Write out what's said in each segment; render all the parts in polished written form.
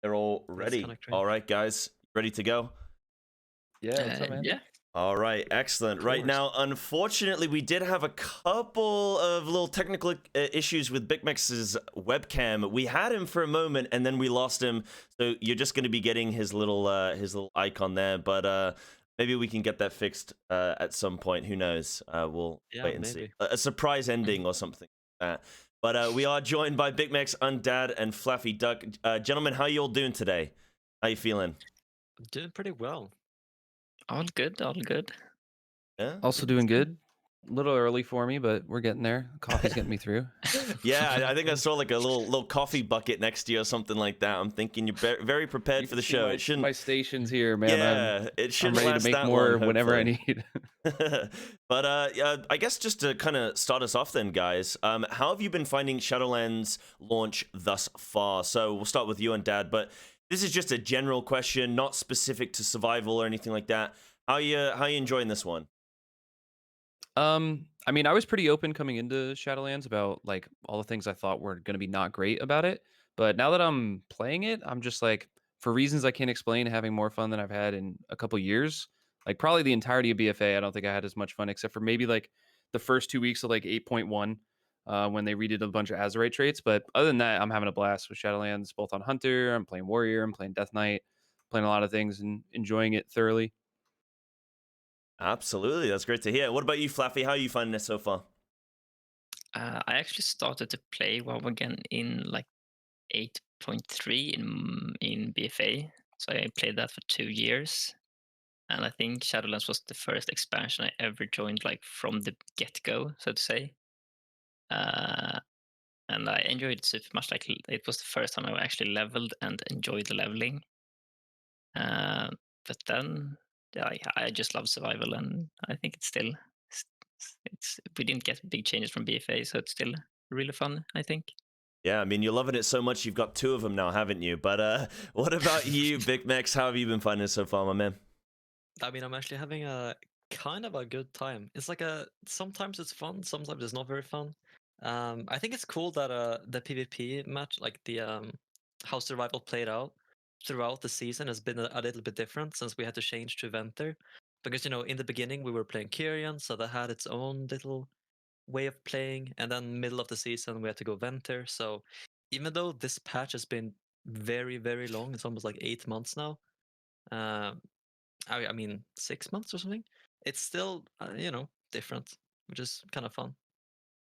They're all That's kind ready. of great. All right, guys, ready to go? Yeah, what's up, man? Yeah, All right, excellent. Right course. now, unfortunately, we did have a couple of little technical issues with Bicmex's webcam. We had him for a moment, and then we lost him. So you're just going to be getting his little icon there. But maybe we can get that fixed at some point. Who knows? We'll Yeah, wait and see. maybe. A surprise ending or something like that. But we are joined by Bicmex, Undad, and Flaffiduck. Gentlemen, how you all doing today? How you feeling? I'm doing pretty well. All good, all good. Yeah. Also doing good. A little early for me, but we're getting there. Coffee's getting me through. Yeah, I think I saw like a little coffee bucket next to you or something like that. I'm thinking you're very prepared You for can the see show. my, It shouldn't. my stations here, man. Yeah, it I'm shouldn't ready to last make that more long, whenever I hopefully. need. But yeah, I guess just to kind of start us off then, guys. How have you been finding Shadowlands launch thus far? So we'll start with you and Dad, but this is just a general question, not specific to survival or anything like that. How you enjoying this one? I mean, I was pretty open coming into Shadowlands about like all the things I thought were going to be not great about it. But now that I'm playing it, I'm just like, for reasons I can't explain, having more fun than I've had in a couple years. Like probably the entirety of BFA, I don't think I had as much fun except for maybe like the first 2 weeks of like 8.1 when they redid a bunch of Azerite traits. But other than that, I'm having a blast with Shadowlands, both on Hunter, I'm playing Warrior, I'm playing Death Knight, playing a lot of things and enjoying it thoroughly. Absolutely, that's great to hear. What about you, Flaffy? How are you finding it so far? I actually started to play WoW again in like 8.3 in BFA. So I played that for 2 years. And I think Shadowlands was the first expansion I ever joined like from the get-go, so to say. Uh, and I enjoyed it super much. Like it was the first time I actually leveled and enjoyed the leveling. Uh, but then, yeah, I just love survival, and I think it's still it's we didn't get big changes from BFA, so it's still really fun, I think. Yeah, I mean, you're loving it so much, you've got two of them now, haven't you? But what about you, Big Max? How have you been finding it so far, my man? I mean, I'm actually having a kind of a good time. It's like sometimes it's fun, sometimes it's not very fun. I think it's cool that the PvP match, like the how survival played out throughout the season, has been a little bit different since we had to change to Venter. Because in the beginning we were playing Kyrian, so that had its own little way of playing, and then middle of the season we had to go Venter. So even though this patch has been very, very long, it's almost like 8 months now. Um, I mean 6 months or something. It's still different, which is kind of fun.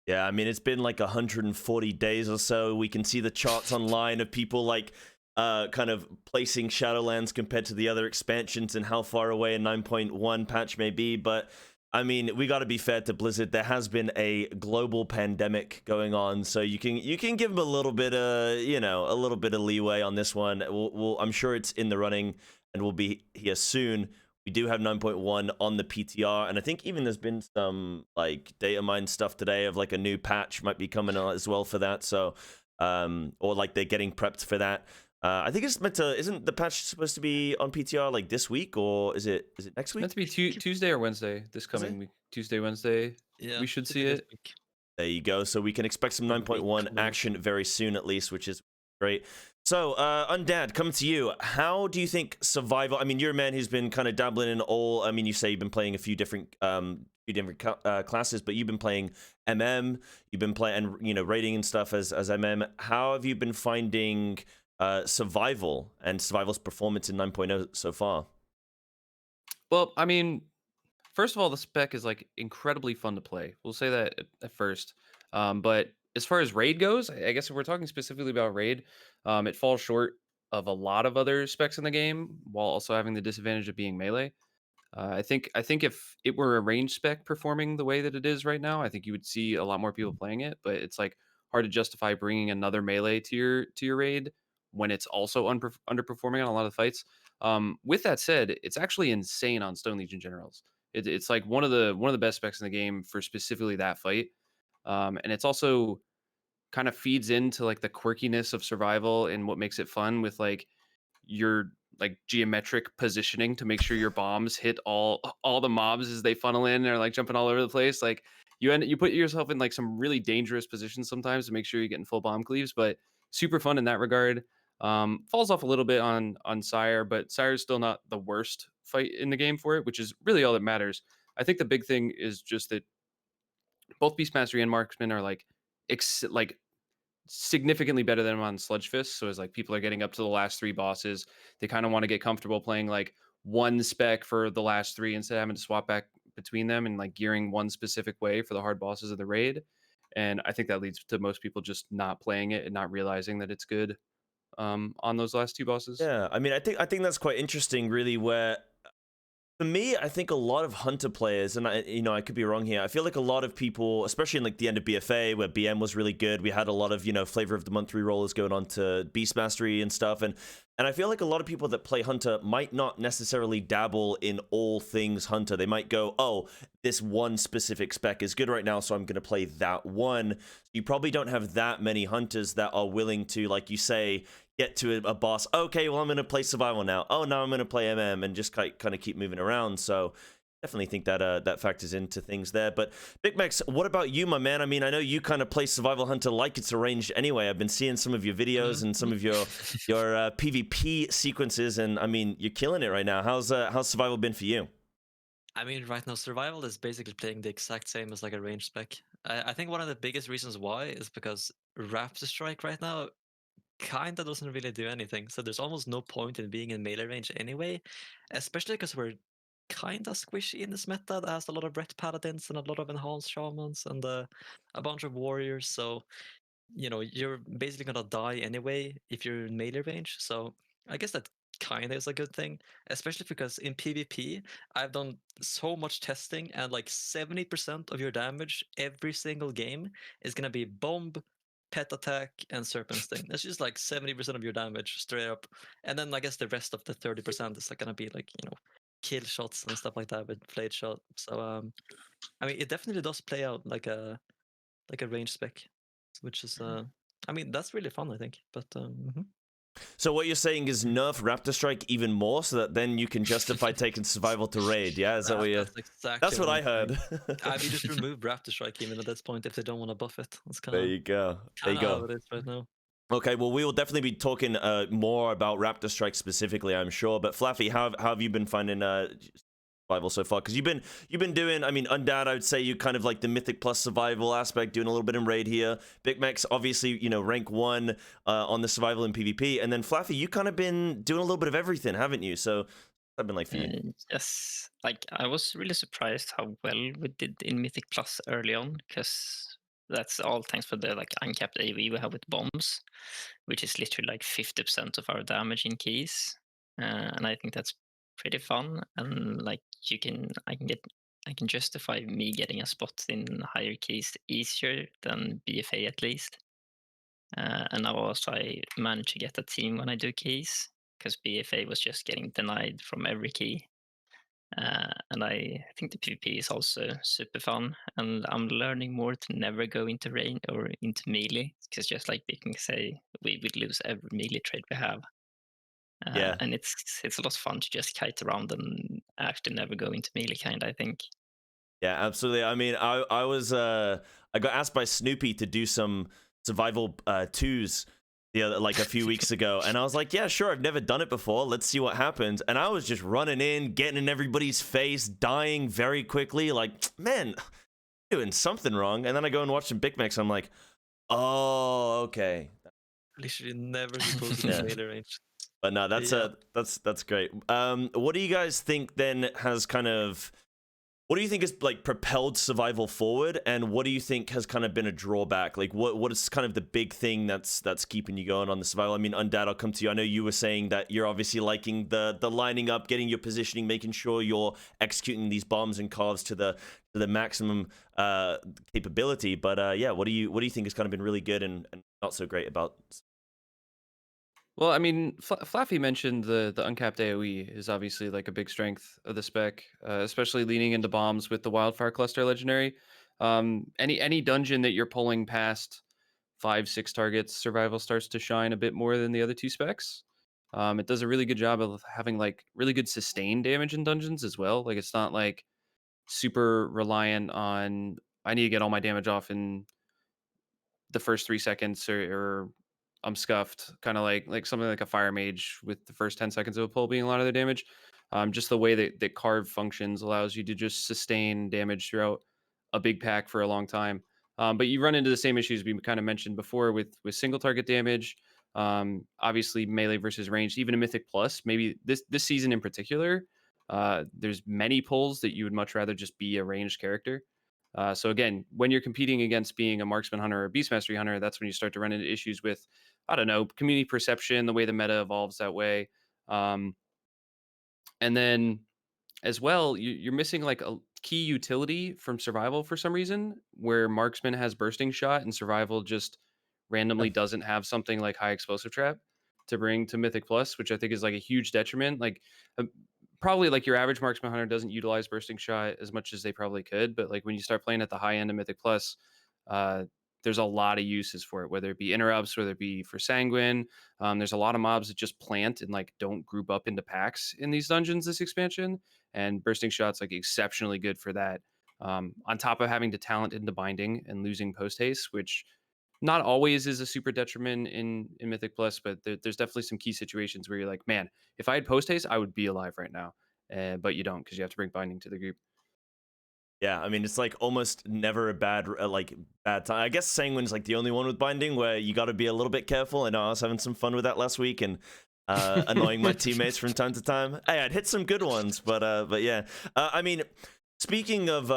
Yeah, I mean, it's been like 140 days or so. We can see the charts online of people like kind of placing Shadowlands compared to the other expansions and how far away a 9.1 patch may be. But I mean, we got to be fair to Blizzard. There has been a global pandemic going on, so you can give them a little bit of a little bit of leeway on this one. I'm sure it's in the running and will be here soon. We do have 9.1 on the PTR, and I think even there's been some like data mine stuff today of like a new patch might be coming out as well for that. So, or like they're getting prepped for that. I think it's meant to. Isn't the patch supposed to be on PTR like this week, or is it next It's week? meant to be Tuesday or Wednesday, this coming week. Tuesday, Wednesday. Yeah, We should to see be this it. week. There you go. So we can expect some The week 9.1 close. action very soon, at least, which is great. So, Undad, coming to you. How do you think survival? I mean, you're a man who's been kind of dabbling in all. I mean, you say you've been playing a few different classes, but you've been playing MM. You've been playing, and raiding and stuff as MM. How have you been finding survival and survival's performance in 9.0 so far? Well, I mean, first of all, the spec is like incredibly fun to play. We'll say that at first. But as far as raid goes, I guess if we're talking specifically about raid, it falls short of a lot of other specs in the game, while also having the disadvantage of being melee. I think if it were a range spec performing the way that it is right now, I think you would see a lot more people playing it. But it's like hard to justify bringing another melee to your raid when it's also underperforming on a lot of fights. With that said, it's actually insane on Stone Legion Generals. It's like one of the best specs in the game for specifically that fight, and it's also kind of feeds into like the quirkiness of survival and what makes it fun with like your like geometric positioning to make sure your bombs hit all the mobs as they funnel in and are like jumping all over the place. Like you put yourself in like some really dangerous positions sometimes to make sure you're getting full bomb cleaves, but super fun in that regard. Falls off a little bit on Sire, but Sire's still not the worst fight in the game for it, which is really all that matters. I think the big thing is just that both Beastmastery and Marksman are like significantly better than him on Sludge Fist. So as like people are getting up to the last three bosses, they kind of want to get comfortable playing like one spec for the last three instead of having to swap back between them and like gearing one specific way for the hard bosses of the raid. And I think that leads to most people just not playing it and not realizing that it's good on those last two bosses. Yeah, I mean, I think that's quite interesting, really. Where for me, I think a lot of Hunter players, and I could be wrong here. I feel like a lot of people, especially in like the end of BFA, where BM was really good, we had a lot of flavor of the month rerollers going on to Beast Mastery and stuff, and I feel like a lot of people that play Hunter might not necessarily dabble in all things Hunter. They might go, oh, this one specific spec is good right now, so I'm going to play that one. You probably don't have that many Hunters that are willing to, like you say, get to a boss. Okay, well, I'm going to play survival now. Oh, now I'm going to play MM and just kind of keep moving around. So definitely think that that factors into things there. But Bicmex, what about you, my man? I mean, I know you kind of play survival hunter like it's arranged anyway. I've been seeing some of your videos and some of your PvP sequences, and I mean, you're killing it right now. How's survival been for you? I mean, right now, survival is basically playing the exact same as like a range spec. I think one of the biggest reasons why is because Raptor Strike right now kinda doesn't really do anything. So there's almost no point in being in melee range anyway, especially because we're kinda squishy in this meta that has a lot of ret paladins and a lot of enhanced shamans and a bunch of warriors. So you're basically gonna die anyway if you're in melee range. So I guess that kinda is a good thing, especially because in PvP I've done so much testing and like 70% of your damage every single game is gonna be bomb, pet attack, and serpent sting. That's just like 70% of your damage straight up. And then I guess the rest of the 30% is like gonna be like, kill shots and stuff like that with blade shot. So I mean it definitely does play out like a range spec, which is I mean that's really fun I think. But So what you're saying is nerf Raptor Strike even more, so that then you can justify taking survival to raid. Yeah, is that what you? that's exactly That's what I I'm saying. heard. I mean just remove Raptor Strike even at this point if they don't want to buff it. That's There you go. There you how go. it is right now. Okay, well, we will definitely be talking more about Raptor Strike specifically, I'm sure. But Flaffy, how have you been finding survival so far? Because you've been doing, I mean, Undad, I would say you kind of like the Mythic plus survival aspect, doing a little bit in raid here. Bicmex, obviously, rank 1 on the survival in PvP, and then Flaffy, you kind of been doing a little bit of everything, haven't you? So I've been like for you. Yes, like I was really surprised how well we did in Mythic Plus early on, because that's all thanks for the like uncapped AV we have with bombs, which is literally like 50% of our damage in keys, and I think that's pretty fun. And like I can justify me getting a spot in higher keys easier than BFA at least. And now also I manage to get a team when I do keys, because BFA was just getting denied from every key. And I think the PvP is also super fun, and I'm learning more to never go into rain or into melee, because just like we can say, we would lose every melee trade we have. Yeah. And it's a lot of fun to just kite around and actually never go into melee kind, I think. Yeah, absolutely. I mean, I got asked by Snoopy to do some survival twos like a few weeks ago, and I was like, yeah, sure, I've never done it before. Let's see what happens. And I was just running in, getting in everybody's face, dying very quickly. Like, man, I'm doing something wrong. And then I go and watch some Bicmex. I'm like, oh, okay. Literally never supposed to be Yeah. melee range. But no, that's Yeah. that's great. What do you guys think then has kind of what do you think has like propelled survival forward, and what do you think has kind of been a drawback? Like what is kind of the big thing that's keeping you going on the survival? I mean, Undad, I'll come to you. I know you were saying that you're obviously liking the lining up, getting your positioning, making sure you're executing these bombs and carves to the maximum capability. But yeah, what do you think has kind of been really good and not so great about? Well, I mean, Flaffy mentioned the uncapped AoE is obviously like a big strength of the spec, especially leaning into bombs with the Wildfire Cluster legendary. Any dungeon that you're pulling past 5-6 targets, survival starts to shine a bit more than the other two specs. It does a really good job of having like really good sustained damage in dungeons as well. Like it's not like super reliant on I need to get all my damage off in the first 3 seconds or scuffed, kind of like something like a fire mage with the first 10 seconds of a pull being a lot of their damage. Just the way that carve functions allows you to just sustain damage throughout a big pack for a long time. But you run into the same issues we kind of mentioned before with single target damage. Obviously melee versus ranged, even a Mythic Plus. Maybe this season in particular, there's many pulls that you would much rather just be a ranged character. So again, when you're competing against being a marksman hunter or a beast mastery hunter, that's when you start to run into issues with, I don't know, community perception, the way the meta evolves that way. Um, and then as well, you're missing like a key utility from survival for some reason, where marksman has bursting shot and survival just randomly doesn't have something like high explosive trap to bring to Mythic Plus, which I think is like a huge detriment. Like uh, probably like your average marksman hunter doesn't utilize bursting shot as much as they probably could, but like when you start playing at the high end of Mythic Plus, uh, there's a lot of uses for it, whether it be interrupts, whether it be for sanguine. There's a lot of mobs that just plant and like don't group up into packs in these dungeons this expansion, and bursting shots like exceptionally good for that. On top of having to talent into binding and losing post haste, which not always is a super detriment in Mythic Plus, but there's definitely some key situations where you're like, man, if I had post haste, I would be alive right now, but you don't because you have to bring binding to the group. Yeah, I mean, it's like almost never a bad time. I guess Sanguine's like the only one with binding where you got to be a little bit careful. I know I was having some fun with that last week and annoying my teammates from time to time. Hey, I'd hit some good ones, but yeah. I mean, speaking of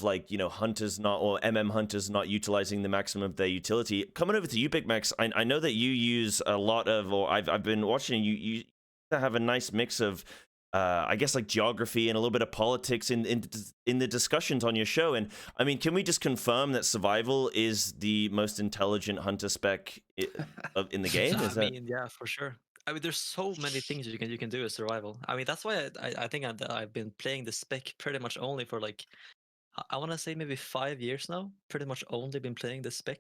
like, you know, hunters not, or hunters not utilizing the maximum of their utility, coming over to you, Bicmex, I know that you use a lot of, or I've been watching you have a nice mix of I guess like geography and a little bit of politics in the discussions on your show. And I mean, can we just confirm that survival is the most intelligent hunter spec in the game? Is that? mean, yeah, for sure. I mean, there's so many things you can do as survival. I mean, that's why I think I've been playing the spec pretty much only for like I want to say maybe 5 years now. Pretty much only been playing the spec.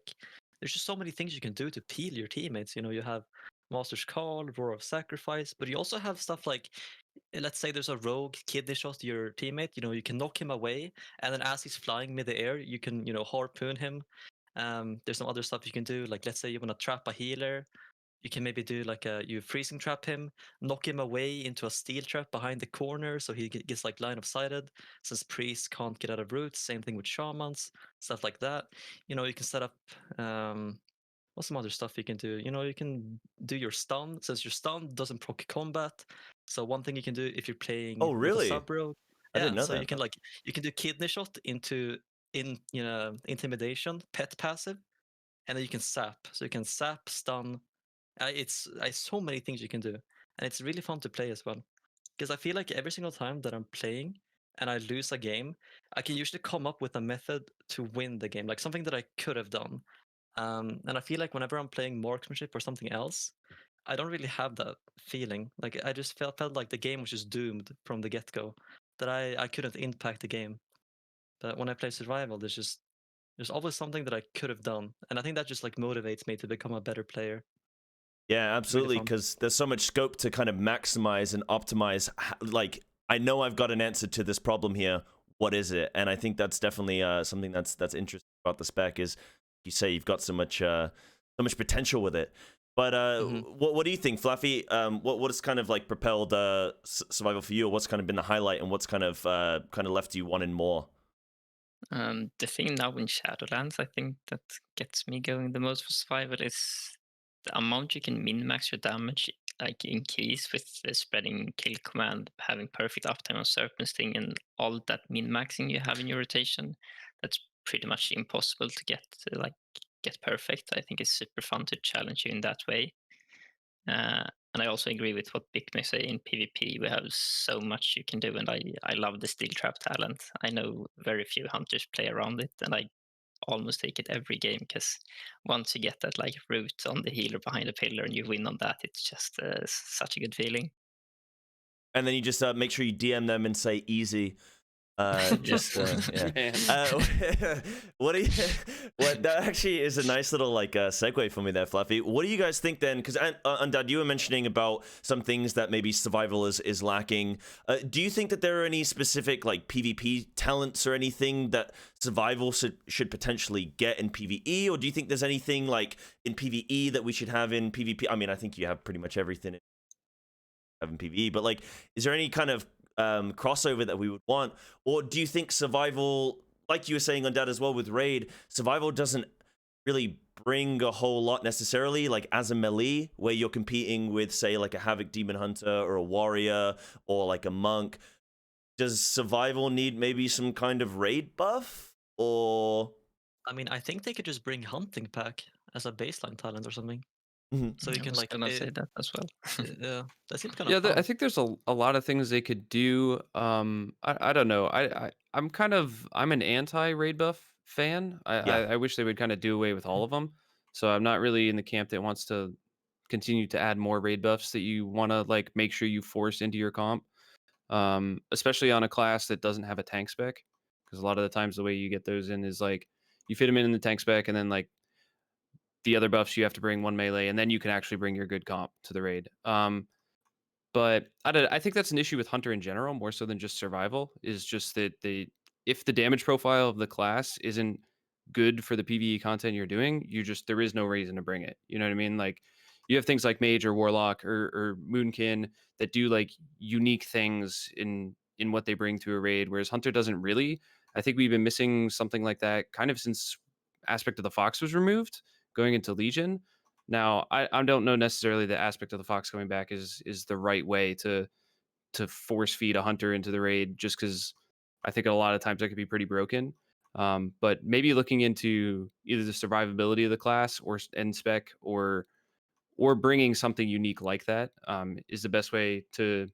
There's just so many things you can do to peel your teammates. You know, you have Master's Call, Roar of Sacrifice, but you also have stuff like, let's say there's a rogue kidney shot to your teammate. You know, you can knock him away, and then as he's flying mid-air, you can, you know, harpoon him. There's some other stuff you can do. Like, let's say you want to trap a healer. You can maybe do like you freezing trap him, knock him away into a steel trap behind the corner so he gets like line of sighted. Since priests can't get out of roots, same thing with shamans, stuff like that. You know, you can set up what's some other stuff you can do? You know, you can do your stun since your stun doesn't proc combat. So one thing you can do if you're playing Oh, with a really? sub rogue, I yeah. didn't know So that. you can like you can do kidney shot into you know, intimidation pet passive, and then you can sap. So you can sap stun. It's so many things you can do, and it's really fun to play as well. Because I feel like every single time that I'm playing and I lose a game, I can usually come up with a method to win the game, like something that I could have done. And I feel like whenever I'm playing marksmanship or something else, I don't really have that feeling. Like I just felt like the game was just doomed from the get go, that I couldn't impact the game. But when I play survival, there's always something that I could have done, and I think that just like motivates me to become a better player. Yeah, It's really absolutely. fun. Because there's so much scope to kind of maximize and optimize. Like, I know I've got an answer to this problem here. What is it? And I think that's definitely something that's interesting about the spec. Is you say you've got so much potential with it. But hmm what do you think, Fluffy? What has kind of like propelled survival for you? Or what's kind of been the highlight, and what's kind of left you wanting more? The thing now in Shadowlands, I think that gets me going the most for survival is the amount you can min-max your damage, like increase with the spreading kill command, having perfect uptime on Serpent Sting, and all that min-maxing you have in your rotation. That's pretty much impossible to get perfect. I think it's super fun to challenge you in that way. And I also agree with what Bicmex say in PvP. We have so much you can do, and I love the steel trap talent. I know very few hunters play around it, and I almost take it every game because once you get that like root on the healer behind the pillar and you win on that, it's just such a good feeling. And then you just make sure you DM them and say easy. Yeah. Man. What do you? What that actually is a nice little like segue for me there, Fluffy. What do you guys think then? Because Undad, you were mentioning about some things that maybe survival is lacking. Do you think that there are any specific like PvP talents or anything that survival should potentially get in PvE, or do you think there's anything like in PvE that we should have in PvP? I mean, I think you have pretty much everything in PvE, but like, is there any kind of crossover that we would want, or do you think survival, like you were saying Undad as well with raid, survival doesn't really bring a whole lot necessarily, like as a melee where you're competing with say like a Havoc Demon Hunter or a warrior or like a monk? Does survival need maybe some kind of raid buff? Or I mean, I think they could just bring hunting pack as a baseline talent or something, so you I can was like gonna say that as well. yeah, that seems kind Yeah, of fun. I think there's a lot of things they could do. I don't know. I'm an anti raid buff fan. Yeah. I wish they would kind of do away with all of them. So I'm not really in the camp that wants to continue to add more raid buffs that you want to like make sure you force into your comp. Especially on a class that doesn't have a tank spec, because a lot of the times the way you get those in is like you fit them in the tank spec, and then like the other buffs you have to bring one melee, and then you can actually bring your good comp to the raid. But I think that's an issue with Hunter in general, more so than just survival. Is just that if the damage profile of the class isn't good for the PvE content you're doing, there is no reason to bring it. You know what I mean? Like you have things like Mage or Warlock or Moonkin that do like unique things in what they bring to a raid, whereas Hunter doesn't really. I think we've been missing something like that kind of since Aspect of the Fox was removed, going into Legion. Now, I don't know necessarily the aspect of the Fox coming back is the right way to force feed a hunter into the raid, just because I think a lot of times that could be pretty broken. But maybe looking into either the survivability of the class or end spec or bringing something unique like that is the best way to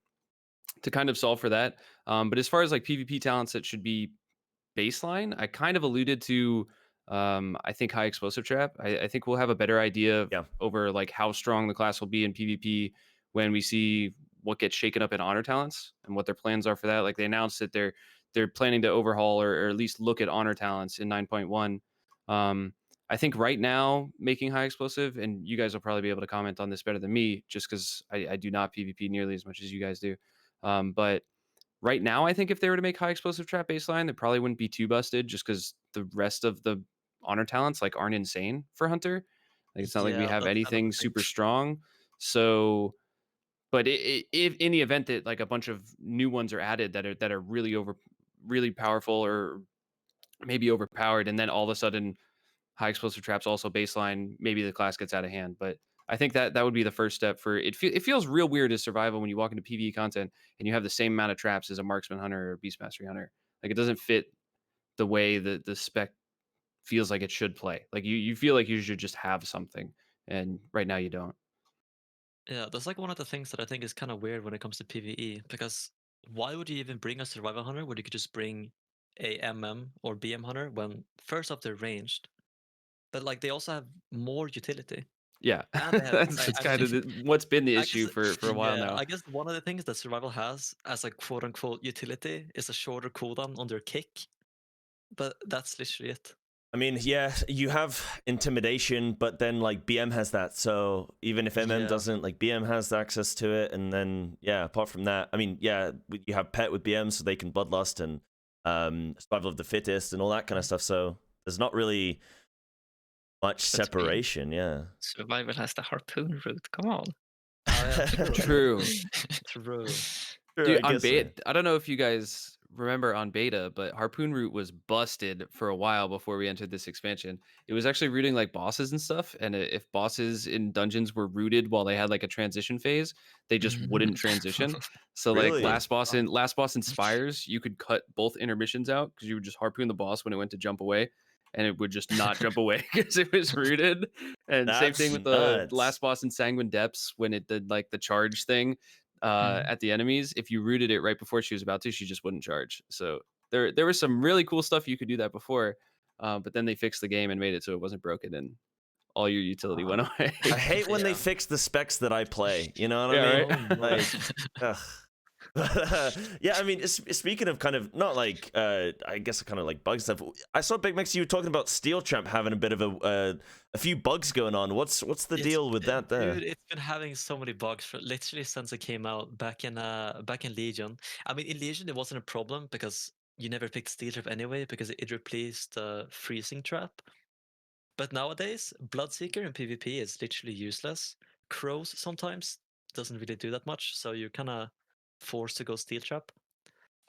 kind of solve for that. But as far as like PvP talents that should be baseline, I kind of alluded to I think high explosive trap. I think we'll have a better idea Yeah. over like how strong the class will be in PvP when we see what gets shaken up in honor talents and what their plans are for that. Like they announced that they're planning to overhaul or at least look at honor talents in 9.1. I think right now making high explosive, and you guys will probably be able to comment on this better than me, just because I do not PvP nearly as much as you guys do. But right now, I think if they were to make high explosive trap baseline, they probably wouldn't be too busted, just because the rest of the honor talents like aren't insane for Hunter. Like it's not like we Yeah, have that's kind of the anything thing. super strong. So, but if in the event that like a bunch of new ones are added that are really powerful or maybe overpowered, and then all of a sudden high explosive traps also baseline, maybe the class gets out of hand. But I think that would be the first step for it. It feels real weird as survival when you walk into PvE content and you have the same amount of traps as a marksman hunter or beast mastery hunter. Like it doesn't fit the way that the spec feels like it should play. Like you feel like you should just have something, and right now you don't. Yeah, that's like one of the things that I think is kind of weird when it comes to PvE, because why would you even bring a survival hunter when you could just bring a MM or BM hunter when first off they're ranged, but like they also have more utility. Yeah, And they have, that's kind of what's been the I issue guess, for a while yeah, now. I guess one of the things that survival has as a quote unquote utility is a shorter cooldown on their kick, but that's literally it. I mean, yeah, you have intimidation, but then like BM has that. So even if MM Yeah. doesn't, like BM has access to it. And then, yeah, apart from that, I mean, yeah, you have pet with BM so they can bloodlust and survival of the fittest and all that kind of stuff. So there's not really much separation. Yeah. Survival has the harpoon route. Come on. Oh, yeah, True. True. Sure, Dude, I on guess so. beta, I don't know if you guys remember on beta, but Harpoon Route was busted for a while before we entered this expansion. It was actually rooting like bosses and stuff, and if bosses in dungeons were rooted while they had like a transition phase, they just wouldn't transition. So like Really? last boss in Spires, you could cut both intermissions out because you would just harpoon the boss when it went to jump away, and it would just not jump away because it was rooted. And same thing with the Nuts. last boss in Sanguine Depths when it did like the charge thing at the enemies. If you rooted it right before she was about to, she just wouldn't charge. So there was some really cool stuff you could do that before, but then they fixed the game and made it so it wasn't broken and all your utility went away. I hate when they Yeah. fix the specs that I play. You know what Yeah, I mean? right? Oh, no. Like, ugh. Yeah, I mean, speaking of kind of not like I guess kind of like bug stuff. I saw Bicmex, you were talking about Steel Trap having a bit of a few bugs going on. What's the It's deal with that there? dude, it's been having so many bugs for literally since it came out back in Legion. I mean, in Legion it wasn't a problem because you never picked Steel Trap anyway because it replaced Freezing Trap. But nowadays, Bloodseeker in PvP is literally useless. Crows sometimes doesn't really do that much, so you're kind of forced to go Steel Trap.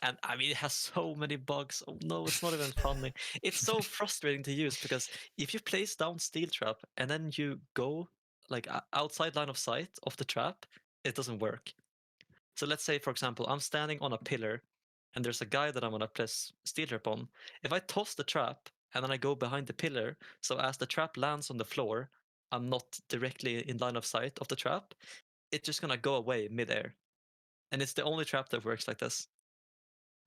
And I mean, it has so many bugs. Oh no, it's not even funny. It's so frustrating to use because if you place down Steel Trap and then you go like outside line of sight of the trap, it doesn't work. So let's say, for example, I'm standing on a pillar and there's a guy that I'm gonna place Steel Trap on. If I toss the trap and then I go behind the pillar, so as the trap lands on the floor, I'm not directly in line of sight of the trap. It's just gonna go away midair. And it's the only trap that works like this.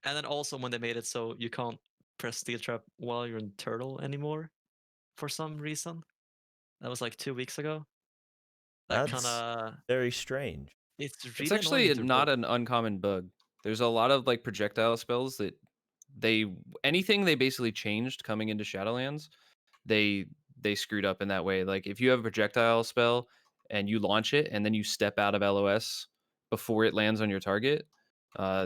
And then also when they made it so you can't press Steel Trap while you're in Turtle anymore for some reason. That was like 2 weeks ago. That kind That's of very strange. it's It's really annoying actually to not roll. an uncommon bug. There's a lot of like projectile spells that anything they basically changed coming into Shadowlands, they they screwed up in that way. Like if you have a projectile spell and you launch it and then you step out of LOS before it lands on your target,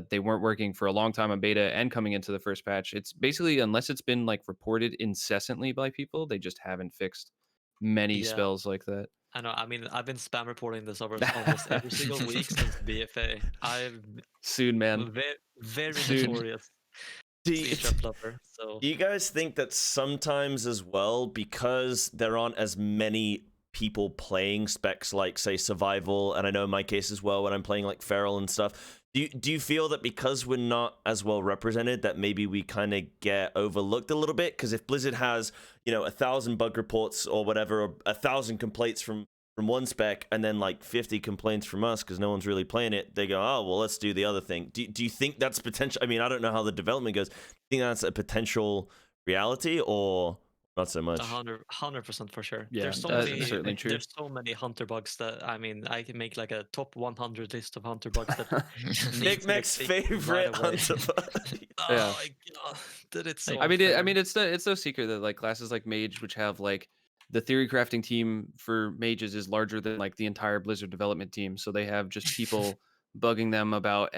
they weren't working for a long time on beta and coming into the first patch. It's basically unless it's been like reported incessantly by people, they just haven't fixed many Yeah, spells like that. I know. I mean, I've been spam reporting this over almost every single week since BFA. I'm Soon, man. very Soon. notorious Do Steel you, Trap lover. So do you guys think that sometimes as well, because there aren't as many people playing specs like say survival, and I know in my case as well when I'm playing like feral and stuff, do you feel that because we're not as well represented that maybe we kind of get overlooked a little bit? Because if Blizzard has 1,000 bug reports or whatever, or 1,000 complaints from one spec and then like 50 complaints from us because no one's really playing it, they go, oh well, let's do the other thing. Do you think that's potential? I mean, I don't know how the development goes. Do you think that's a potential reality or not so much? 100% for sure. Yeah, There's so that's many certainly true. there's so many hunter bugs that I mean I can make like a top 100 list of hunter bugs that Big need to get Mac's fixed right favorite away. hunter bug. Yeah. Oh my god, that it's so I mean, unfair. it's no secret that like classes like Mage, which have like the theory crafting team for mages is larger than like the entire Blizzard development team. So they have just people bugging them about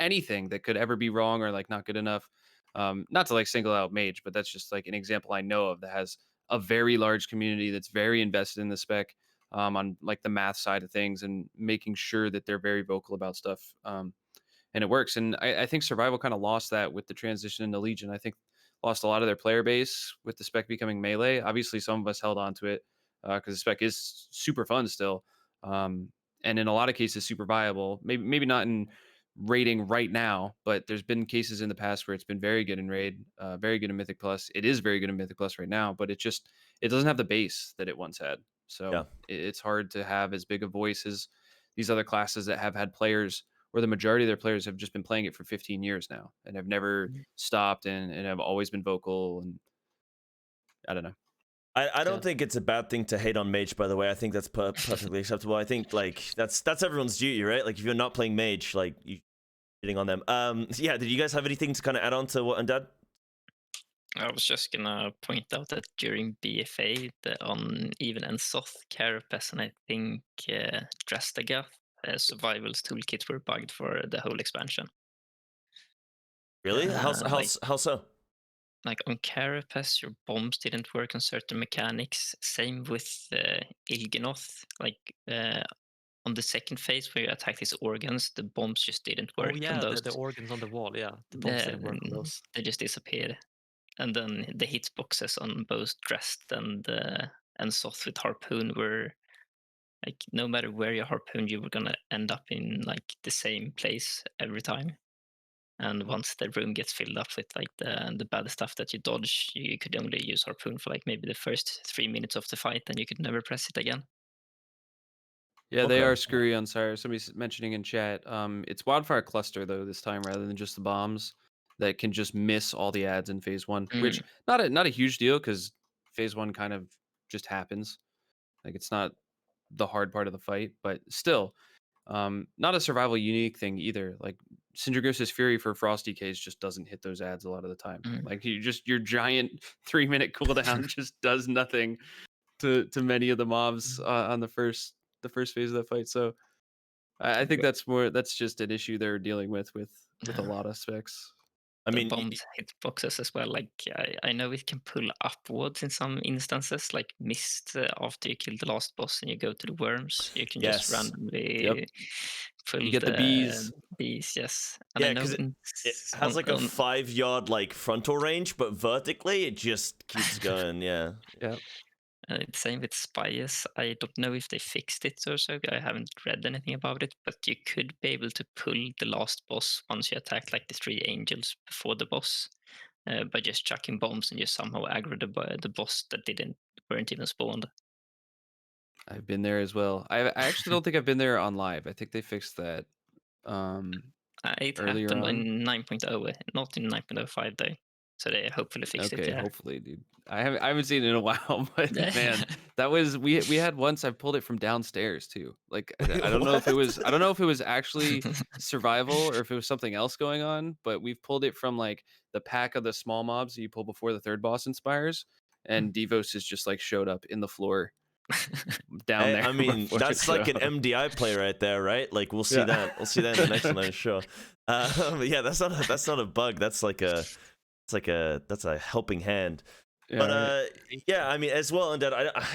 anything that could ever be wrong or like not good enough. Not to like single out Mage, but that's just like an example I know of that has a very large community that's very invested in the spec on like the math side of things and making sure that they're very vocal about stuff. And it works. And I think Survival kind of lost that with the transition into Legion. I think lost a lot of their player base with the spec becoming melee. Obviously, some of us held on to it because the spec is super fun still, and in a lot of cases super viable. Maybe not in raiding right now, but there's been cases in the past where it's been very good in raid, very good in Mythic Plus. It is very good in Mythic Plus right now, but it doesn't have the base that it once had. Yeah. So it's hard to have as big a voice as these other classes that have had players where the majority of their players have just been playing it for 15 years now and have never stopped and have always been vocal. And I don't know. I Yeah. don't think it's a bad thing to hate on Mage, by the way. I think that's perfectly acceptable. I think like that's everyone's duty, right? Like if you're not playing Mage, like you hitting on them. Yeah, did you guys have anything to kind of add on to what Undad? I was just gonna point out that during BFA, the Uneven and Soth Carapace and I think Drastagath survival's toolkits were bugged for the whole expansion. Really? Like How so? like on Carapace, your bombs didn't work on certain mechanics. Same with Il'gynoth. Like on the second phase where you attack these organs, the bombs just didn't Oh work on yeah, those. the organs on the wall. Yeah, the bombs didn't work on those. They just disappeared. And then the hitboxes on both Drest and Soth with Harpoon were like no matter where you harpoon, you were gonna end up in like the same place every time. And once the room gets filled up with like the bad stuff that you dodge, you could only use harpoon for like maybe the first 3 minutes of the fight, and you could never press it again. Yeah, they Okay. are screwy on Sire. Somebody's mentioning in chat. It's Wildfire Cluster though this time rather than just the bombs that can just miss all the ads in phase one, which not a huge deal because phase one kind of just happens. Like it's not the hard part of the fight, but still, not a survival unique thing either. Like Syndragos's Fury for Frost DKs just doesn't hit those ads a lot of the time. Mm. Like your giant 3-minute cooldown just does nothing to many of the mobs on the first phase of that fight. So I think that's just an issue they're dealing with a lot of specs. I The mean, bombs hit boxes as well. Like I know it can pull upwards in some instances, like mist after you kill the last boss and you go to the worms. You can Yes. just randomly Yep. pull You get the bees. Bees, yes. And yeah, I know because it has like a 5-yard like frontal range, but vertically it just keeps going. Yeah. Yep. It's same with Spires. I don't know if they fixed it or so. I haven't read anything about it, but you could be able to pull the last boss once you attack like the 3 angels before the boss by just chucking bombs and just somehow aggro the boss that weren't even spawned. I've been there as well. I actually don't think I've been there on live. I think they fixed that It earlier happened on. in 9.0, not in 9.05 though. So they hopefully fixed it. Okay, Yeah. hopefully, dude. I haven't seen it in a while, but man, that was we had once. I pulled it from downstairs too. Like I don't know if it was actually survival or if it was something else going on, but we've pulled it from like the pack of the small mobs that you pull before the third boss inspires, and Devos has just like showed up in the floor down there. I mean, before that's it like an showed. MDI play right there, right? Like we'll see Yeah. that. We'll see that in the next one, I'm sure. But yeah, that's not a bug. That's like that's a helping hand. Yeah, But right. yeah, I mean, as well, Undad,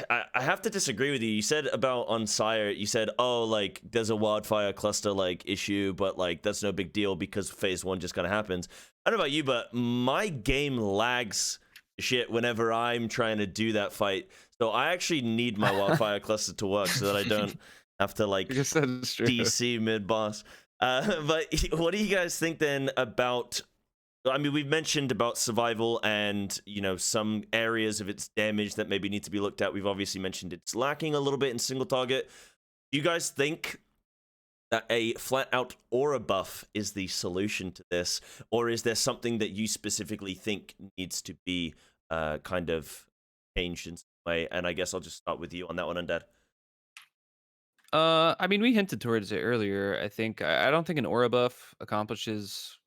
I have to disagree with you. You said about on Sire, you said, oh, like there's a wildfire cluster like issue, but like that's no big deal because phase 1 just kind of happens. I don't know about you, but my game lags shit whenever I'm trying to do that fight. So I actually need my wildfire cluster to work so that I don't have to like I guess that's true. DC mid boss. But what do you guys think then about? I mean, we've mentioned about survival and, you know, some areas of its damage that maybe need to be looked at. We've obviously mentioned it's lacking a little bit in single target. Do you guys think that a flat out aura buff is the solution to this? Or is there something that you specifically think needs to be kind of changed in some way? And I guess I'll just start with you on that one, Undad. I mean, we hinted towards it earlier. I don't think an aura buff accomplishes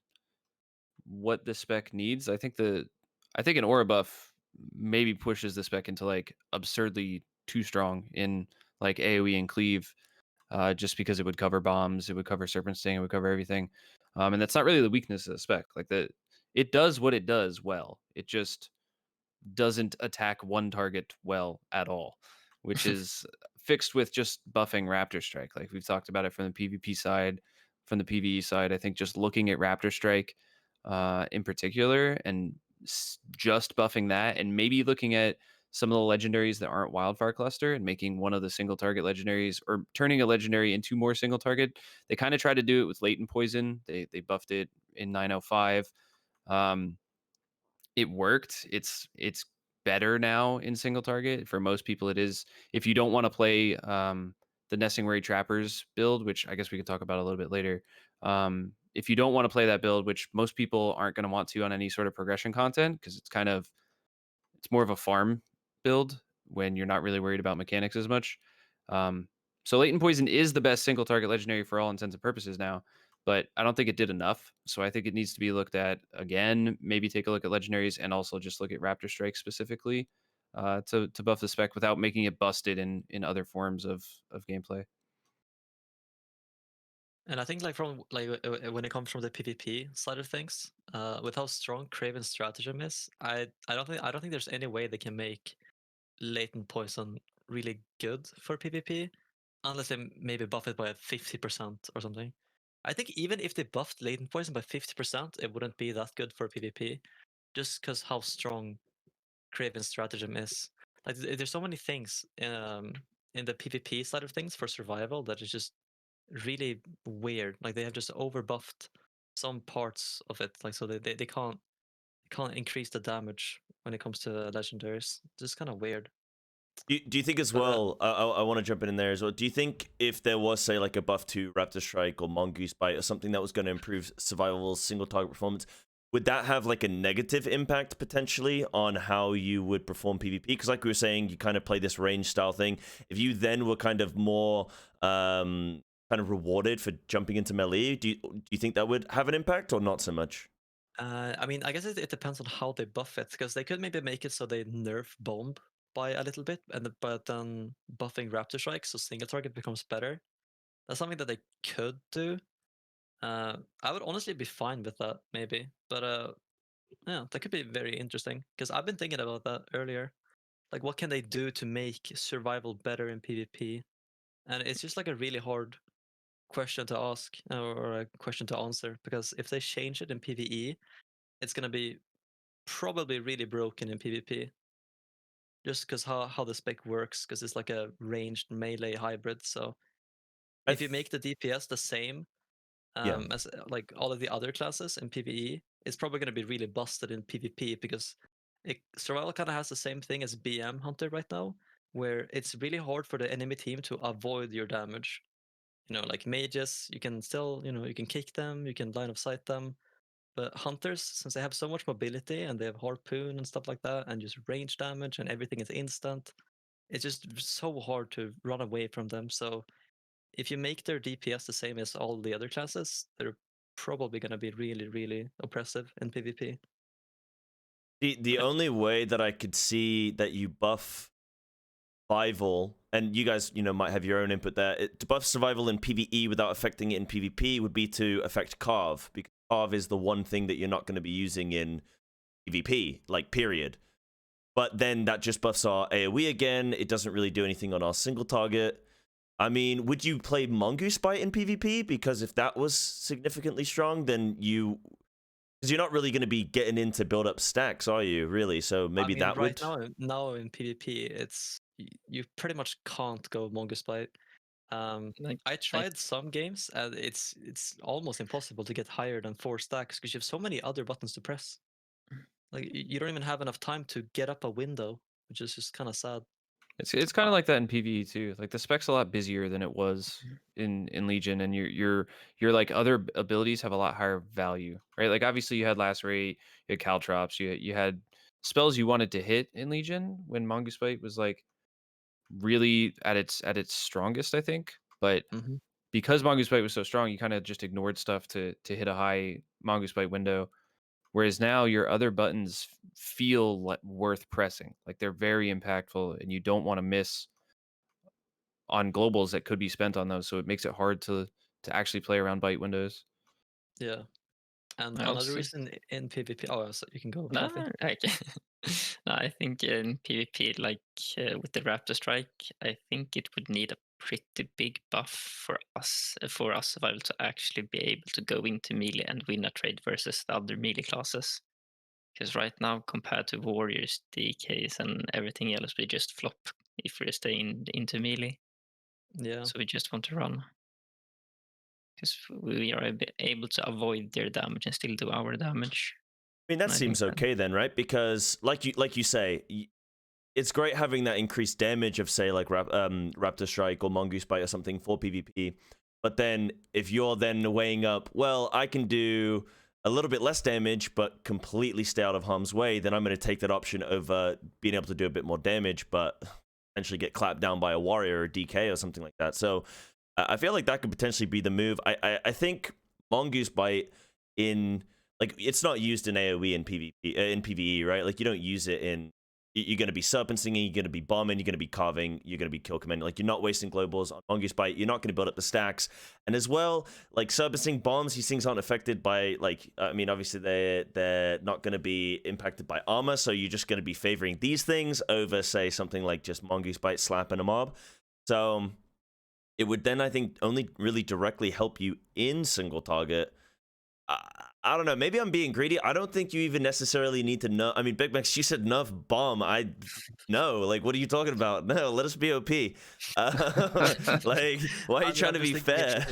what the spec needs. I think an aura buff maybe pushes the spec into like absurdly too strong in like AoE and cleave, just because it would cover bombs, it would cover serpent sting, it would cover everything, and that's not really the weakness of the spec. Like it does what it does well. It just doesn't attack one target well at all, which is fixed with just buffing Raptor Strike. Like we've talked about it from the PvP side, from the PvE side. I think just looking at Raptor Strike in particular and just buffing that, and maybe looking at some of the legendaries that aren't Wildfire Cluster and making one of the single target legendaries or turning a legendary into more single target. They kind of tried to do it with Latent Poison. They buffed it in 905. It worked. It's better now in single target. For most people, it is. If you don't want to play the Nesting Worry Trappers build, which I guess we could talk about a little bit later, if you don't want to play that build, which most people aren't going to want to on any sort of progression content, because it's more of a farm build when you're not really worried about mechanics as much. So Latent Poison is the best single target legendary for all intents and purposes now, but I don't think it did enough. So I think it needs to be looked at again. Maybe take a look at legendaries and also just look at Raptor Strike specifically to buff the spec without making it busted in other forms of gameplay. And I think like from like when it comes from the PvP side of things, with how strong Kraven's stratagem is, I don't think there's any way they can make Latent Poison really good for PvP, unless they maybe buff it by 50% or something. I think even if they buffed Latent Poison by 50%, it wouldn't be that good for PvP, just because how strong Kraven's stratagem is. Like there's so many things in the PvP side of things for survival that is just really weird. Like they have just over buffed some parts of it, like so they can't increase the damage when it comes to legendaries. Just kind of weird. Do you think as But, well, I want to jump in there as well, do you think if there was, say, like a buff to Raptor Strike or Mongoose Bite or something that was going to improve survival single target performance, would that have like a negative impact potentially on how you would perform PvP? Because like we were saying, you kind of play this range style thing. If you then were kind of more kind of rewarded for jumping into melee. Do you think that would have an impact or not so much? I mean, I guess it depends on how they buff it, because they could maybe make it so they nerf bomb by a little bit, but then buffing Raptor Strike so single target becomes better. That's something that they could do. I would honestly be fine with that, maybe. But yeah, that could be very interesting, because I've been thinking about that earlier. Like, what can they do to make survival better in PvP? And it's just like a really hard question to ask, or a question to answer, because if they change it in PvE, it's gonna be probably really broken in PvP. Just because how the spec works, because it's like a ranged melee hybrid. So I if you make the DPS the same Yeah. as like all of the other classes in PvE, it's probably going to be really busted in PvP, because survival kind of has the same thing as BM Hunter right now, where it's really hard for the enemy team to avoid your damage. Like mages, you can still, you can kick them, you can line of sight them. But hunters, since they have so much mobility and they have harpoon and stuff like that, and just range damage and everything is instant, it's just so hard to run away from them. So if you make their DPS the same as all the other classes, they're probably going to be really, really oppressive in PvP. The only way that I could see that you buff survival, and you guys, might have your own input there, to buff survival in PvE without affecting it in PvP would be to affect Carve, because Carve is the one thing that you're not going to be using in PvP, like, period. But then that just buffs our AoE again. It doesn't really do anything on our single target. I mean, would you play Mongoose Bite in PvP? Because if that was significantly strong, then because you're not really going to be getting into build up stacks, are you? Really? So maybe I mean, that right would. now in PvP, you pretty much can't go Mongoose Bite. Like, I tried some games, and it's almost impossible to get higher than 4 stacks, because you have so many other buttons to press. Like, you don't even have enough time to get up a window, which is just kind of sad. It's kind of like that in PvE too. Like the spec's a lot busier than it was in Legion, and your like other abilities have a lot higher value, right? Like obviously you had Lacerate, you had Caltrops, you had spells you wanted to hit in Legion when Mongoose Bite was like really at its strongest, I think. But Hmm. because Mongoose Bite was so strong, you kind of just ignored stuff to hit a high Mongoose Bite window. Whereas now your other buttons feel worth pressing. Like they're very impactful, and you don't want to miss on globals that could be spent on those. So it makes it hard to actually play around bite windows. Yeah. And I another also reason in PvP, so you can go, no, Fluffy. okay. No, I think in PvP, like with the Raptor Strike, I think it would need a pretty big buff for us survival to actually be able to go into melee and win a trade versus the other melee classes. Because right now, compared to warriors, DKs, and everything else, we just flop if we stay into melee. Yeah. So we just want to run. Because we are able to avoid their damage and still do our damage. I mean, that And I think seems okay then, right? Because like you say, it's great having that increased damage of, say, like Raptor Strike or Mongoose Bite or something for PvP. But then if you're then weighing up, well, I can do a little bit less damage but completely stay out of harm's way, then I'm going to take that option over being able to do a bit more damage but potentially get clapped down by a warrior or DK or something like that. So I feel like that could potentially be the move. I think Mongoose Bite in, like, it's not used in AoE in PvE, right? Like, you don't use it in, you're going to be serpent singing, you're going to be bombing, you're going to be carving, you're going to be kill commanding. Like, you're not wasting globals on Mongoose Bite. You're not going to build up the stacks. And as well, like, serpent sing bombs, these things aren't affected by, like, I mean, obviously they're not going to be impacted by armor, so you're just going to be favoring these things over, say, something like just Mongoose Bite slapping a mob. So it would then, I think, only really directly help you in single target. I don't know. Maybe I'm being greedy. I don't think you even necessarily need to know. I mean, Bicmex, you said nerf bomb. No. Like, what are you talking about? No, let us be OP. Like, why are you trying to be fair?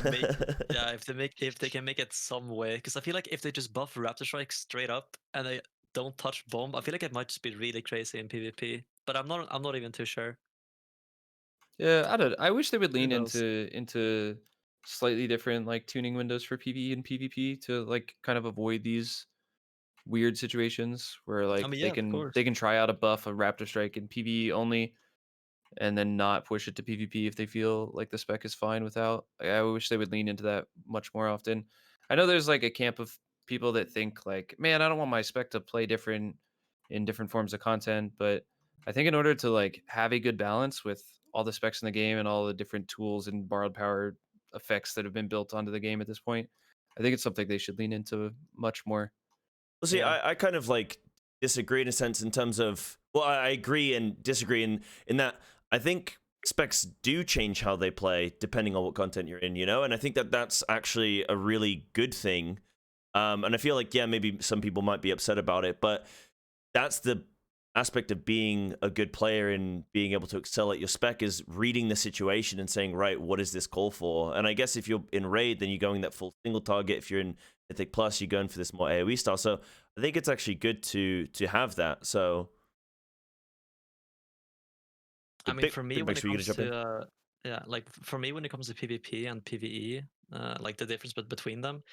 If they can make it some way, because I feel like if they just buff Raptor Strike straight up and they don't touch bomb, I feel like it might just be really crazy in PvP. But I'm not even too sure. Yeah, I wish they would Who lean knows? into slightly different like tuning windows for PvE and PvP to like kind of avoid these weird situations where I like mean, they yeah, of can course. they can try out a buff, a Raptor Strike in PvE only, and then not push it to PvP if they feel like the spec is fine without. I wish they would lean into that much more often. I know there's like a camp of people that think like, man, I don't want my spec to play different in different forms of content, but I think in order to like have a good balance with all the specs in the game and all the different tools and borrowed power effects that have been built onto the game at this point, I think it's something they should lean into much more. Well, see, Yeah. I kind of like disagree in a sense in terms of, well, I agree and disagree in that I think specs do change how they play depending on what content you're in, you know, and I think that that's actually a really good thing. And I feel like, yeah, maybe some people might be upset about it, but that's the aspect of being a good player and being able to excel at your spec, is reading the situation and saying, right, what is this call for? And I guess if you're in raid, then you're going that full single target. If you're in Mythic Plus, you're going for this more AoE style. So I think it's actually good to have that. So I mean, for me, when Bicmex, it were you gonna comes jump in? to yeah, like for me, when it comes to PvP and PvE, like the difference between them,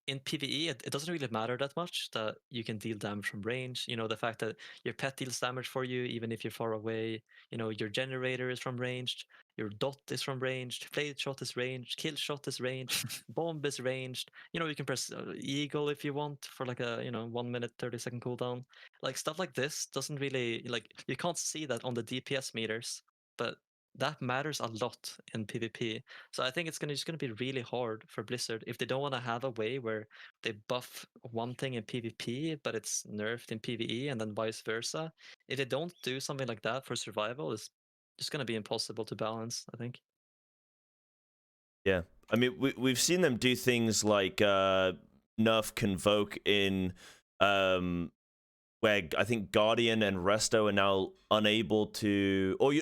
in PvE, it doesn't really matter that much that you can deal damage from range. You know, the fact that your pet deals damage for you, even if you're far away. You know, your generator is from ranged, your dot is from ranged, fade shot is ranged, kill shot is ranged, bomb is ranged. You know, you can press eagle if you want for like a 1 minute 30-second cooldown. Like stuff like this doesn't really, like, you can't see that on the DPS meters, but that matters a lot in PvP. So I think it's just gonna be really hard for Blizzard if they don't want to have a way where they buff one thing in PvP, but it's nerfed in PvE, and then vice versa. If they don't do something like that for survival, it's just gonna be impossible to balance, I think. Yeah, I mean, we've seen them do things like nerf Convoke in where I think Guardian and Resto are now unable to, or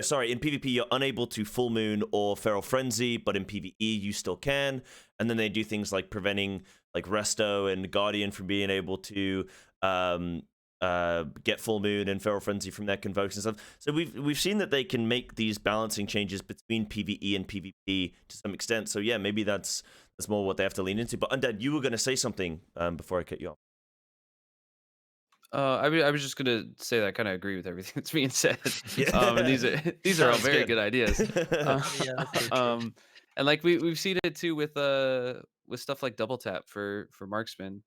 sorry, in PvP you're unable to Full Moon or Feral Frenzy, but in PvE you still can. And then they do things like preventing like Resto and Guardian from being able to get Full Moon and Feral Frenzy from their Convokes and stuff. So we've seen that they can make these balancing changes between PvE and PvP to some extent. So yeah, maybe that's more what they have to lean into. But Undad, you were going to say something before I cut you off. I was just gonna say that I kind of agree with everything that's being said. Yeah. And these are all Sounds very good ideas. Yeah, that's true. And like we've seen it too with stuff like double tap for marksman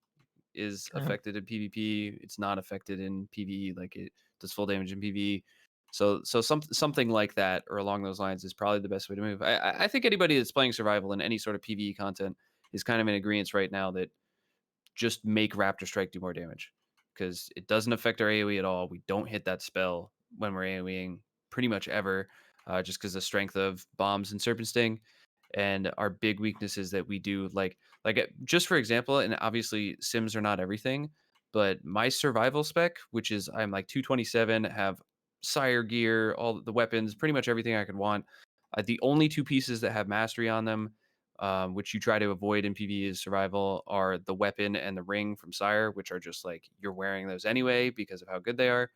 is Yeah. affected in PvP. It's not affected in PvE. Like it does full damage in PvE. So something like that or along those lines is probably the best way to move. I think anybody that's playing survival in any sort of PvE content is kind of in agreement right now that just make Raptor Strike do more damage, because it doesn't affect our AoE at all. We don't hit that spell when we're AoEing pretty much ever, just because the strength of bombs and Serpent Sting, and our big weaknesses that we do just for example, and obviously sims are not everything, but my survival spec, which is I'm like 227, have sire gear, all the weapons, pretty much everything I could want. The only two pieces that have mastery on them, which you try to avoid in PvE is survival, are the weapon and the ring from Sire, which are just like you're wearing those anyway because of how good they are.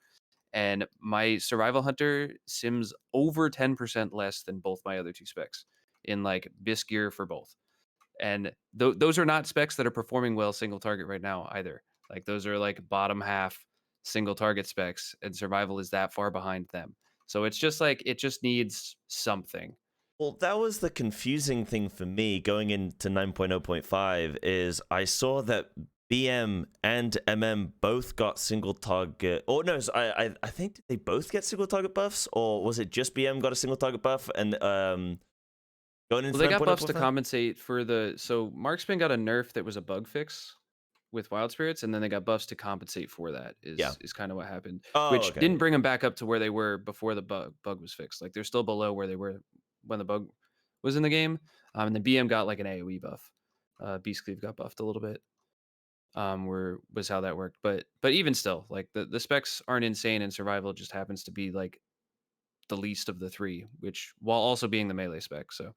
And my survival hunter sims over 10% less than both my other two specs in like bis gear for both. And those are not specs that are performing well single target right now either. Like those are like bottom half single target specs, and survival is that far behind them. So it's just like it just needs something. Well, that was the confusing thing for me going into 9.0.5 is I saw that BM and MM both got single target, or no, I think did they both get single target buffs, or was it just BM got a single target buff and going into Well, they got buffs to 9.0.5? compensate for so Marksman got a nerf that was a bug fix with Wild Spirits, and then they got buffs to compensate for that. Yeah. Is kind of what happened, Oh, which okay. didn't bring them back up to where they were before the bug was fixed. Like they're still below where they were when the bug was in the game. And the BM got like an AoE buff. Beast Cleave got buffed a little bit. Was how that worked, but even still, like the specs aren't insane, and survival just happens to be like the least of the three, which while also being the melee spec. So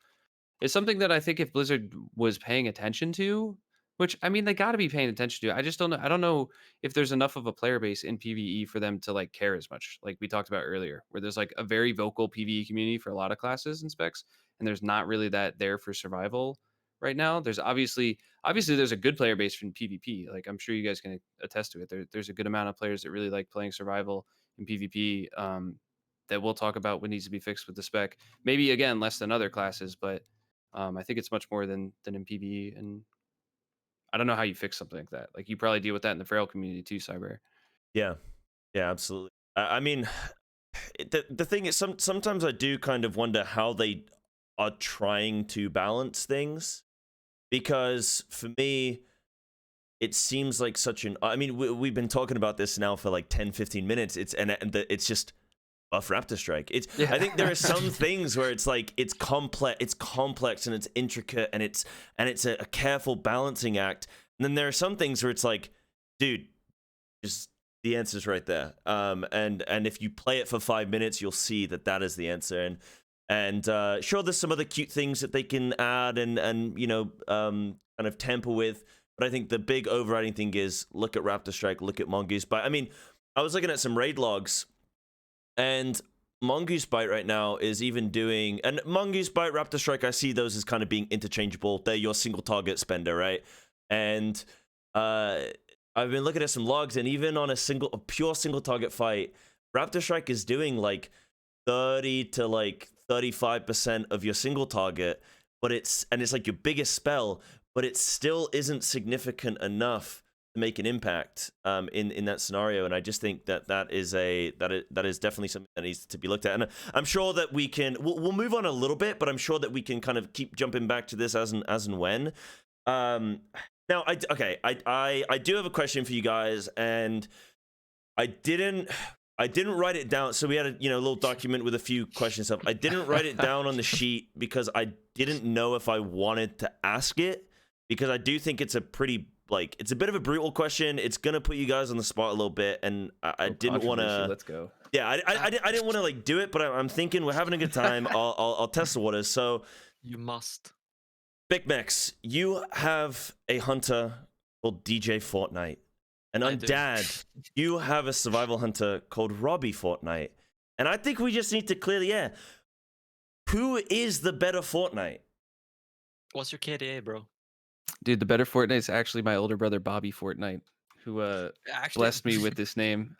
it's something that I think if Blizzard was paying attention to, which I mean they got to be paying attention to. I just don't know. I don't know if there's enough of a player base in PvE for them to like care as much, like we talked about earlier, where there's like a very vocal PvE community for a lot of classes and specs, and there's not really that there for survival right now. There's obviously there's a good player base from PvP. Like I'm sure you guys can attest to it. There's a good amount of players that really like playing survival in PvP. that we'll talk about what needs to be fixed with the spec. Maybe again less than other classes, but I think it's much more than in PvE. And I don't know how you fix something like that. Like you probably deal with that in the Frail community too, Cyber. Yeah, absolutely. I mean, the thing is, sometimes I do kind of wonder how they are trying to balance things, because for me, it seems like such an. I mean, we've been talking about this now for like 10-15 minutes. It's just buff Raptor Strike. I think there are some things where it's like it's complex and it's intricate and it's a careful balancing act. And then there are some things where it's like, dude, just the answer's right there. And if you play it for 5 minutes, you'll see that is the answer. And sure, there's some other cute things that they can add and you know, kind of tamper with. But I think the big overriding thing is look at Raptor Strike, look at Mongoose Bite. I mean, I was looking at some raid logs, and Mongoose Bite right now is even doing, and Mongoose Bite, Raptor Strike, I see those as kind of being interchangeable. They're your single target spender, right? And I've been looking at some logs, and even on a pure single target fight, Raptor Strike is doing like 30 to like 35% of your single target, but it's like your biggest spell, but it still isn't significant enough to make an impact in that scenario. And I just think that is definitely something that needs to be looked at. And I'm sure that we'll move on a little bit, but I'm sure that we can kind of keep jumping back to this as and when. Now, I do have a question for you guys, and I didn't write it down. So we had a little document with a few questions up. I didn't write it down on the sheet because I didn't know if I wanted to ask it, because I do think it's a pretty it's a bit of a brutal question. It's gonna put you guys on the spot a little bit, and I didn't want to. Let's go. Yeah, I didn't want to like do it, but I'm thinking we're having a good time. I'll test the waters. So You must. Bicmex, you have a hunter called DJ Fortnite. And Undad, you have a survival hunter called Robbie Fortnite. And I think we just need to clear the air. Who is the better Fortnite? What's your KDA, bro? Dude, the better Fortnite is actually my older brother Bobby Fortnite, who blessed me with this name.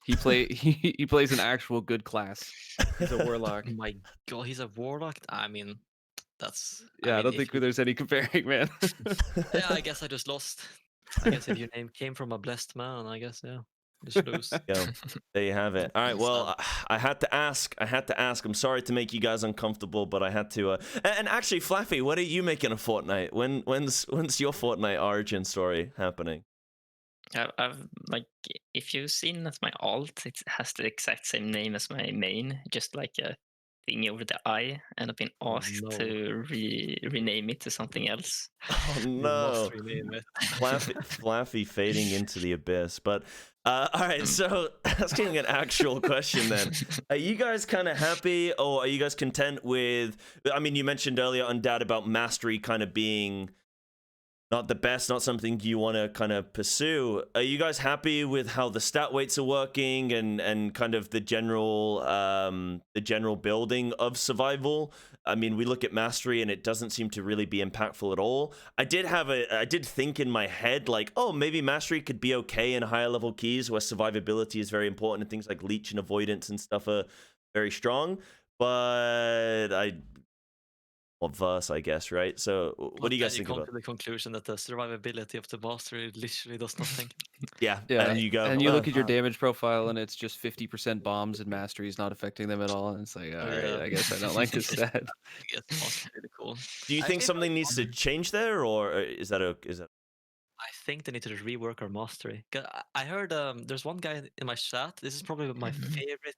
He plays an actual good class. He's a warlock. Oh my god, he's a warlock. I mean, that's. Yeah, I don't think there's any comparing, man. Yeah, I guess I just lost. I guess if your name came from a blessed man, I guess you just lose. There you have it. All right. Well, I had to ask. I'm sorry to make you guys uncomfortable, but I had to. And actually, Flaffy, what are you making a Fortnite? When's your Fortnite origin story happening? I've like, if you've seen as my alt, it has the exact same name as my main, just like a thing over the eye, and I've been asked to rename it to something else. Oh no! Flaffy fading into the abyss. But all right, so asking an actual question then: are you guys kind of happy, or are you guys content with? I mean, you mentioned earlier Undad about mastery kind of being not the best, not something you want to kind of pursue. Are you guys happy with how the stat weights are working and kind of the general building of survival? I mean, we look at mastery and it doesn't seem to really be impactful at all. I did think in my head like, oh, maybe mastery could be okay in higher level keys where survivability is very important and things like leech and avoidance and stuff are very strong. But verse, I guess, right? So what do you guys think about? To the conclusion that the survivability of the mastery literally does nothing. Yeah, and you go, and you look at your damage profile, and it's just 50% bombs, and mastery is not affecting them at all. And it's like, all right, I guess I don't like this stat. I guess that's really cool. Do you think something needs to change there, or is that? I think they need to rework our mastery. I heard there's one guy in my chat. This is probably my favorite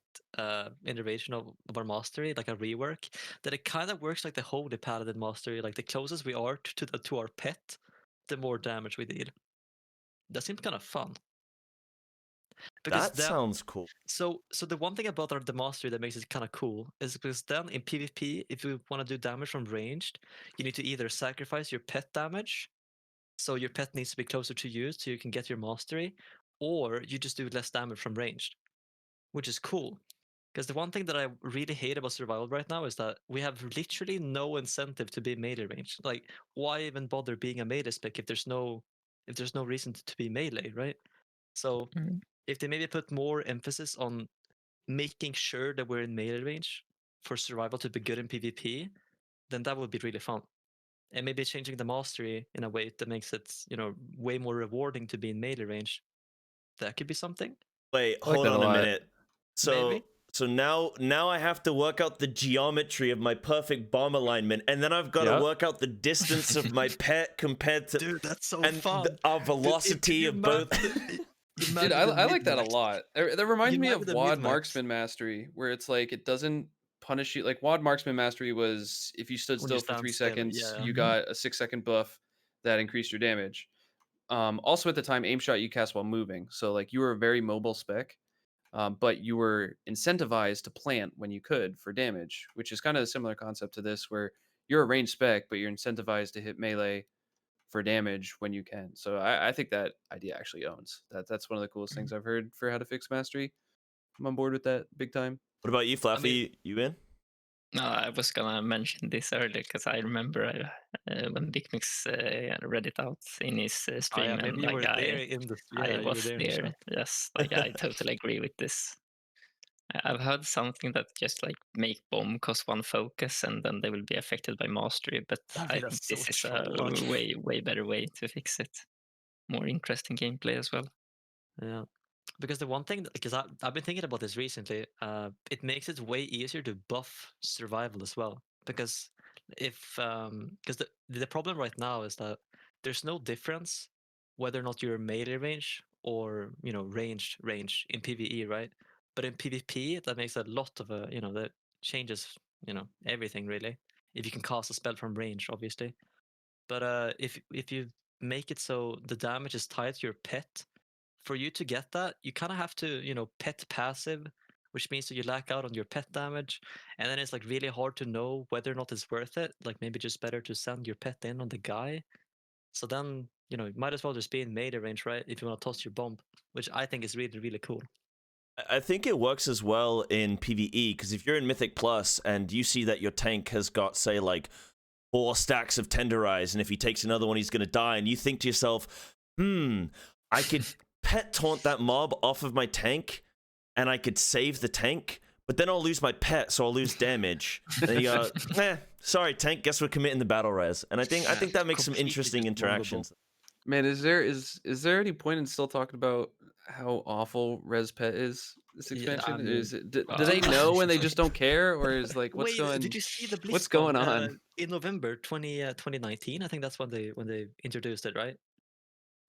iteration of our mastery, like a rework. That it kind of works like the holy paladin mastery. Like the closest we are to our pet, the more damage we deal. That seems kind of fun. That sounds cool. So the one thing about the mastery that makes it kind of cool is because then in PvP, if you want to do damage from ranged, you need to either sacrifice your pet damage. So your pet needs to be closer to you so you can get your mastery, or you just do less damage from ranged, which is cool. Because the one thing that I really hate about survival right now is that we have literally no incentive to be melee ranged. Like, why even bother being a melee spec if there's no reason to be melee, right? So if they maybe put more emphasis on making sure that we're in melee range for survival to be good in PvP, then that would be really fun. And maybe changing the mastery in a way that makes it, way more rewarding to be in melee range. That could be something. Wait, I like hold that a on a lot. minute. So Maybe. so now I have to work out the geometry of my perfect bomb alignment, and then I've got to Yep. work out the distance of my pet compared to Dude, that's so and fun. our velocity of both. Dude, I like that a lot. That reminds me of the WAD mid-max. Marksman Mastery, where it's like it doesn't punish you. Like WAD Marksman Mastery was if you stood When you still for stand 3 still, seconds, yeah. you got a 6-second buff that increased your damage. Also at the time, aim shot you cast while moving, so like you were a very mobile spec, but you were incentivized to plant when you could for damage, which is kind of a similar concept to this, where you're a ranged spec, but you're incentivized to hit melee for damage when you can. So I think that idea actually owns. That's one of the coolest things I've heard for how to fix mastery. I'm on board with that big time. What about you, Flaffy? mean- you in? No, I was gonna mention this earlier because I remember when Bicmex read it out in his stream, and maybe you like were there in the. Yeah, I you were was there. In the there. chat. Yes, like I totally agree with this. I've heard something that just like make bomb cost 1 focus and then they will be affected by mastery, but I mean, I think that's so this is trash. a way better way to fix it. More interesting gameplay as well. Yeah, because the one thing, because I've been thinking about this recently, it makes it way easier to buff survival as well. Because because the problem right now is that there's no difference whether or not you're melee range or range in PvE, right? But in PvP, that makes a lot of that changes everything really. If you can cast a spell from range, obviously. But if you make it so the damage is tied to your pet, for you to get that, you kind of have to, pet passive, which means that you lack out on your pet damage. And then it's like really hard to know whether or not it's worth it. Like maybe just better to send your pet in on the guy. So then, you might as well just be in melee range, right? If you want to toss your bomb, which I think is really, really cool. I think it works as well in PvE, because if you're in Mythic Plus and you see that your tank has got, say, like 4 stacks of Tenderize, and if he takes another one, he's going to die, and you think to yourself, I could pet taunt that mob off of my tank, and I could save the tank, but then I'll lose my pet, so I'll lose damage. Then you go, sorry, tank, guess we're committing the battle res. And I think that makes some Completely interesting just interactions. Man, is there any point in still talking about how awful res pet is this Yeah, expansion? I mean, Is it, do they know and they just don't care, or is like what's Wait, going? did you see the BlizzCon? What's going on? In November 2019? I think that's when they introduced it, right?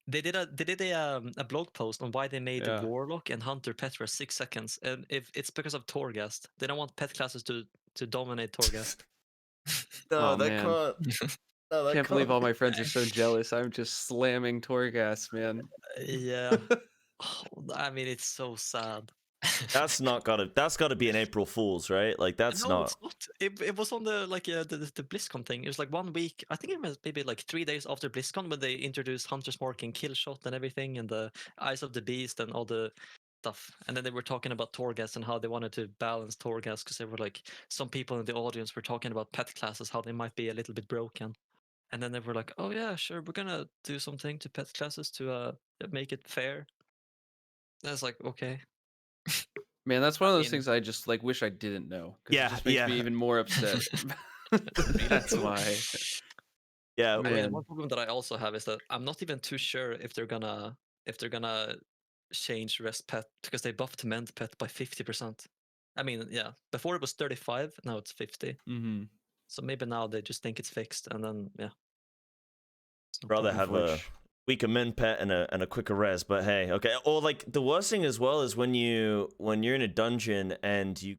They did a blog post on why they made Yeah. Warlock and Hunter pet for 6 seconds, and if it's because of Torghast, they don't want pet classes to dominate Torghast. No, Oh, that man. can't. No, that Can't believe all be. my friends are so jealous. I'm just slamming Torghast, man. Yeah, I mean it's so sad. That's gotta be an April Fool's, right? Like that's No, not. it's not. It was on the the BlizzCon thing. It was like 1 week. I think it was maybe like 3 days after BlizzCon when they introduced Hunter's Mark and Killshot and everything, and the Eyes of the Beast and all the stuff. And then they were talking about Torghast and how they wanted to balance Torghast because they were like some people in the audience were talking about pet classes, how they might be a little bit broken. And then they were like, "Oh yeah, sure, we're gonna do something to pet classes to make it fair." And I was like, "Okay." Man, that's one of those mean- things I just like wish I didn't know. 'Cause Yeah, it just makes yeah. me even more upset. That's why. Yeah, I mean, Man. one problem that I also have is that I'm not even too sure if they're gonna change rest pet because they buffed mend pet by 50%. I mean, yeah, before it was 35, now it's 50. Mm-hmm. So maybe now they just think it's fixed, and then yeah. It's no rather problem. have a weaker min pet and a quicker res, but hey, okay. Or like the worst thing as well is when you're in a dungeon and you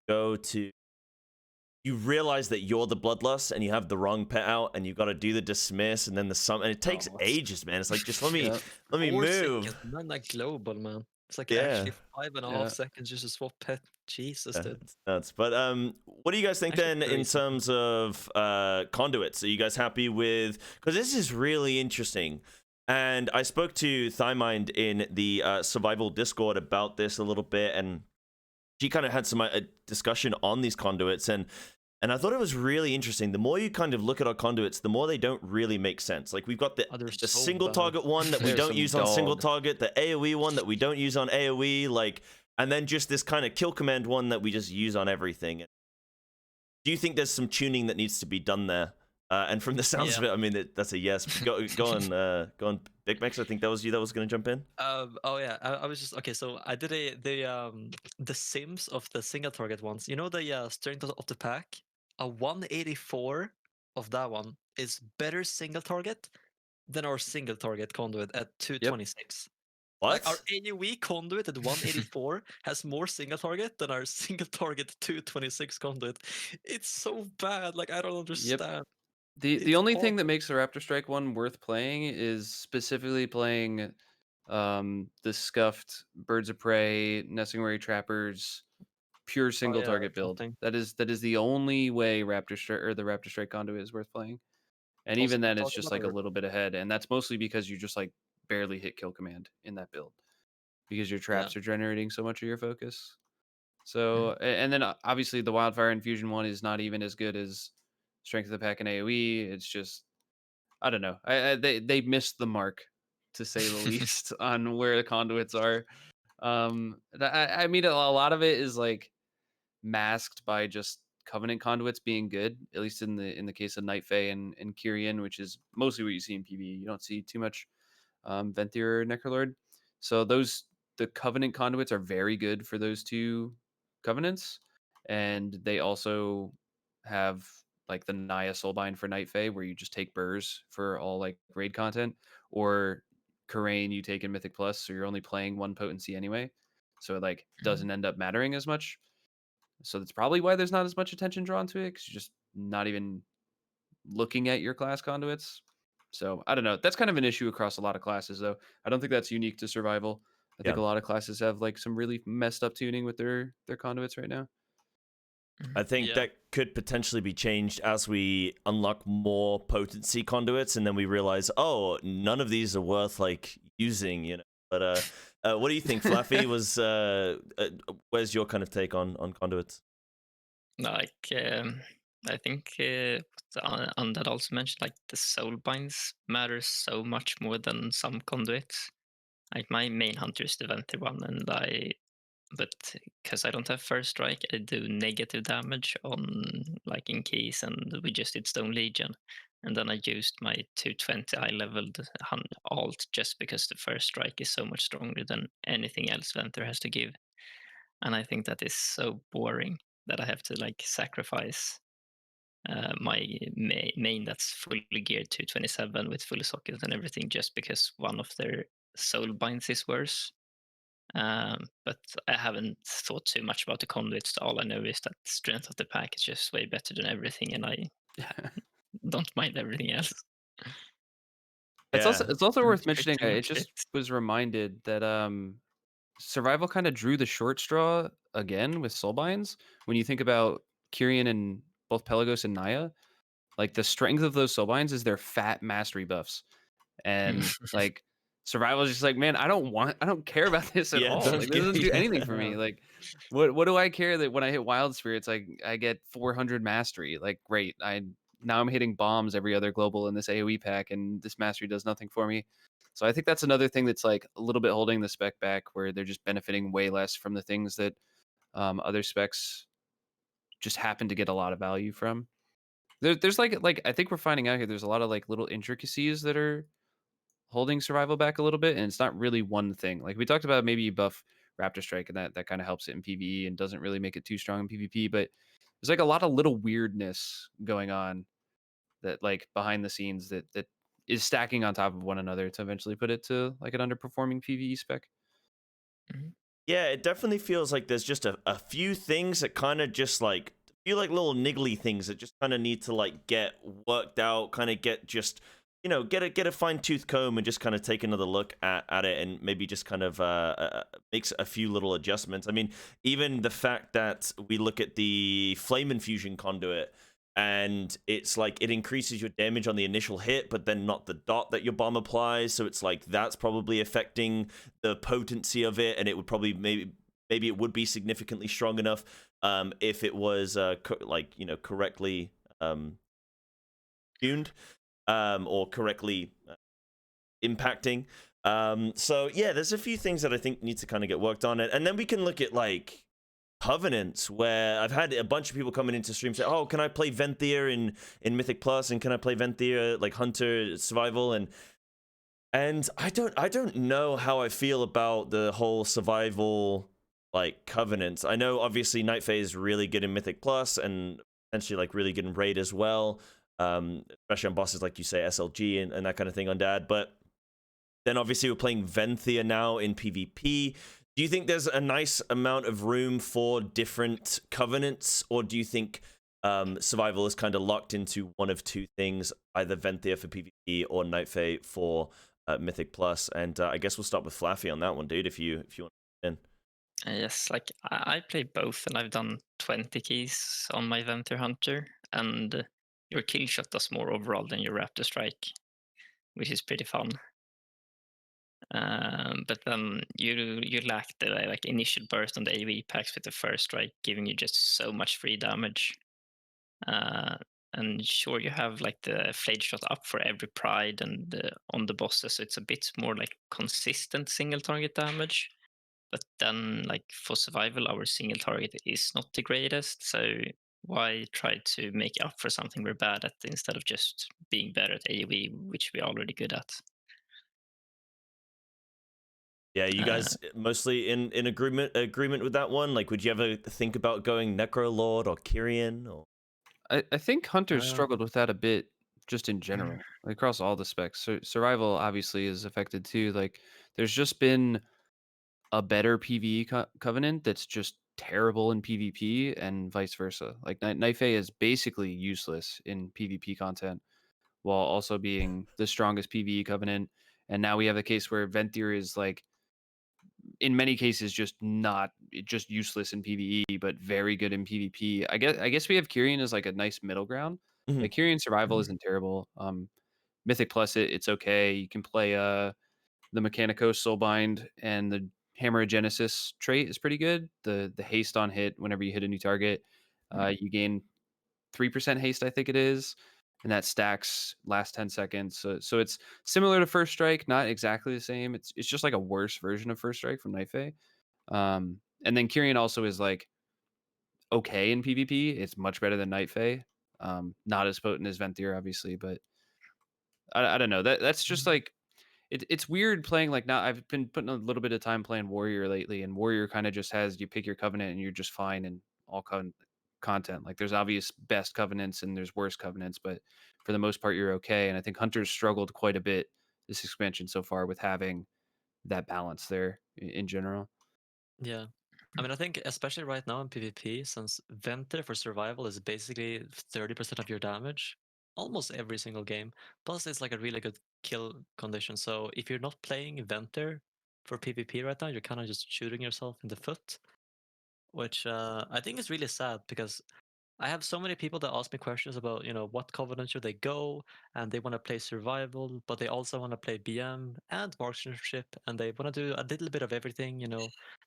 realize that you're the bloodlust and you have the wrong pet out and you got to do the dismiss and then the sum, and it takes ages, man. It's like just let me Yeah. let me 4 move. seconds, man, like global, man. It's like Yeah. actually 5.5 Yeah. seconds just to swap pet. Jesus, dude. It's nuts. But what do you guys think Actually, then in 30 terms of conduits? Are you guys happy with? Because this is really interesting. And I spoke to Thymind in the survival Discord about this a little bit, and she kind of had some discussion on these conduits, and I thought it was really interesting. The more you kind of look at our conduits, the more they don't really make sense. Like we've got the so single bad. target one that we They're don't some use on single dog. target, the AoE one that we don't use on AoE. Like and then just this kind of kill command one that we just use on everything. Do you think there's some tuning that needs to be done there? And from the sounds of it, I mean, that's a yes. Go on, Bicmex. I think that was you that was going to jump in. Oh yeah, I was just okay. So I did the sims of the single target ones. You know the strength of the pack. A 184 of that one is better single target than our single target conduit at 226. What? Like our AoE conduit at 184 has more single target than our single target 226 conduit. It's so bad. Like I don't understand. The It's only thing that awful. makes the Raptor Strike one worth playing is specifically playing the scuffed Birds of Prey, Nestingwary Trappers, pure single yeah, target that's one build. thing. That is the only way Raptor Strike or the Raptor Strike conduit is worth playing. And Also even been then it's talking just about like a our- little bit ahead. And that's mostly because you just like barely hit kill command in that build. Because your traps are generating so much of your focus. So and then obviously the Wildfire Infusion one is not even as good as Strength of the Pack and AoE. It's just I don't know. They missed the mark, to say the least, on where the conduits are. I mean, a lot of it is like masked by just Covenant conduits being good, at least in the case of Night Fae and Kyrian, which is mostly what you see in PvE. You don't see too much Venthyr or Necrolord. So the Covenant conduits are very good for those two covenants, and they also have like the Naya Soulbind for Night Fae, where you just take burrs for all like raid content, or Karain you take in Mythic Plus, so you're only playing one potency anyway, so it like doesn't end up mattering as much. So that's probably why there's not as much attention drawn to it, because you're just not even looking at your class conduits. So I don't know. That's kind of an issue across a lot of classes, though. I don't think that's unique to survival. I think Yeah. a lot of classes have like some really messed up tuning with their conduits right now. I think that could potentially be changed as we unlock more potency conduits, and then we realize, oh, none of these are worth like using, you know. But what do you think, Flaffy? Where's your kind of take on conduits? Like, I think Undad also mentioned, like, the soul binds matters so much more than some conduits. Like, my main hunter is the Venthyr one, but because I don't have first strike, I do negative damage on, like, in keys, and we just did Stone Legion. And then I used my 220 I leveled alt just because the first strike is so much stronger than anything else Venthyr has to give. And I think that is so boring that I have to like sacrifice my main that's fully geared to 27 with full sockets and everything just because one of their soul binds is worse. But I haven't thought too much about the conduits. All I know is that strength of the pack is just way better than everything, and I don't mind everything else. It's also worth mentioning. Pretty It much just it. was reminded that survival kind of drew the short straw again with soulbinds. When you think about Kyrian and both Pelagos and Naya, like the strength of those soulbinds is their fat mastery buffs. And like survival is just like, man, I don't care about this at Yeah, all. don't Like this doesn't do give- anything for me. Like what do I care that when I hit wild spirits, like I get 400 mastery? Like great. Now I'm hitting bombs every other global in this AoE pack, and this mastery does nothing for me. So I think that's another thing that's like a little bit holding the spec back, where they're just benefiting way less from the things that other specs just happen to get a lot of value from. There's like I think we're finding out here there's a lot of like little intricacies that are holding survival back a little bit, and it's not really one thing. Like we talked about, maybe you buff Raptor Strike, and that kind of helps it in PvE and doesn't really make it too strong in PvP. But there's like a lot of little weirdness going on that like behind the scenes that is stacking on top of one another to eventually put it to like an underperforming PvE spec. Yeah, it definitely feels like there's just a few things that kind of just like feel like little niggly things that just kind of need to like get worked out, kind of get just, you know, get a fine-tooth comb and just kind of take another look at it, and maybe just kind of makes a few little adjustments. I mean, even the fact that we look at the Flame Infusion conduit, and it's like it increases your damage on the initial hit, but then not the dot that your bomb applies. So it's like that's probably affecting the potency of it, and it would probably maybe it would be significantly strong enough if it was like, you know, correctly tuned or correctly impacting. So yeah, there's a few things that I think need to kind of get worked on, and then we can look at like covenants, where I've had a bunch of people coming into stream say, "Oh, can I play Venthir in Mythic Plus, and can I play Venthir like Hunter Survival?" And I don't know how I feel about the whole survival like covenants. I know obviously Night Fae is really good in Mythic Plus and potentially like really good in Raid as well, especially on bosses like you say SLG and that kind of thing on Dad, but. Then obviously we're playing Venthir now in PvP. Do you think there's a nice amount of room for different covenants, or do you think survival is kind of locked into one of two things, either Venthir for PvP or Night Fae for Mythic Plus? And I guess we'll start with Flaffy on that one, dude. If you want to in. Yes, like I play both, and I've done 20 keys on my Venthir Hunter, and your kill shot does more overall than your Raptor Strike, which is pretty fun. But then you lack the like initial burst on the AoE packs with the first strike, giving you just so much free damage. And sure, you have like the Flayed Shot up for every pride and on the bosses, so it's a bit more like consistent single target damage. But then, like for survival, our single target is not the greatest, so why try to make up for something we're bad at instead of just being better at AoE, which we're already good at? Yeah, you guys mostly in agreement with that one? Like, would you ever think about going Necrolord or Kyrian? Or I think Hunters struggled with that a bit just in general, like, across all the specs. Survival obviously is affected too. Like, there's just been a better PvE covenant that's just terrible in PvP and vice versa. Like, Night Fae is basically useless in PvP content while also being the strongest PvE covenant. And now we have a case where Venthir is like, in many cases, just useless in PvE, but very good in PvP. I guess we have Kyrian as like a nice middle ground. Mhm. Like, Kyrian survival isn't terrible. Mythic Plus it's okay. You can play the Mechanicos Soulbind, and the Hammer of Genesis trait is pretty good. The haste on hit whenever you hit a new target, you gain 3% haste, I think it is, and that stacks last 10 seconds. So it's similar to First Strike, not exactly the same. It's just like a worse version of First Strike from Night Fae. And then Kyrian also is like okay in PvP. It's much better than Night Fae. Not as potent as Venthir, obviously, but I don't know. That's just like it's weird playing like now. I've been putting a little bit of time playing Warrior lately, and Warrior kind of just has you pick your covenant and you're just fine in all content. Like, there's obvious best covenants and there's worse covenants, but for the most part you're okay. And I think Hunters struggled quite a bit this expansion so far with having that balance there in general. Yeah. I mean, I think especially right now in PvP, since Venthir for survival is basically 30% of your damage, almost every single game. Plus, it's like a really good kill condition. So if you're not playing Venthir for PvP right now, you're kind of just shooting yourself in the foot, which I think is really sad because I have so many people that ask me questions about, what covenant should they go, and they want to play survival, but they also want to play BM and marksmanship, and they want to do a little bit of everything.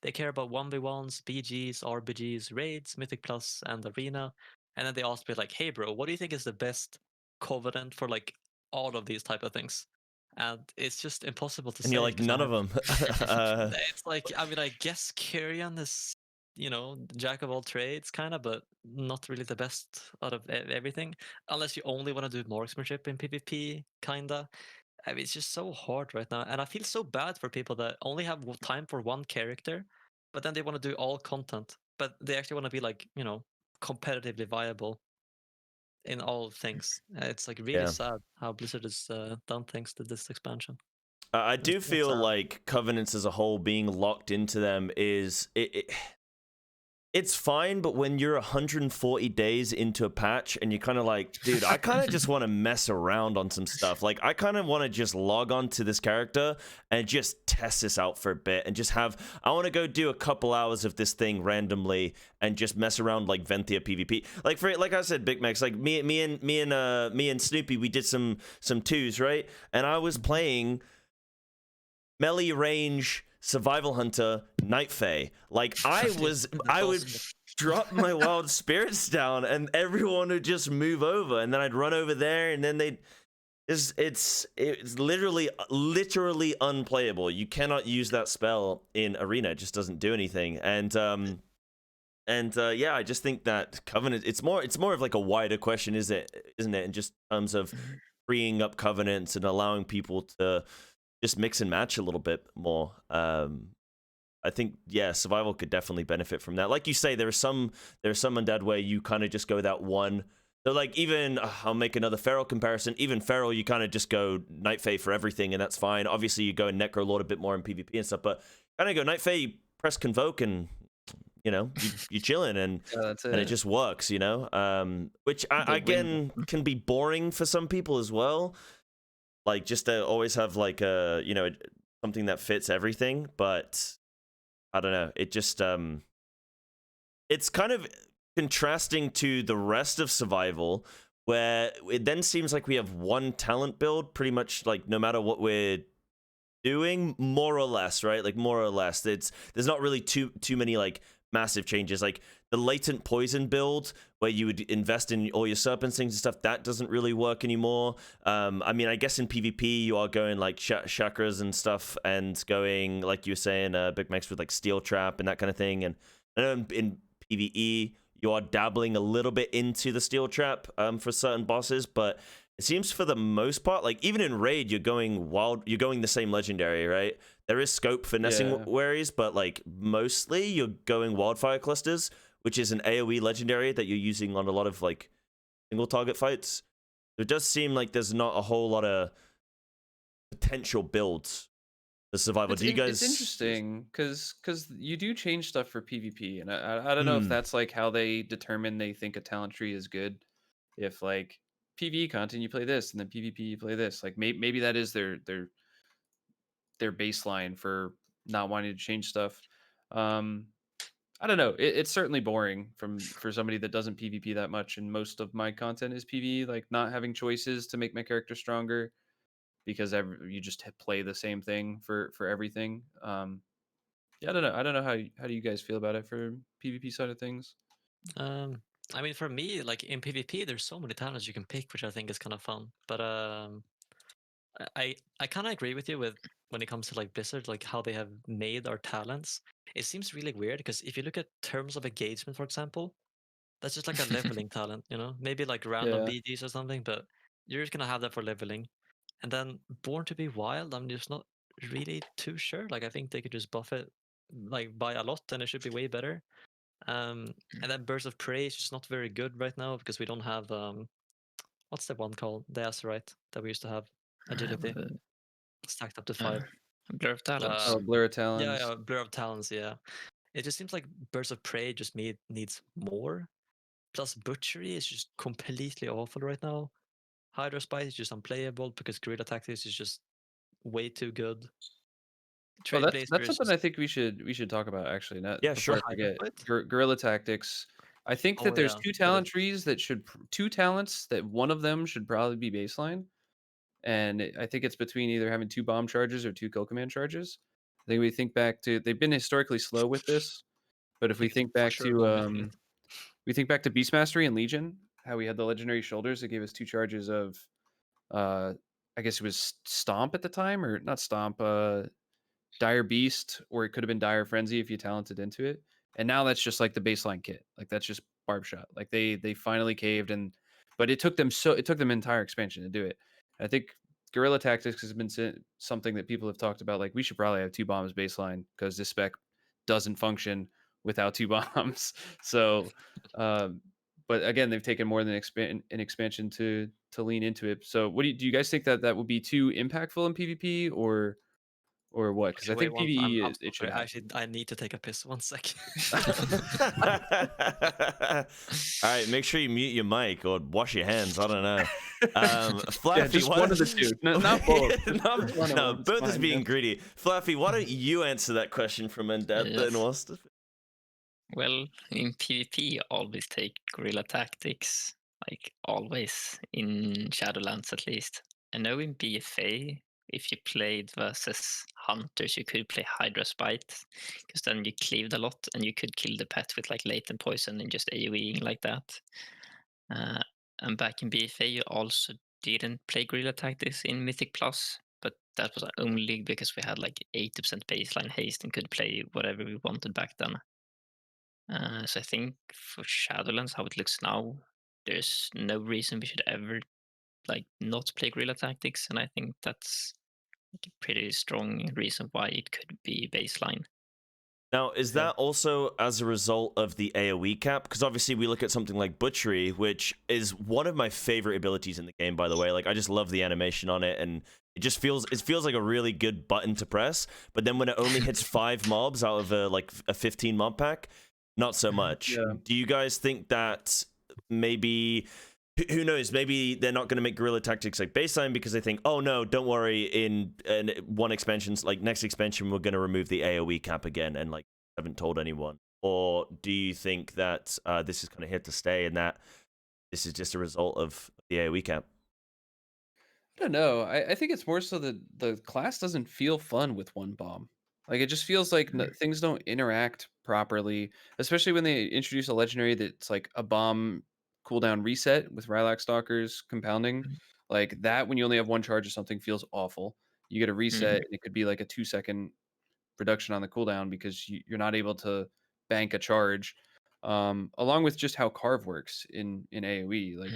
They care about 1v1s, BGs, RBGs, raids, Mythic Plus, and Arena, and then they ask me like, "Hey, bro, what do you think is the best covenant for like all of these type of things?" And it's just impossible to and say. you're like, 'cause none of them. It's like, I mean, I guess Kyrian is jack of all trades kind of, but not really the best out of everything, unless you only want to do marksmanship in PvP kind of. I mean, it's just so hard right now, and I feel so bad for people that only have time for one character, but then they want to do all content, but they actually want to be like, competitively viable in all things. It's like really Yeah. sad how Blizzard has done things to this expansion. I do It's feel sad. like covenants as a whole being locked into them is it's fine, but when you're 140 days into a patch and you're kind of like, dude, I kind of just want to mess around on some stuff. Like, I kind of want to just log on to this character and just test this out for a bit and just I want to go do a couple hours of this thing randomly and just mess around like Venthir PvP. Like I said, Bicmex, like me and Snoopy, we did some twos, right? And I was playing melee range survival hunter Night Fae. Like, I would drop my wild spirits down and everyone would just move over, and then I'd run over there, and then it's literally unplayable. You cannot use that spell in arena. It just doesn't do anything. And yeah, I just think that Covenant, it's more of like a wider question, isn't it, in just terms of freeing up Covenants and allowing people to just mix and match a little bit more. I think, yeah, survival could definitely benefit from that. Like you say, there's some Undead where you kind of just go that one. So like, even I'll make another Feral comparison. Even Feral, you kind of just go Night Fae for everything, and that's fine. Obviously, you go Necrolord a bit more in PvP and stuff, but kind of go Night Fae, you press Convoke, and you're chilling, and that's and it just works, which again can be boring for some people as well. Like, just to always have like something that fits everything, but I don't know. It just it's kind of contrasting to the rest of survival, where it then seems like we have one talent build pretty much, like, no matter what we're doing, more or less, right? Like, more or less. There's not really too many like massive changes. Like the Latent Poison build, where you would invest in all your Serpent Stings and stuff, that doesn't really work anymore. I mean, I guess in PvP you are going like chakras and stuff, and going, like you were saying, Bicmex, with like Steel Trap and that kind of thing. And in PvE you are dabbling a little bit into the Steel Trap for certain bosses, but it seems for the most part, like even in Raid, you're going the same legendary, right? There is scope for finessing worries, but like mostly you're going Wildfire Clusters, which is an AoE legendary that you're using on a lot of like single target fights. It does seem like there's not a whole lot of potential builds for survival. Do you guys? It's interesting because you do change stuff for PvP, and I don't know if that's like how they determine they think a talent tree is good. If like PvE content you play this, and then PvP you play this, like maybe that is their baseline for not wanting to change stuff. I don't know. It's certainly boring for somebody that doesn't PvP that much, and most of my content is PvE, like not having choices to make my character stronger, because you just play the same thing for everything. Yeah, I don't know how do you guys feel about it for PvP side of things? I mean, for me, like in PvP, there's so many talents you can pick, which I think is kind of fun. But I kind of agree with you with when it comes to like Blizzard, like how they have made our talents. It seems really weird because if you look at terms of engagement, for example, that's just like a leveling talent, maybe like random Yeah. BGs or something, but you're just gonna have that for leveling. And then Born to be Wild, I'm just not really too sure. Like I think they could just buff it like by a lot, and it should be way better. And then Birds of Prey is just not very good right now because we don't have what's the one called? The Azerite that we used to have. Agility stacked up to 5. Blur of Talents. Blur of Talons. Yeah, Blur of Talents. Yeah, it just seems like Birds of Prey just needs more. Plus, Butchery is just completely awful right now. Hydra Spite is just unplayable because Guerrilla Tactics is just way too good. Well, Trailblazer that's is something just I think we should talk about, actually. Not Yeah, before sure. I forget. Hydra Guerrilla Tactics. I think that Oh, there's yeah, two that talent is- trees that two talents that one of them should probably be baseline, and I think it's between either having 2 bomb charges or 2 kill command charges. I think we think back to, they've been historically slow with this, but if I we think it's think for back sure to going to we think back to Beast Mastery and Legion, how we had the legendary shoulders that gave us 2 charges of I guess it was Stomp at the time, or not Stomp, Dire Beast, or it could have been Dire Frenzy if you talented into it. And now that's just like the baseline kit. Like that's just Barb Shot. Like they finally caved, but it took them entire expansion to do it. I think Guerrilla Tactics has been something that people have talked about. Like, we should probably have 2 bombs baseline because this spec doesn't function without 2 bombs. So, but again, they've taken more than an expansion to lean into it. So, do you guys think that would be too impactful in PvP, or what? Because I Wait, think PvE I'm so it should sorry. have. Actually, I need to take a piss. 1 sec. All right, make sure you mute your mic or wash your hands. I don't know. Flaffy, Yeah, just why one don't- of the two, not both. no, both is fine, being yeah. greedy. Flaffy, why don't you answer that question from Undad Yes. then, Wast? Well, in PvP, always take Guerrilla Tactics, like always, in Shadowlands at least. I know in BFA, if you played versus Hunters, you could play Hydra Spite, because then you cleaved a lot and you could kill the pet with like Latent Poison and just AoEing like that. And back in BFA, you also didn't play guerrilla tactics in Mythic Plus, but that was only because we had like 80% baseline haste and could play whatever we wanted back then. So I think for Shadowlands, how it looks now, there's no reason we should ever like not play guerrilla tactics, and I think that's like a pretty strong reason why it could be baseline. Now, is Yeah. that also as a result of the AoE cap? Because obviously we look at something like Butchery, which is one of my favorite abilities in the game, by the way. Like, I just love the animation on it, and it feels like a really good button to press. But then when it only hits 5 mobs out of a 15 mob pack, not so much. Yeah. Do you guys think that maybe... Who knows? Maybe they're not going to make guerrilla tactics like baseline because they think, oh no, don't worry. In one expansion's like next expansion, we're going to remove the AOE cap again, and like haven't told anyone. Or do you think that this is kind of here to stay, and that this is just a result of the AOE cap? I don't know. I think it's more so that the class doesn't feel fun with one bomb. Like it just feels like things don't interact properly, especially when they introduce a legendary that's like a bomb cooldown reset with Rylax Stalkers compounding. Like that, when you only have one charge or something, feels awful. You get a reset, and it could be like a 2-second reduction on the cooldown because you're not able to bank a charge. Along with just how carve works in AoE, like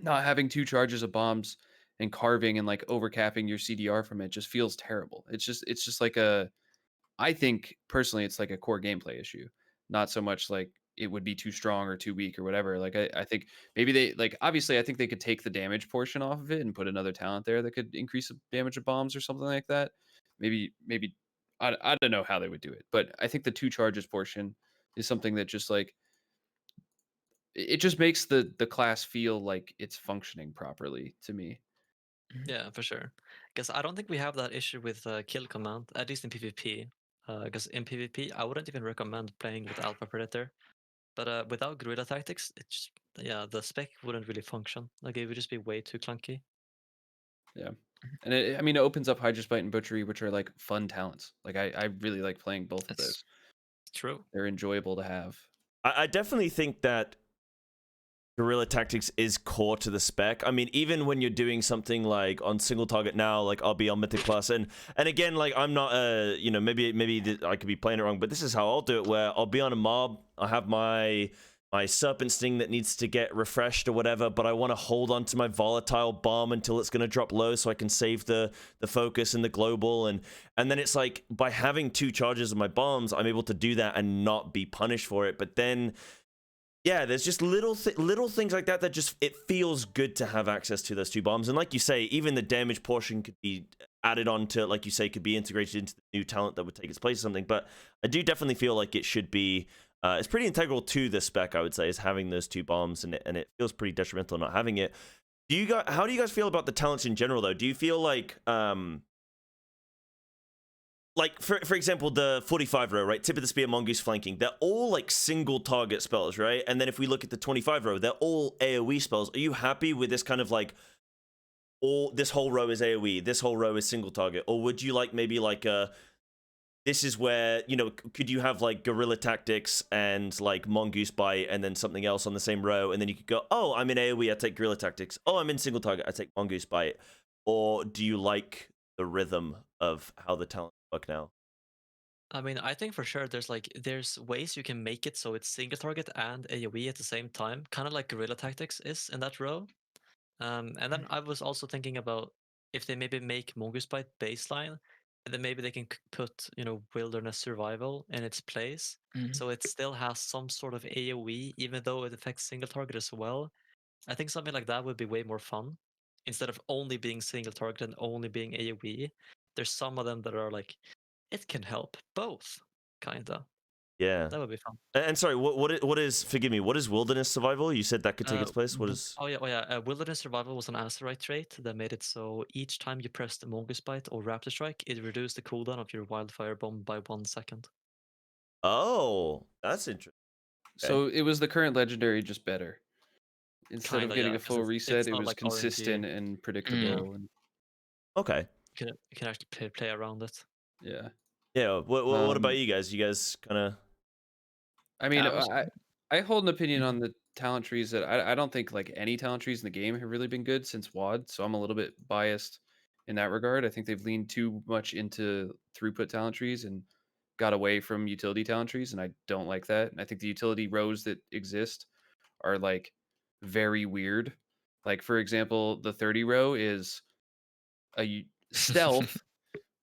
not having 2 charges of bombs and carving and like overcapping your CDR from it just feels terrible. It's just like I think personally it's like a core gameplay issue, not so much like it would be too strong or too weak or whatever. Like I think maybe they like obviously I think they could take the damage portion off of it and put another talent there that could increase the damage of bombs or something like that. Maybe I don't know how they would do it, but I think the 2 charges portion is something that just like it just makes the class feel like it's functioning properly to me. Yeah, for sure. Because I don't think we have that issue with kill command, at least in PvP. Because in PvP, I wouldn't even recommend playing with Alpha Predator. But without guerrilla tactics, it's yeah, the spec wouldn't really function. Like it would just be way too clunky. Yeah. And I mean, it opens up Hydrospite and Butchery, which are like fun talents. Like I really like playing both of That's those. true. They're enjoyable to have. I definitely think that guerrilla tactics is core to the spec. I mean, even when you're doing something like on single target now, like I'll be on Mythic Plus, and again, like I'm not maybe I could be playing it wrong, but this is how I'll do it, where I'll be on a mob, I have my Serpent Sting that needs to get refreshed or whatever, but I want to hold on to my volatile bomb until it's going to drop low so I can save the focus and the global, and then it's like by having 2 charges of my bombs, I'm able to do that and not be punished for it. But then yeah, there's just little things like that just it feels good to have access to those 2 bombs. And like you say, even the damage portion could be added on to, like you say, could be integrated into the new talent that would take its place or something. But I do definitely feel like it should be it's pretty integral to the spec, I would say, is having those 2 bombs, and it feels pretty detrimental not having it. How do you guys feel about the talents in general though? Do you feel like for example, the 45 row, right? Tip of the spear, mongoose, flanking. They're all like single target spells, right? And then if we look at the 25 row, they're all AoE spells. Are you happy with this kind of like this whole row is AoE, this whole row is single target? Or would you like maybe like this is where, could you have like guerrilla tactics and like mongoose bite and then something else on the same row, and then you could go, oh, I'm in AoE, I take guerrilla tactics. Oh, I'm in single target, I take mongoose bite. Or do you like the rhythm of how the talent work now? I mean, I think for sure there's ways you can make it so it's single target and AoE at the same time, kind of like guerrilla tactics is in that row. And then I was also thinking about if they maybe make Mongoose Bite baseline, and then maybe they can put Wilderness Survival in its place, so it still has some sort of AoE, even though it affects single target as well. I think something like that would be way more fun instead of only being single target and only being AoE. There's some of them that are like it can help both, kinda. Yeah. That would be fun. And sorry, what is, forgive me, what is wilderness survival? You said that could take its place. What is? Oh yeah. Wilderness Survival was an asteroid trait that made it so each time you pressed the Mongoose Bite or Raptor Strike, it reduced the cooldown of your Wildfire Bomb by 1 second. Oh, that's interesting. So it was the current legendary, just better. Instead of Kinda, getting yeah, a 'cause full it's reset, it not was like consistent RNG. and predictable. And Okay. You can actually play around it. yeah. Yeah. What about Um, you guys? You guys kind of. I mean, I was I hold an opinion Mhm. on talent trees that I don't think like any talent trees in the game have really been good since WoD, so I'm a little bit biased in that regard. I think they've leaned too much into throughput talent trees and got away from utility talent trees, and I don't like that. And I think the utility rows that exist are like very weird. Like for example, the 30 row is stealth,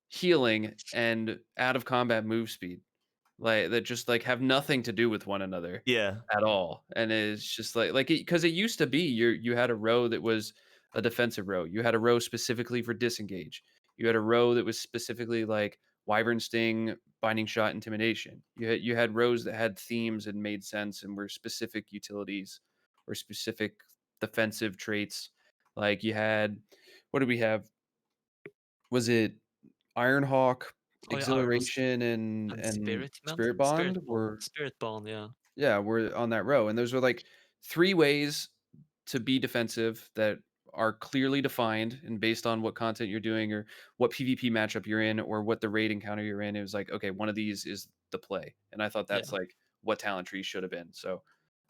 healing, and out of combat move speed, like that just like have nothing to do with one another Yeah. at all. And it's just like because it used to be you had a row that was a defensive row, you had a row specifically for disengage, you had a row that was specifically like wyvern sting, binding shot, intimidation. You had rows that had themes and made sense and were specific utilities or specific defensive traits. Like you had, what did we have? Was it Ironhawk, Oh yeah, Iron exhilaration, and and and Spirit Man, spirit bond were, Spirit Bond, yeah. yeah, we're on that row. And those are like three ways to be defensive that are clearly defined and based on what content you're doing or what PvP matchup you're in or what the raid encounter you're in. It was like, okay, one of these is the play. And I thought that's Yeah. like what talent trees should have been. So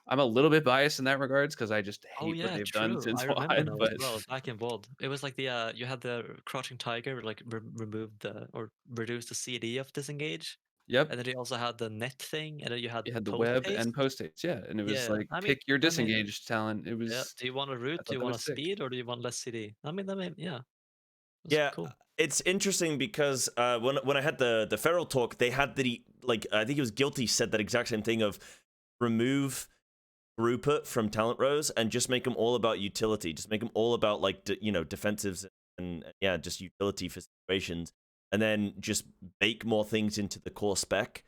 I'm a little bit biased in that regards because I just Oh hate what yeah, they've done true. since I remember WoD. now as But well. Back in WoD, it was like the you had the crouching tiger, like removed the or reduced the CD of disengage, yep, and then you also had the net thing, and then you had you had the post web haste. and post haste, yeah, and it was Yeah, like I mean, pick your that made disengaged talent. It yeah. was, Do you want a I root? Do thought you that want a was sick. speed, or do you want less CD? I mean, that made yeah, that's Yeah, cool. it's interesting because when I had the feral talk, they had the like I think it was Guilty said that exact same thing of remove throughput from talent rows and just make them all about utility. Just make them all about like defensives and yeah, just utility for situations, and then just bake more things into the core spec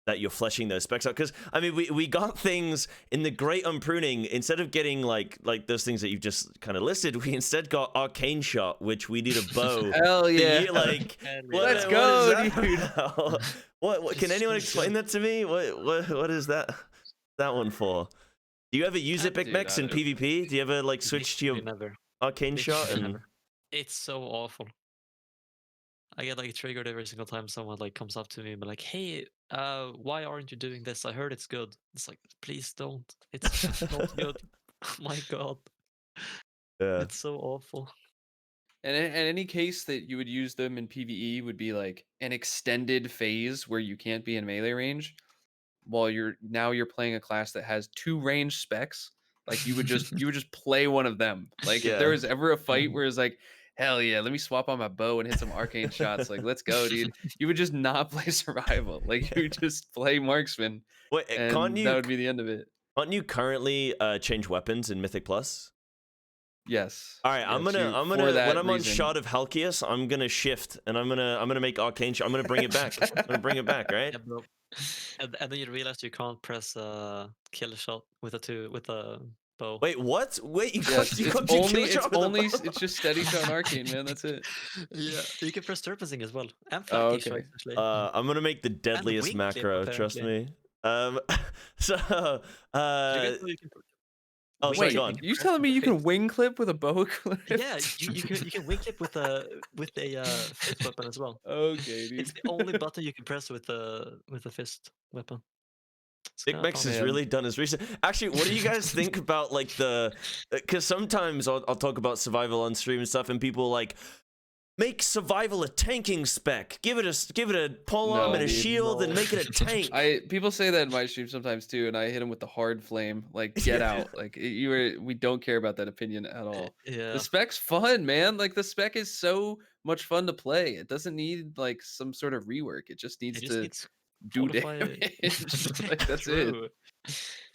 that you're fleshing those specs out. Because I mean, we got things in the Great Unpruning. Instead of getting like those things that you've just kind of listed, we instead got Arcane Shot, which we need a bow. Hell The yeah. year, like And Let's what go, is that dude. about? What can anyone Just explain that to me? What is that one for? Do you ever use it, Dude, Bicmex, in PvP? Do you ever like switch to your literally never. Arcane Shot Literally and never. It's so awful. I get like triggered every single time someone like comes up to me and be like, "Hey, why aren't you doing this? I heard it's good." It's like, please don't. It's just not good. Oh my god, yeah. it's so awful. And in any case that you would use them in PvE would be like an extended phase where you can't be in melee range, while you're playing a class that has two range specs. Like you would just play one of them. Like if there Yeah. was ever a fight where it's like, hell yeah, let me swap on my bow and hit some arcane shots. Like let's go, dude. You would just not play survival. Like you would just play marksman, Wait, and that would be the end of it. can't you currently change weapons in Mythic Plus? Yes. All right, I'm yes, gonna for when that I'm on reason. Shot of Halkias, I'm gonna shift and I'm gonna make Arcane Shot. I'm gonna bring it back. I'm gonna bring it back, right? Yeah, bro. And then you realize you can't press kill shot with a bow. Wait, what? Wait, you Yes, can't, you it's can't do only kill shot with a bow? it's just steady shot and arcane, man. That's it. Yeah, you can press surfacing as well, and Oh, flanking okay. strikes actually. I'm gonna make the deadliest wing clip, macro. Trust apparently. me. So Did you guys know you can oh, wing sorry, Wait, go clip, on. can you press telling with me the you can fist? wing clip with a bow clip? Yeah, you can wing clip with a fist weapon as well. Okay, dude. It's the only button you can press with a fist weapon. It's Big kind of Mex fun. has Man. really done his research. Actually, what do you guys think about like because sometimes I'll talk about survival on stream and stuff, and people like make survival a tanking spec. Give it a pole arm No, and a dude, shield and no. make it a tank. People say that in my stream sometimes too, and I hit them with the hard flame, like get Yeah. out. Like we don't care about that opinion at all. Yeah. The spec's fun, man. Like the spec is so much fun to play. It doesn't need like some sort of rework. It just needs It just to needs do qualify. damage. Like that's it. True.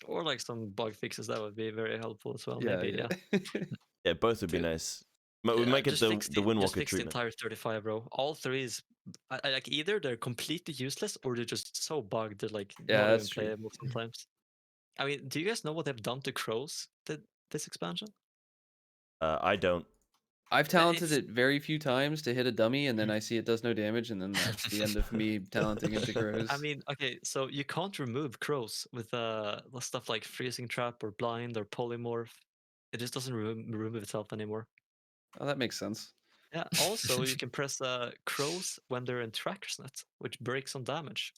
Or like some bug fixes that would be very helpful as well. Yeah, Maybe, yeah. yeah. Yeah, both would be Dude. nice. We Yeah, might get just the fix Windwalker just fix the treatment. entire 35, bro. All three is I like either they're completely useless or they're just so bugged they're like Yeah, not that's even true. playable sometimes. I mean, do you guys know what they've done to crows this expansion? I don't. I've talented it's- it very few times to hit a dummy, and then I see it does no damage, and then that's the end of me talenting into crows. I mean, okay, so you can't remove crows with stuff like freezing trap or blind or polymorph. It just doesn't remove itself anymore. Oh, that makes sense. Yeah. Also, you can press crows when they're in tracker's net, which breaks on damage.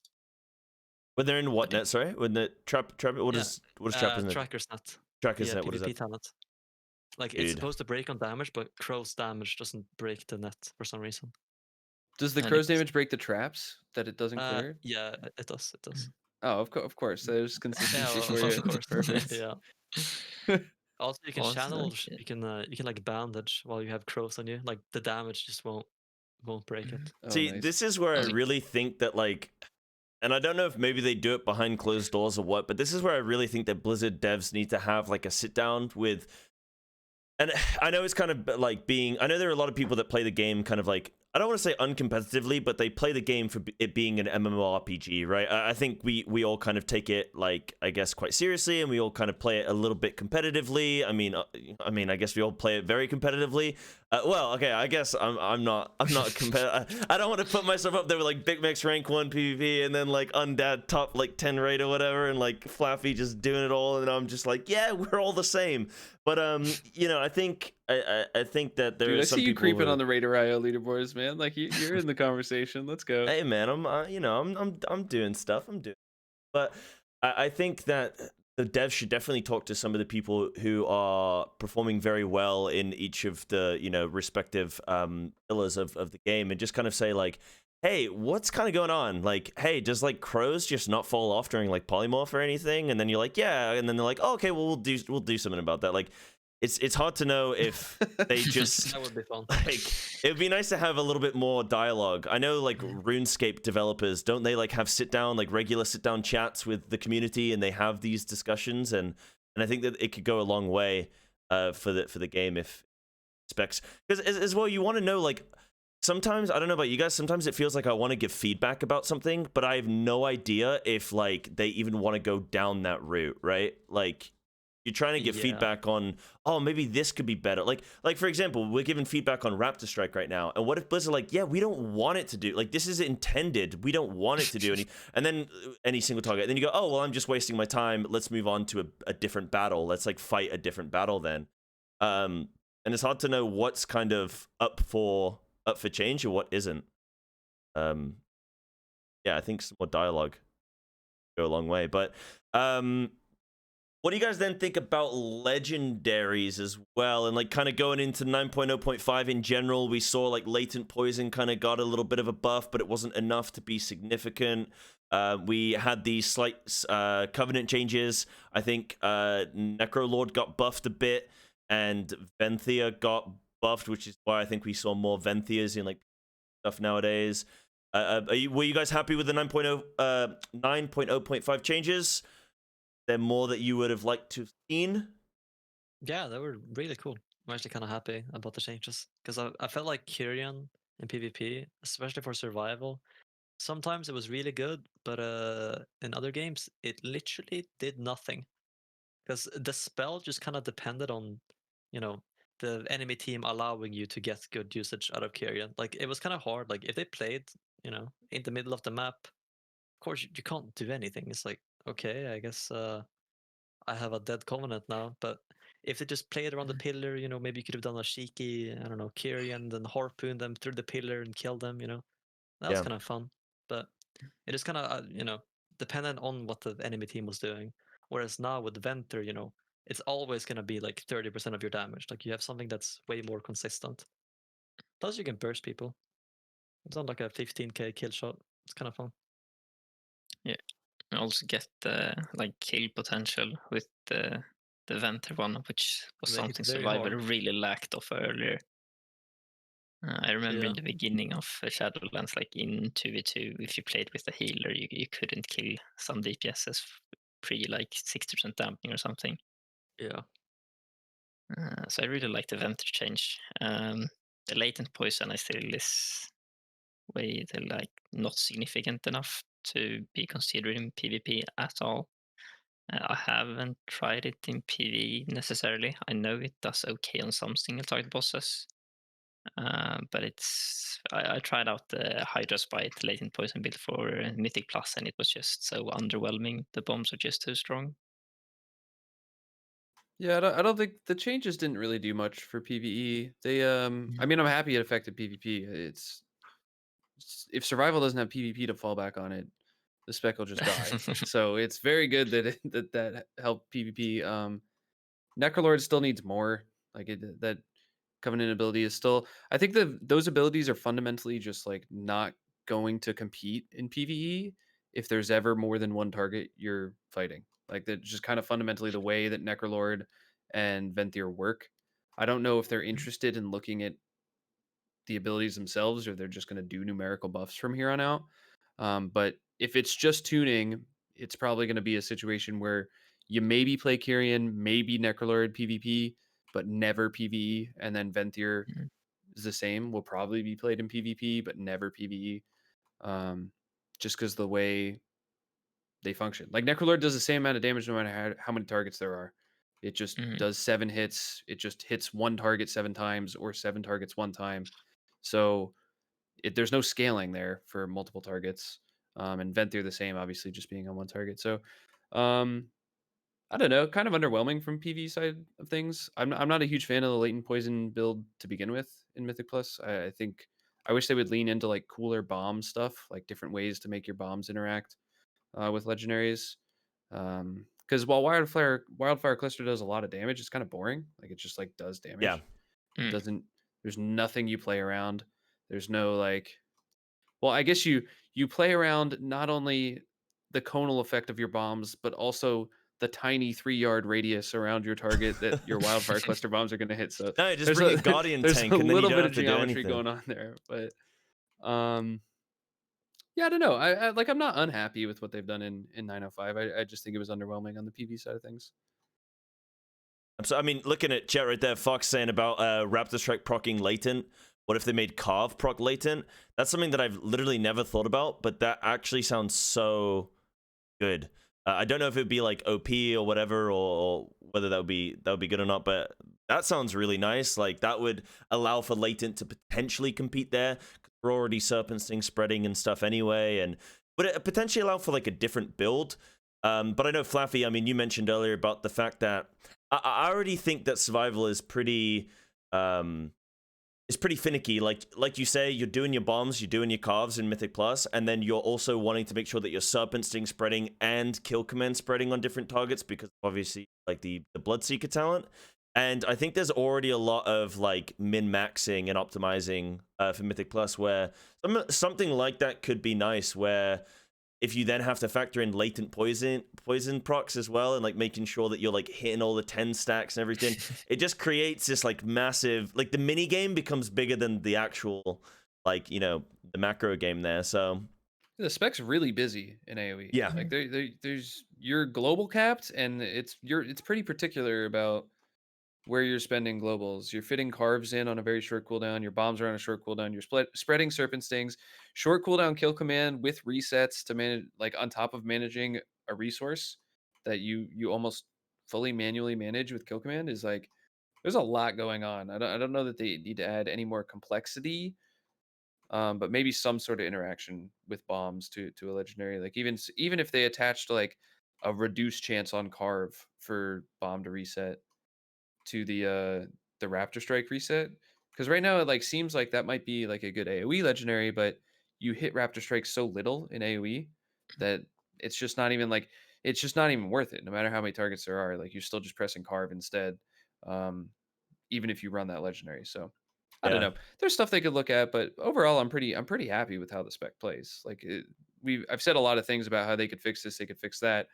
When they're in what net? Sorry, when the trap. What Yeah, is trap is net? Tracker's net. Tracker's Yeah, net, what is PvP that? talent. Like it's Dude. supposed to break on damage, but Crow's damage doesn't break the net for some reason. Does the And crow's it's damage break the traps that it doesn't clear? Yeah, it does. It does. Oh, of course. There's consistency Yeah, for you. of course. Perfect. Yeah. Also, you can Also, channel. like, You can like bandage while you have crows on you. Like the damage just won't break it. Oh, See, nice. this is where I Like- really think that, like, and I don't know if maybe they do it behind closed doors or what, but this is where I really think that Blizzard devs need to have like a sit down with. And I know it's kind of like being. I know there are a lot of people that play the game kind of like. I don't want to say uncompetitively, but they play the game for it being an MMORPG, right? I think we all kind of take it like, I guess, quite seriously, and we all kind of play it a little bit competitively. I mean, I guess we all play it very competitively. Well, okay, I guess I'm not competitive. I don't want to put myself up there with like Bicmex rank 1 PvP and then like Undad top like 10 raid or whatever, and like Flaffy just doing it all, and I'm just like, yeah, we're all the same. But I think I think that there Dude, are I some see you people creeping who, on the Raider IO leaderboards, man. Like you're in the conversation. Let's go. hey man, I'm doing stuff. But I think that the devs should definitely talk to some of the people who are performing very well in each of the respective pillars of the game, and just kind of say like, hey, what's kind of going on? Like, hey, does like crows just not fall off during like polymorph or anything? And then you're like, yeah, and then they're like, oh, okay, well we'll do something about that. Like, it's hard to know if they just That would be fun. like, it would be nice to have a little bit more dialogue. I know like RuneScape developers, don't they like have regular sit down chats with the community, and they have these discussions, and I think that it could go a long way for the game if specs, because as well, you want to know, like, sometimes, I don't know about you guys, sometimes it feels like I want to give feedback about something, but I have no idea if like they even want to go down that route, right? Like, you're trying to get Yeah. feedback on, oh, maybe this could be better. Like for example, we're giving feedback on Raptor Strike right now, and what if Blizzard like, yeah, we don't want it to do, like, this is intended, we don't want it to do any, and then any single target, and then you go, oh well, I'm just wasting my time, let's move on to a different battle, let's like fight a different battle then. And it's hard to know what's kind of up for change or what isn't. Yeah, I think some more dialogue go a long way. But what do you guys then think about legendaries as well? And like kind of going into 9.0.5 in general, we saw like Latent Poison kind of got a little bit of a buff, but it wasn't enough to be significant. We had these slight Covenant changes. I think Necrolord got buffed a bit, and Venthia got buffed, which is why I think we saw more Venthias in like stuff nowadays. Were you guys happy with the 9.0.5 changes? There more that you would have liked to have seen? Yeah, they were really cool. I'm actually kind of happy about the changes because I felt like Kyrian in PvP, especially for survival, sometimes it was really good, but in other games it literally did nothing because the spell just kind of depended on, the enemy team allowing you to get good usage out of Kyrian. Like it was kind of hard. Like if they played, in the middle of the map, of course you can't do anything. It's like, okay, I guess I have a dead Covenant now, but if they just played around the pillar, maybe you could have done a cheeky, I don't know, Kyrian, then harpoon them through the pillar and kill them, that was Yeah. kind of fun. But it is kind of, dependent on what the enemy team was doing. Whereas now with Venter, it's always going to be like 30% of your damage. Like you have something that's way more consistent. Plus you can burst people. It's not like a 15k kill shot. It's kind of fun. You also get like kill potential with the Venter one, which was Make it something very Survivor hard. really lacked of earlier. I remember in Yeah. the beginning of Shadowlands, like in 2v2, if you played with a healer, you couldn't kill some DPSs pre like 60% damping or something. Yeah. So I really like the Venter change. The Latent Poison I still is way like not significant enough to be considered in PvP at all. I haven't tried it in PvE necessarily. I know it does okay on some single target bosses, but I tried out the Hydra Spite Latent Poison build for Mythic Plus, and it was just so underwhelming. The bombs are just too strong. Yeah, I don't think the changes didn't really do much for PvE. They I mean, I'm happy it affected PvP. If survival doesn't have PvP to fall back on it, the spec will just die. So it's very good that that helped PvP. Necrolord still needs more. Like that Covenant ability is still. I think those abilities are fundamentally just like not going to compete in PvE if there's ever more than one target you're fighting. Like that's just kind of fundamentally the way that Necrolord and Venthyr work. I don't know if they're interested in looking at the abilities themselves or they're just going to do numerical buffs from here on out. But if it's just tuning, it's probably going to be a situation where you maybe play Kyrian, maybe Necrolord PvP, but never PvE, and then Venthyr Mhm. is the same. Will probably be played in PvP, but never PvE. Just because the way they function. Like Necrolord does the same amount of damage no matter how many targets there are. It just Mhm. does 7 hits. It just hits one target 7 times or 7 targets one time. So there's no scaling there for multiple targets. And Venthyr the same, obviously, just being on one target. So I don't know, kind of underwhelming from PV side of things. I'm not a huge fan of the Latent Poison build to begin with in Mythic Plus. I think I wish they would lean into like cooler bomb stuff, like different ways to make your bombs interact with legendaries. Because while Wildfire Cluster does a lot of damage, it's kind of boring. Like it just like does Yeah. damage. It Mm. doesn't. There's nothing you play around. There's no like. Well, I guess you play around not only the conal effect of your bombs, but also the tiny 3-yard radius around your target that your Wildfire Cluster bombs are going to hit. So No, just there's bring a a Guardian there's tank a and then you little don't bit have of to do geometry anything. going on there, but yeah, I don't know. I like I'm not unhappy with what they've done in 905. I just think it was underwhelming on the PV side of things. So I mean, looking at chat right there, Fox saying about Raptor Strike procking latent. What if they made Carve proc latent? That's something that I've literally never thought about, but that actually sounds so good. I don't know if it'd be like OP or whatever, or whether that would be good or not. But that sounds really nice. Like that would allow for latent to potentially compete there. We're already Serpent Sting spreading and stuff anyway, and but it potentially allow for like a different build. But I know Flaffy. I mean, you mentioned earlier about the fact that I already think that survival is pretty. It's pretty finicky. Like you say, you're doing your bombs, you're doing your carves in Mythic Plus, and then you're also wanting to make sure that your Serpent Sting spreading and Kill Command spreading on different targets because obviously like the Bloodseeker talent. And I think there's already a lot of like min-maxing and optimizing for Mythic Plus where something like that could be nice where if you then have to factor in latent poison procs as well and like making sure that you're like hitting all the 10 stacks and everything, it just creates this like massive, like the mini game becomes bigger than the actual like, you know, the macro game there. So The spec's really busy in AoE. yeah. Like there's you're global capped, and it's pretty particular about where you're spending globals. You're fitting carves in on a very short cooldown. Your bombs are on a short cooldown. You're spreading serpent stings, short cooldown kill command with resets to manage, like on top of managing a resource that you almost fully manually manage with kill command is like there's a lot going on. I don't know that they need to add any more complexity, but maybe some sort of interaction with bombs to a legendary. Like even if they attached like a reduced chance on carve for bomb to reset to the Raptor Strike reset, because right now it like seems like that might be like a good AoE legendary, but you hit Raptor Strike so little in AoE that it's just not even like it's just not even worth it. No matter how many targets there are, like you're still just pressing carve instead, even if you run that legendary. So I don't Yeah. know. There's stuff they could look at, but overall, I'm pretty happy with how the spec plays. Like I've said a lot of things about how they could fix this, they could fix that,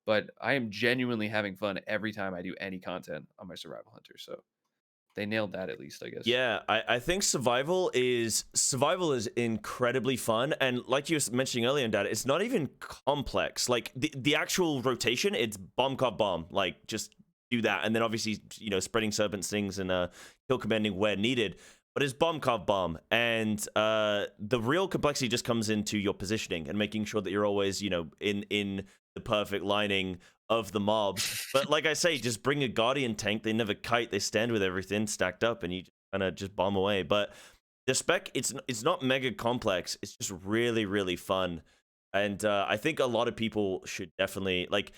but I am genuinely having fun every time I do any content on my survival hunter. So they nailed that at least, I guess. Yeah, I think survival is incredibly fun, and like you were mentioning earlier, Dad, it's not even complex. Like the actual rotation, it's bomb cop bomb, like just do that, and then obviously you know spreading serpent stings and kill commanding where needed. But it's bomb cop bomb, and the real complexity just comes into your positioning and making sure that you're always you know in the perfect lining of the mobs. But like I say, just bring a Guardian tank. They never kite. They stand with everything stacked up, and you kind of just bomb away. But the spec, it's not mega complex. It's just really, really fun. And I think a lot of people should definitely like.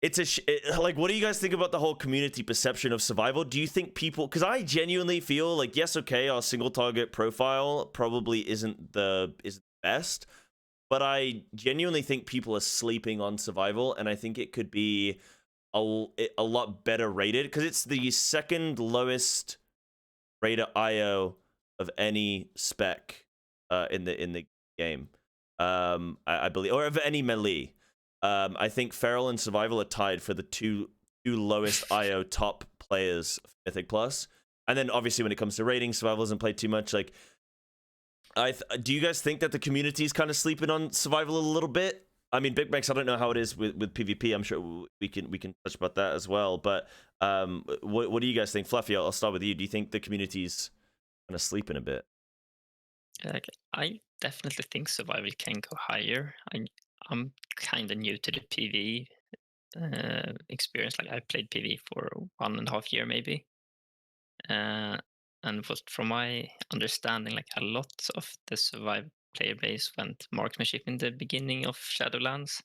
It's like, what do you guys think about the whole community perception of survival? Do you think people? Because I genuinely feel like yes, okay, our single target profile probably isn't the best, but I genuinely think people are sleeping on survival, and I think it could be a lot better rated because it's the second lowest rated IO of any spec in the game. I believe, or of any melee. I think Feral and Survival are tied for the two lowest IO top players of Mythic Plus. And then obviously when it comes to rating, Survival doesn't play too much. Like, do you guys think that the community is kind of sleeping on Survival a little bit? I mean, Bicmex, I don't know how it is with PvP. I'm sure we can touch about that as well. But what do you guys think? Fluffy, I'll start with you. Do you think the community's kind of sleeping a bit? Like, I definitely think Survival can go higher. I'm kind of new to the PvE experience. Like, I played PvE for 1.5 years maybe. And from my understanding, like, a lot of the Survival player base went marksmanship in the beginning of Shadowlands,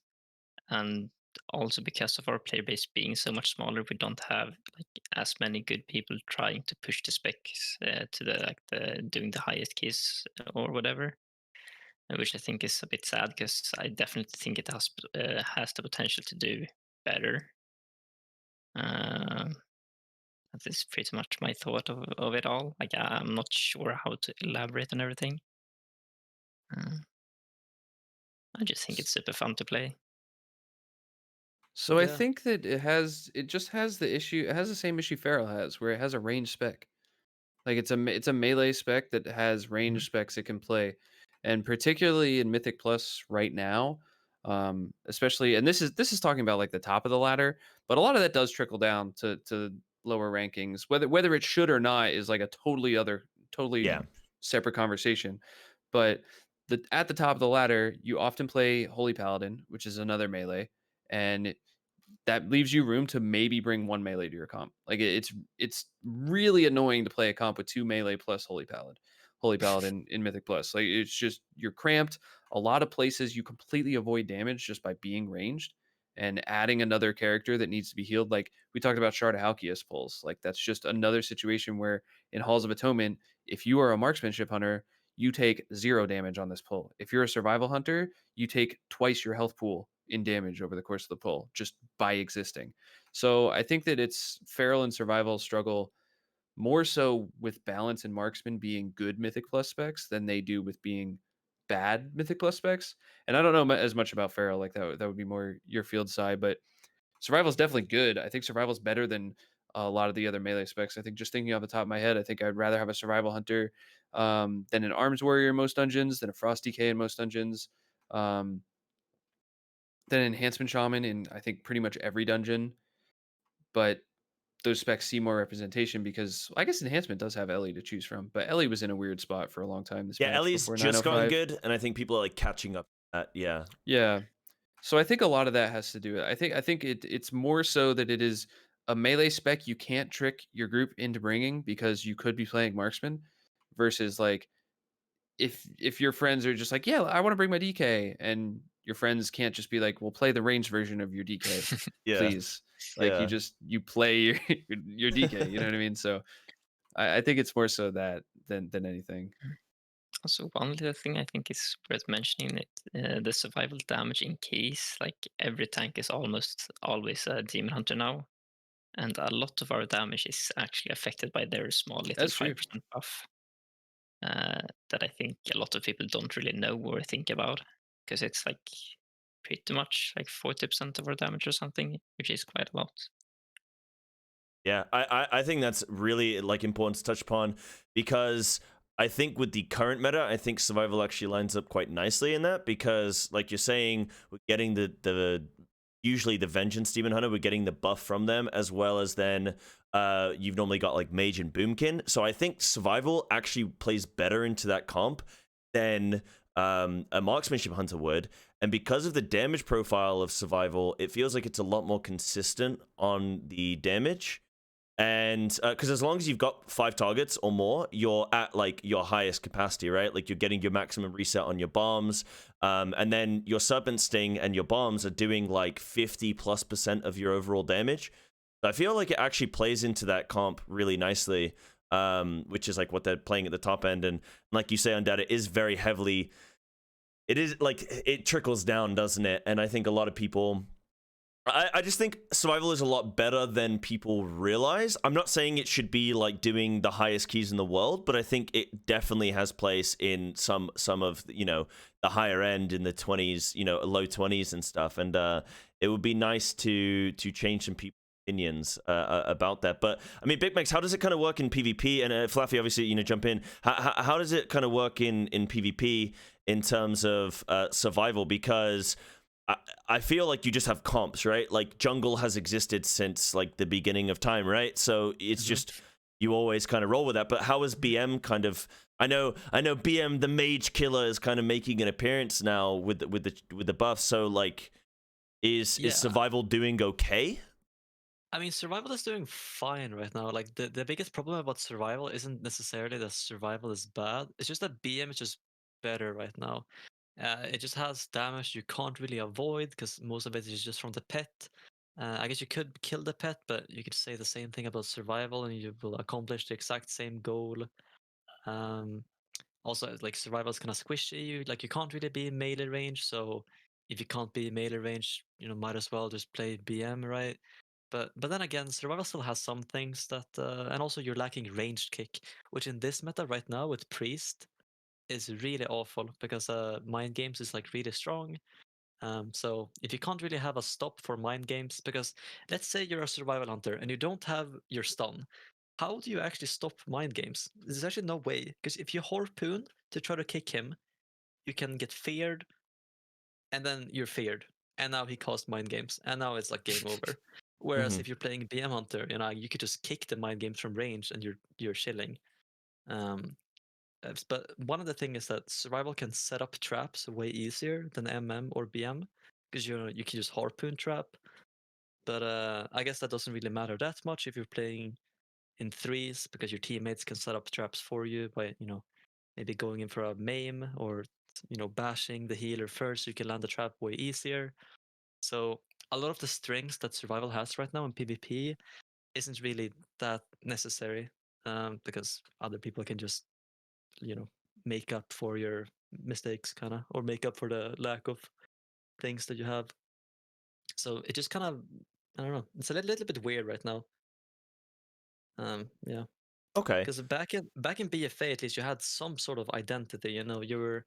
and also because of our player base being so much smaller, we don't have like as many good people trying to push the specs to the doing the highest keys or whatever, which I think is a bit sad because I definitely think it has the potential to do better. That is pretty much my thought of it all. Like, I'm not sure how to elaborate on everything. I just think it's super fun to play. So I Yeah. think that it just has the issue. It has the same issue Feral has, where it has a range spec. Like it's a melee spec that has range specs it can play, and particularly in Mythic Plus right now, especially. And this is talking about like the top of the ladder, but a lot of that does trickle down to lower rankings. Whether it should or not is like a totally Yeah. separate conversation. But at the top of the ladder, you often play Holy Paladin, which is another melee, and that leaves you room to maybe bring one melee to your comp. Like it's really annoying to play a comp with 2 melee plus Holy Paladin in Mythic Plus. Like it's just you're cramped. A lot of places you completely avoid damage just by being ranged and adding another character that needs to be healed. Like we talked about Shard of Halkias pulls. Like that's just another situation where in Halls of Atonement, if you are a marksmanship hunter, you take 0 damage on this pull. If you're a survival hunter, you take twice your health pool in damage over the course of the pull just by existing. So I think that it's Feral and Survival struggle more so with balance and marksman being good Mythic Plus specs than they do with being bad Mythic Plus specs. And I don't know as much about Feral, like that would be more your field side, but Survival's definitely good. I think Survival's better than a lot of the other melee specs. I think just thinking off the top of my head, I think I'd rather have a Survival Hunter than an Arms Warrior in most dungeons, than a Frost DK in most dungeons, than an Enhancement Shaman in I think pretty much every dungeon. But those specs see more representation because I guess Enhancement does have Ellie to choose from, but Ellie was in a weird spot for a long time this Yeah, patch Ellie's before just gotten 905. good, and I think people are like catching up. Yeah. Yeah. So I think a lot of that has to do with it. I think it's more so that it is a melee spec you can't trick your group into bringing because you could be playing marksman versus like if your friends are just like, yeah, I want to bring my DK, and your friends can't just be like, well, play the ranged version of your DK, Yeah. please. Like Yeah. you play your DK, you know what I mean? So I think it's more so that than anything. Also, one little thing I think is worth mentioning it the survival damage in keys. Like, every tank is almost always a demon hunter now, and a lot of our damage is actually affected by their small little That's true. 5% buff. That I think a lot of people don't really know or think about, because it's like pretty much like 40% of our damage or something, which is quite a lot. Yeah, I think that's really like important to touch upon because I think with the current meta, I think Survival actually lines up quite nicely in that because, like you're saying, we're getting the usually the Vengeance Demon Hunter, we're getting the buff from them, as well as then you've normally got like Mage and Boomkin. So I think Survival actually plays better into that comp than a Marksmanship Hunter would. And because of the damage profile of Survival, it feels like it's a lot more consistent on the damage. And because as long as you've got 5 targets or more, you're at like your highest capacity, right? Like you're getting your maximum reset on your bombs, and then your Serpent Sting and your bombs are doing like 50+% of your overall damage. So I feel like it actually plays into that comp really nicely, which is like what they're playing at the top end. And like you say, Undad, it is very heavily. It is like it trickles down, doesn't it? And I think a lot of people I just think survival is a lot better than people realize. I'm not saying it should be like doing the highest keys in the world, but I think it definitely has place in some of the higher end in the 20s, low 20s and stuff. And it would be nice to change some people's opinions about that. But I mean, Bicmex, how does it kind of work in PvP? And Flaffy, obviously, jump in. How does it kind of work in PvP in terms of survival? Because I feel like you just have comps, right? Like jungle has existed since like the beginning of time, right? So it's just you always kind of roll with that. But how is BM kind of? I know BM the mage killer is kind of making an appearance now with the buff. So like, is survival doing okay? I mean, survival is doing fine right now. Like the biggest problem about survival isn't necessarily that survival is bad. It's just that BM is just better right now. It just has damage you can't really avoid because most of it is just from the pet. I guess you could kill the pet, but you could say the same thing about survival and you will accomplish the exact same goal. Also, like survival is kind of squishy. Like you can't really be in melee range, so if you can't be in melee range, might as well just play BM, right? But then again, survival still has some things that, and also you're lacking ranged kick, which in this meta right now with priest is really awful because mind games is like really strong. So if you can't really have a stop for mind games, because let's say you're a survival hunter and you don't have your stun, how do you actually stop mind games? There's actually no way, because if you harpoon to try to kick him, you can get feared, and then you're feared, and now he caused mind games, and now it's like game over. Whereas if you're playing BM hunter, you could just kick the mind games from range, and you're chilling. But one of the things is that survival can set up traps way easier than MM or BM, because you can just harpoon trap. But I guess that doesn't really matter that much if you're playing in threes, because your teammates can set up traps for you by maybe going in for a maim or bashing the healer first, so you can land the trap way easier. So a lot of the strengths that survival has right now in PvP isn't really that necessary, because other people can just make up for your mistakes, kind of, or make up for the lack of things that you have. So it just kind of, I don't know, it's a little bit weird right now. Yeah. Okay. Because back in BFA, at least you had some sort of identity. You were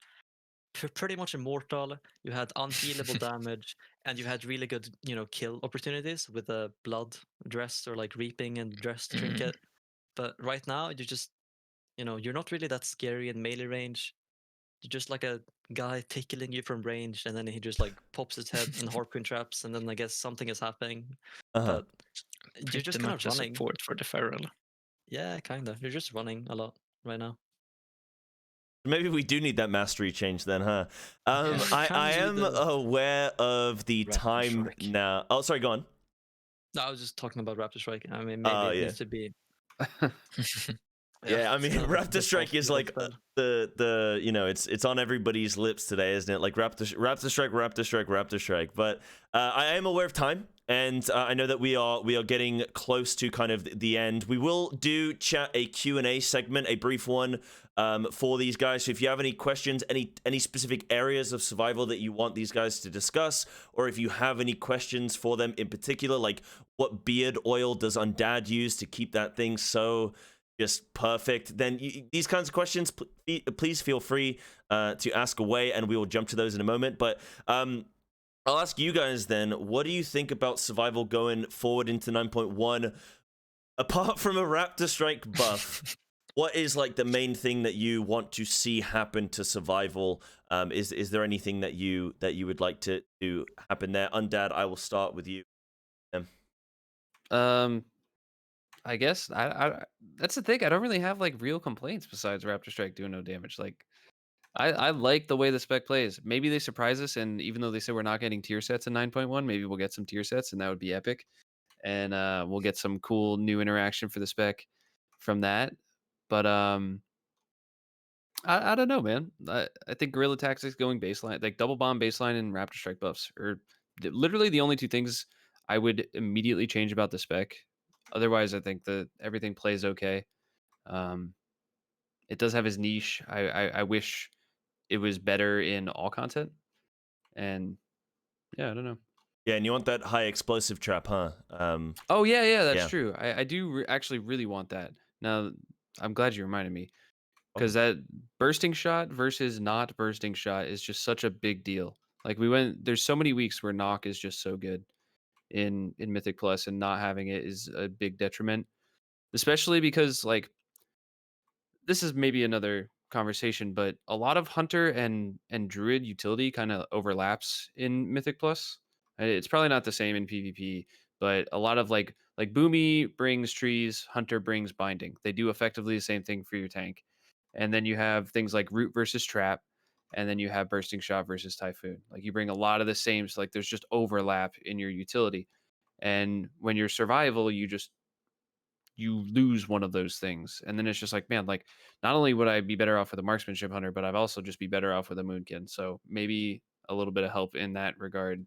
pretty much immortal. You had unhealable damage, and you had really good, kill opportunities with a blood dress or like reaping and dressed trinket. But right now, you just, you're not really that scary in melee range. You're just like a guy tickling you from range, and then he just like pops his head in harpoon traps, and then I guess something is happening. Uh-huh. But you're just Pretty kind much of a running. support for the feral. Yeah, kind of. You're just running a lot right now. Maybe we do need that mastery change then, huh? Yeah, we I kinda need am the aware of the Raptor time Strike. now. Oh, sorry, go on. No, I was just talking about Raptor Strike. I mean, maybe it Yeah. needs to be. Yeah, I it's mean, kind of a Raptor Strike is default like spell. the it's on everybody's lips today, isn't it? Like Raptor Strike, Raptor Strike, Raptor Strike. But I am aware of time, and I know that we are getting close to kind of the end. We will do a Q&A segment, a brief one, for these guys. So if you have any questions, any specific areas of survival that you want these guys to discuss, or if you have any questions for them in particular, like what beard oil does Undad use to keep that thing so just perfect, then these kinds of questions, please feel free to ask away, and we will jump to those in a moment. But I'll ask you guys then, what do you think about survival going forward into 9.1? Apart from a Raptor Strike buff, what is like the main thing that you want to see happen to survival? Is there anything that you would like to happen there? Undad, I will start with you. I guess I that's the thing. I don't really have like real complaints besides Raptor Strike doing no damage. Like I like the way the spec plays. Maybe they surprise us, and even though they said we're not getting tier sets in 9.1, maybe we'll get some tier sets, and that would be epic. And we'll get some cool new interaction for the spec from that. But I don't know, man. I think Guerrilla Tactics going baseline, like double bomb baseline and Raptor Strike buffs, are literally the only two things I would immediately change about the spec. Otherwise, I think that everything plays okay. It does have his niche. I wish it was better in all content. And yeah, I don't know. Yeah, and you want that high explosive trap, huh? Oh yeah, that's Yeah. true. I do actually really want that. Now, I'm glad you reminded me because Awesome. that bursting shot versus not bursting shot is just such a big deal. Like there's so many weeks where knock is just so good in Mythic Plus, and not having it is a big detriment, especially because like this is maybe another conversation, but a lot of hunter and druid utility kind of overlaps in Mythic Plus. It's probably not the same in PvP, but a lot of like Boomy brings trees, hunter brings binding. They do effectively the same thing for your tank. And then you have things like root versus trap, and then you have bursting shot versus typhoon. Like you bring a lot of the same, so like there's just overlap in your utility. And when you're survival, you lose one of those things, and then it's just like, man, like not only would I be better off with a marksmanship hunter, but I'd also just be better off with a moonkin. So maybe a little bit of help in that regard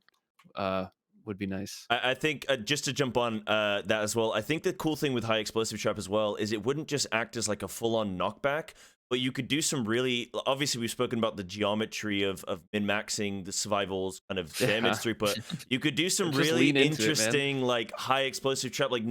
would be nice. I think just to jump on that as well, I think the cool thing with high explosive trap as well is it wouldn't just act as like a full-on knockback, but you could do some really, obviously we've spoken about the geometry of min-maxing the survival's kind of damage throughput. You could do some Just really lean into it, man. interesting like high explosive trap, like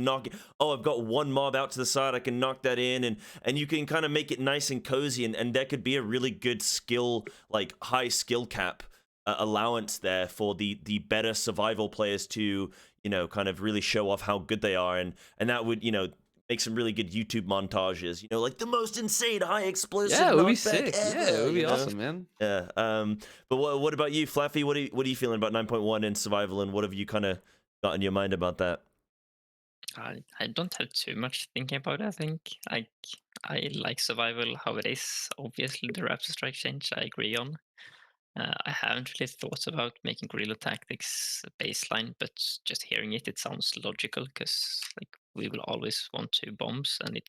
I've got one mob out to the side, I can knock that in, and you can kind of make it nice and cozy, and there could be a really good skill, like high skill cap allowance there for the better survival players to, you know, kind of really show off how good they are, and that would, you know, make some really good YouTube montages, you know, like the most insane high explosive Yeah, it would be knockback sick. ever, Yeah, it would be you know? awesome, man. Yeah. But what about you, Flaffy? What are you feeling about 9.1 in survival, and what have you kind of got in your mind about that? I don't have too much thinking about it. I think I like survival how it is. Obviously, the raptor strike change I agree on. I haven't really thought about making guerrilla tactics a baseline, but just hearing it, it sounds logical because like we will always want 2 bombs, and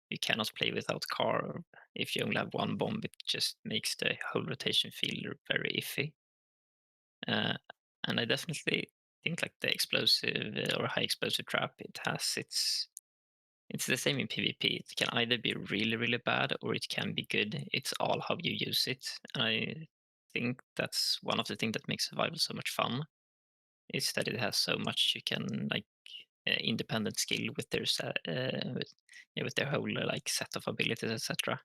you cannot play without car. Or if you only have 1 bomb, it just makes the whole rotation feel very iffy. Uh, and I definitely think like the explosive or high explosive trap, it has it's the same in PvP. It can either be really, really bad or it can be good. It's all how you use it. And I think that's one of the things that makes survival so much fun, is that it has so much you can like independent skill with their with their whole like set of abilities, etc.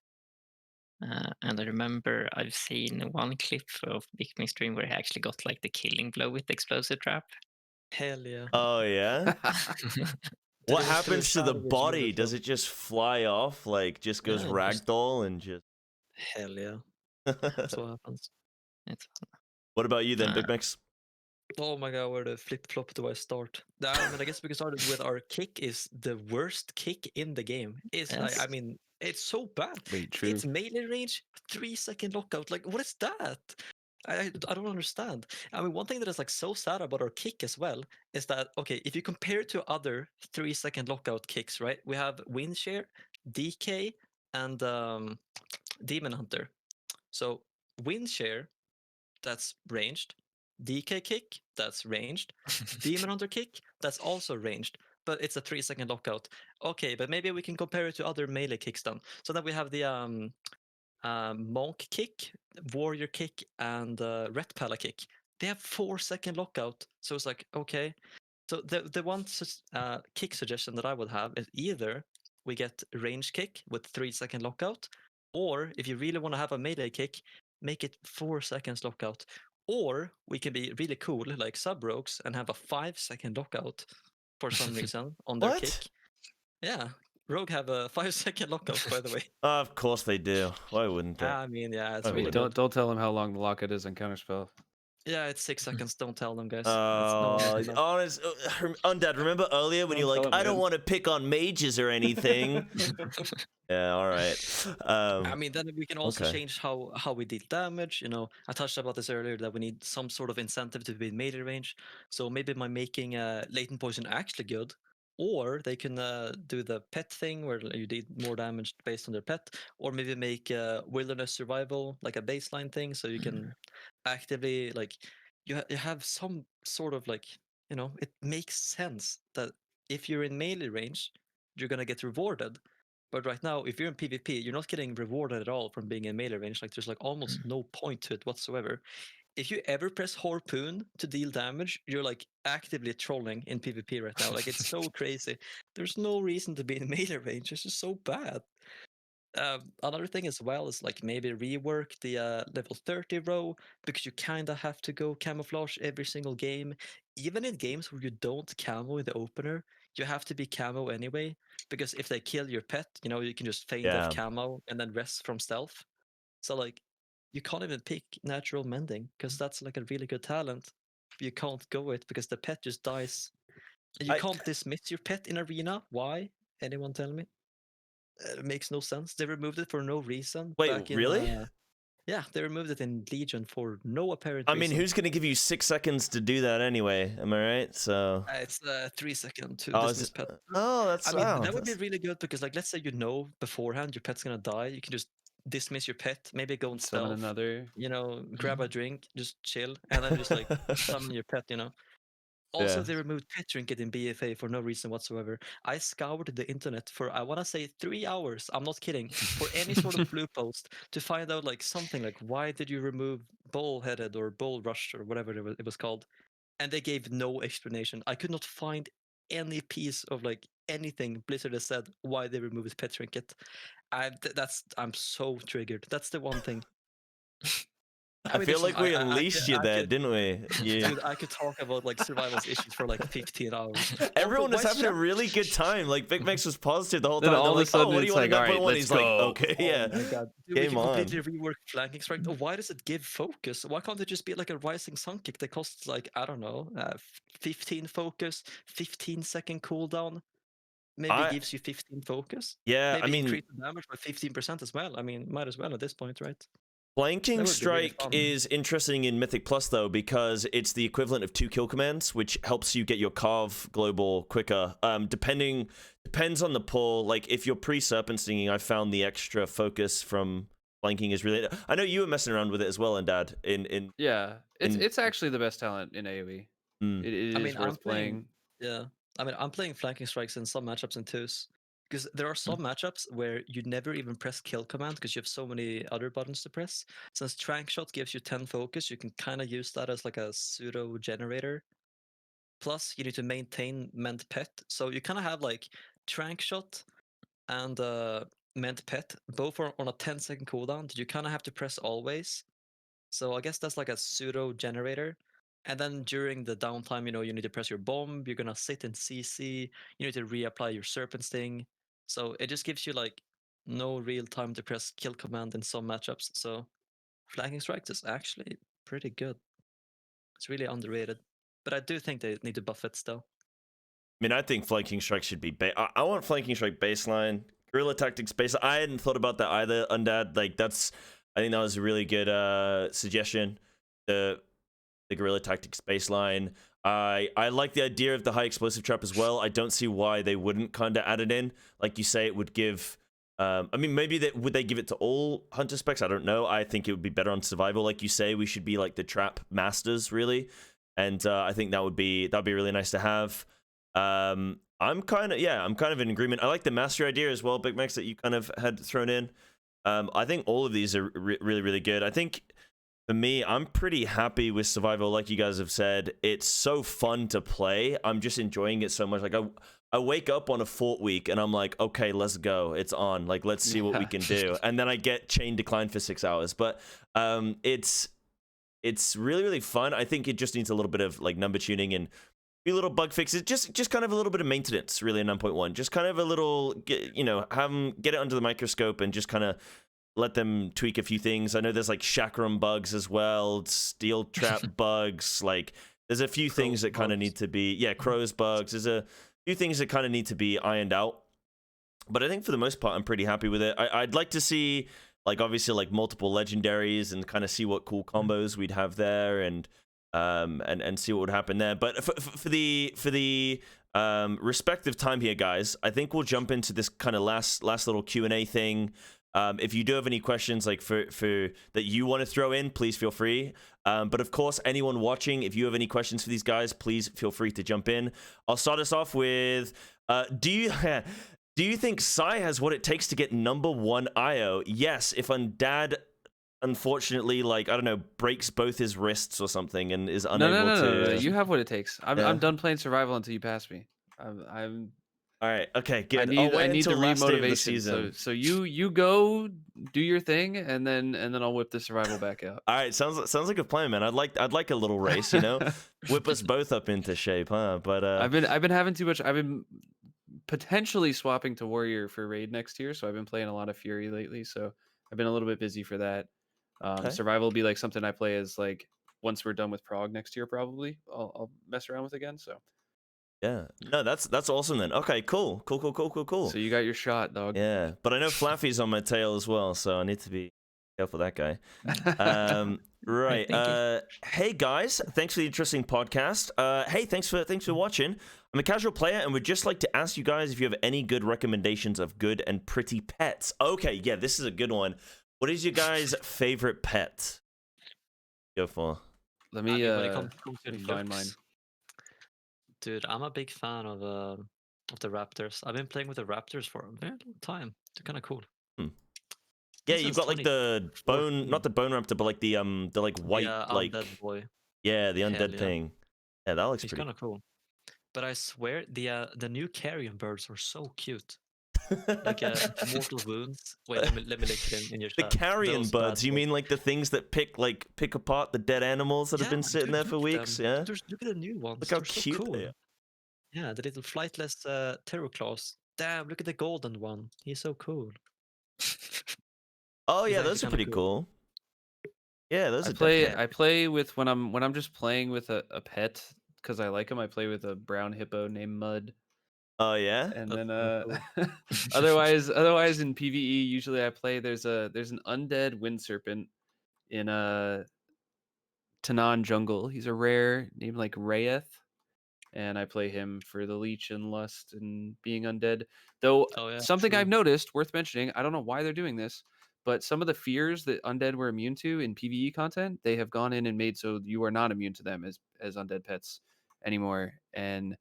And I remember I've seen one clip of Bicmex stream where he actually got like the killing blow with the explosive trap. Hell yeah. Oh yeah. Did What it was through a happens to the savage body? unit, Does though. it just fly off, like just goes Yeah, just ragdoll and just? hell yeah. That's what happens. It's What about you then, uh, Big Mix? Oh my god, where the flip flop do I start? I mean, I guess we can start with our kick is the worst kick in the game. It's like, I yes. mean, it's so bad. Wait, true. It's melee range, 3-second lockout. Like, what is that? I don't understand. I mean, one thing that is like so sad about our kick as well is that, okay, if you compare it to other 3-second lockout kicks, right? We have Windshare, DK, and Demon Hunter. So Windshare, that's ranged. DK kick, that's ranged. Demon Hunter kick, that's also ranged, but it's a 3-second lockout. Okay, but maybe we can compare it to other melee kicks then. So then we have the Monk kick, Warrior kick, and Ret Pala kick. They have 4-second lockout. So it's like, okay. So the one kick suggestion that I would have is either we get range kick with 3-second lockout, or if you really want to have a melee kick, make it 4 seconds lockout. Or we can be really cool like sub rogues and have a 5-second lockout for some reason on their What? kick. Yeah, rogue have a 5-second lockout, by the way. Of course they do. Why wouldn't they? I mean, yeah, it's Why really Wait, wouldn't good. don't tell them how long the lockout is on counterspell. Yeah, it's 6 seconds. Don't tell them, guys. Oh, No. honest, Undad. Remember earlier when Don't you're like, tell 'em, I don't man." want to pick on mages or anything. Yeah, all right. I mean, then we can also Okay. change how we deal damage. You know, I touched about this earlier that we need some sort of incentive to be in melee range. So maybe by making Latent Poison actually good, or they can do the pet thing where you did more damage based on their pet, or maybe make Wilderness Survival like a baseline thing, so you can actively like you have some sort of like, you know, it makes sense that if you're in melee range, you're gonna get rewarded. But right now, if you're in PvP, you're not getting rewarded at all from being in melee range. Like there's like almost no point to it whatsoever. if you ever press harpoon to deal damage, you're like actively trolling in PvP right now. Like it's so crazy. There's no reason to be in melee range. It's just so bad. Another thing as well is like maybe rework the level 30 row, because you kind of have to go camouflage every single game. Even in games where you don't camo in the opener, you have to be camo anyway, because if they kill your pet, you can just feign Yeah. off camo and then rest from stealth. So like you can't even pick natural mending because that's like a really good talent. But you can't go it because the pet just dies. And you can't dismiss your pet in arena. Why? Anyone tell me? It makes no sense. They removed it for no reason. Wait, back in, really? Yeah, they removed it in Legion for no apparent I mean, reason. who's going to give you 6 seconds to do that anyway? Am I right? So. It's 3 seconds to Oh, dismiss pet. that's. I mean, wow, that would be that's- really good because, like, let's say beforehand your pet's gonna die. You can just dismiss your pet, maybe go and Summon stealth, another. grab a drink, just chill, and then just like summon your pet. Also, Yeah. they removed Pet Trinket in BFA for no reason whatsoever. I scoured the internet for, I want to say, 3 hours. I'm not kidding. For any sort of blue post to find out like something like, why did you remove Bull-Headed or Bull Rush or whatever it was called? And they gave no explanation. I could not find any piece of like anything Blizzard has said why they removed Pet Trinket. I'm so triggered. That's the one thing. I feel like we unleashed you there, didn't we? Dude, I could talk about like survival's issues for like 15 hours. Everyone Also, was why having a Shad- really good time. Like Bicmex was positive the whole Then time. all They're of a like, sudden "Oh, what do you it's want in like, all right, 9.1?" let's He's like, go. "Okay, yeah." Oh my god. Dude, we Game can on. completely rework flanking strike. Oh, why does it give focus? Why can't it just be like a rising sun kick that costs like, I don't know, 15 focus, 15-second cooldown? Maybe gives you 15 focus? Yeah, Maybe I mean, increase the damage by 15% as well. I mean, might as well at this point, right? flanking That would be really strike fun. is interesting in Mythic Plus though, because it's the equivalent of 2 kill commands, which helps you get your carve global quicker. Depends on the pull. Like if you're pre-serpent stinging, I found the extra focus from flanking is really. I know you were messing around with it as well, Undad. Yeah, it's actually the best talent in AoE. Mm. It is I mean, I'm worth playing. Yeah, I mean, I'm playing flanking strikes in some matchups in twos, because there are some matchups where you never even press kill command because you have so many other buttons to press. Since Trank Shot gives you 10 focus, you can kind of use that as like a pseudo generator. Plus, you need to maintain Ment Pet, so you kind of have like Trank Shot and Ment Pet both are on a 10-second cooldown that you kind of have to press always. So I guess that's like a pseudo generator. And then during the downtime, you need to press your bomb. You're gonna sit in CC. You need to reapply your Serpent Sting. So it just gives you like no real time to press kill command in some matchups. So flanking strikes is actually pretty good. It's really underrated, but I do think they need to buff it still. I mean, I think flanking strike should be. I want flanking strike baseline. Guerrilla tactics baseline. I hadn't thought about that either, Undad. Like I think that was a really good suggestion. The guerrilla tactics baseline. I like the idea of the high explosive trap as well. I don't see why they wouldn't kind of add it in. Like you say, it would give. I mean, maybe would they give it to all hunter specs? I don't know. I think it would be better on survival. Like you say, we should be like the trap masters, really. And I think that'd be really nice to have. I'm kind of in agreement. I like the mastery idea as well, Bicmex, that you kind of had thrown in. I think all of these are really, really good. I think for me, I'm pretty happy with survival. Like you guys have said, it's so fun to play. I'm just enjoying it so much. Like I wake up on a fort week and I'm like, okay, let's go. It's on. Like, let's see what we can do. And then I get chain decline for 6 hours. But it's really, really fun. I think it just needs a little bit of like number tuning and a few little bug fixes. Just kind of a little bit of maintenance, really, in 9.1. Just kind of a little, have them get it under the microscope and just kind of let them tweak a few things. I know there's like chakram bugs as well, steel trap bugs. Like there's a few things that kind of need to be, crows bugs. There's a few things that kind of need to be ironed out. But I think for the most part, I'm pretty happy with it. I'd like to see like obviously like multiple legendaries and kind of see what cool combos we'd have there and see what would happen there. But for the respective time here, guys, I think we'll jump into this kind of last little Q&A thing. If you do have any questions like for that you want to throw in, please feel free. But of course, anyone watching, if you have any questions for these guys, please feel free to jump in. I'll start us off with, do you think Sai has what it takes to get #1 IO? Yes, if Undad unfortunately, like, I don't know, breaks both his wrists or something and is No, unable no. to. You have what it takes. I'm Yeah. done playing survival until you pass me. I'm All right. Okay. Good. I need I'll wait I need until the last day of the remotivation. season. So you go do your thing, and then I'll whip the survival back out. All right. Sounds like a plan, man. I'd like a little race. You know, whip us both up into shape, huh? But I've been having too much. I've been potentially swapping to warrior for raid next year, so I've been playing a lot of fury lately. So I've been a little bit busy for that. Okay. Survival will be like something I play as like once we're done with prog next year. Probably I'll mess around with again. So Yeah. No, that's awesome then. Okay. Cool. so you got your shot, dog. Yeah. But I know Flaffy's on my tail as well, so I need to be careful of that guy. Right. Thank you. Hey guys, thanks for the interesting podcast. Hey, thanks for watching. I'm a casual player, and would just like to ask you guys if you have any good recommendations of good and pretty pets. Okay, yeah, this is a good one. What is your guys' favorite pet? Go for. Let I me mean, when it comes to let me find mine. looks, dude, I'm a big fan of the Raptors. I've been playing with the Raptors for a very long time. They're kind of cool. Yeah, This you've is got like the bone, 2014. not the bone raptor, but like the like white, Yeah, like Undead boy. yeah, the Hell undead yeah. thing. Yeah, that looks He's pretty. kind of cool. But I swear the new carrion birds are so cute. Like mortal wounds. Wait, let me link it in your The chat. carrion Those birds. bad You boys. mean like the things that pick apart the dead animals that have been sitting dude, there for look at weeks? them. Yeah. Look at the new ones. Look how They're so cute cool. they are. Yeah, the little flightless terror claws. Damn, look at the golden one. He's so cool. Oh He's yeah, actually those are kinda pretty cool. Yeah, those I are play definitely. I play with when I'm just playing with a pet because I like him. I play with a brown hippo named Mud. Oh yeah. And That's then kinda otherwise in PvE usually I play there's an undead wind serpent in Tanan jungle. He's a rare named like Rayeth, and I play him for the leech and lust and being undead. Though Oh yeah, something true. I've noticed worth mentioning, I don't know why they're doing this, but some of the fears that undead were immune to in PvE content, they have gone in and made so you are not immune to them as undead pets anymore. And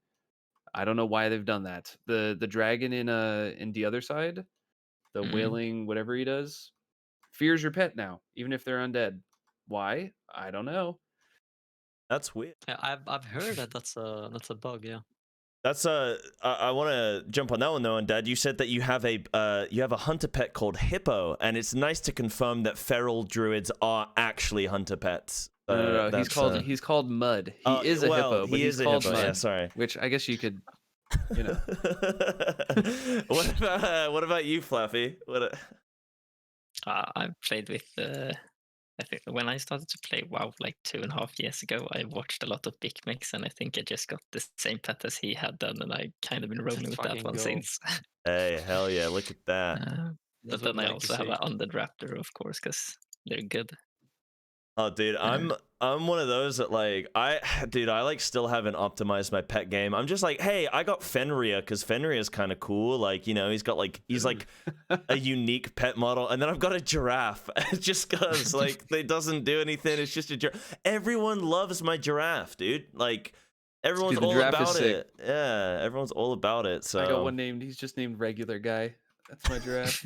I don't know why they've done that. The dragon in the other side, the wailing whatever he does, fears your pet now, even if they're undead. Why? I don't know. That's weird. Yeah, I've heard that that's a bug. Yeah. That's I want to jump on that one though, and Dad, you said that you have a hunter pet called Hippo, and it's nice to confirm that feral druids are actually hunter pets. No. That's, He's called Mud. He is a well, hippo, but he he's is a called hippo, Mud. yeah, sorry. Which I guess you could, you know. What about you, Fluffy? I've played with. I think when I started to play WoW like 2.5 years ago, I watched a lot of Bicmex, and I think I just got the same pet as he had done, and I kind of been rolling Let's with that fucking one go. since. Hey, hell yeah! Look at that. That's But what then we I like to also have see. an Undead Raptor, of course, because they're good. Oh, dude, I'm one of those that like I like still haven't optimized my pet game. I'm just like, hey, I got Fenrir because Fenrir is kind of cool. Like, you know, he's like a unique pet model, and then I've got a giraffe just because like it doesn't do anything. It's just a giraffe. Everyone loves my giraffe, dude. Like everyone's Dude, the all giraffe is about sick. it. Yeah, everyone's all about it. So I got one named. He's just named Regular Guy. That's my giraffe.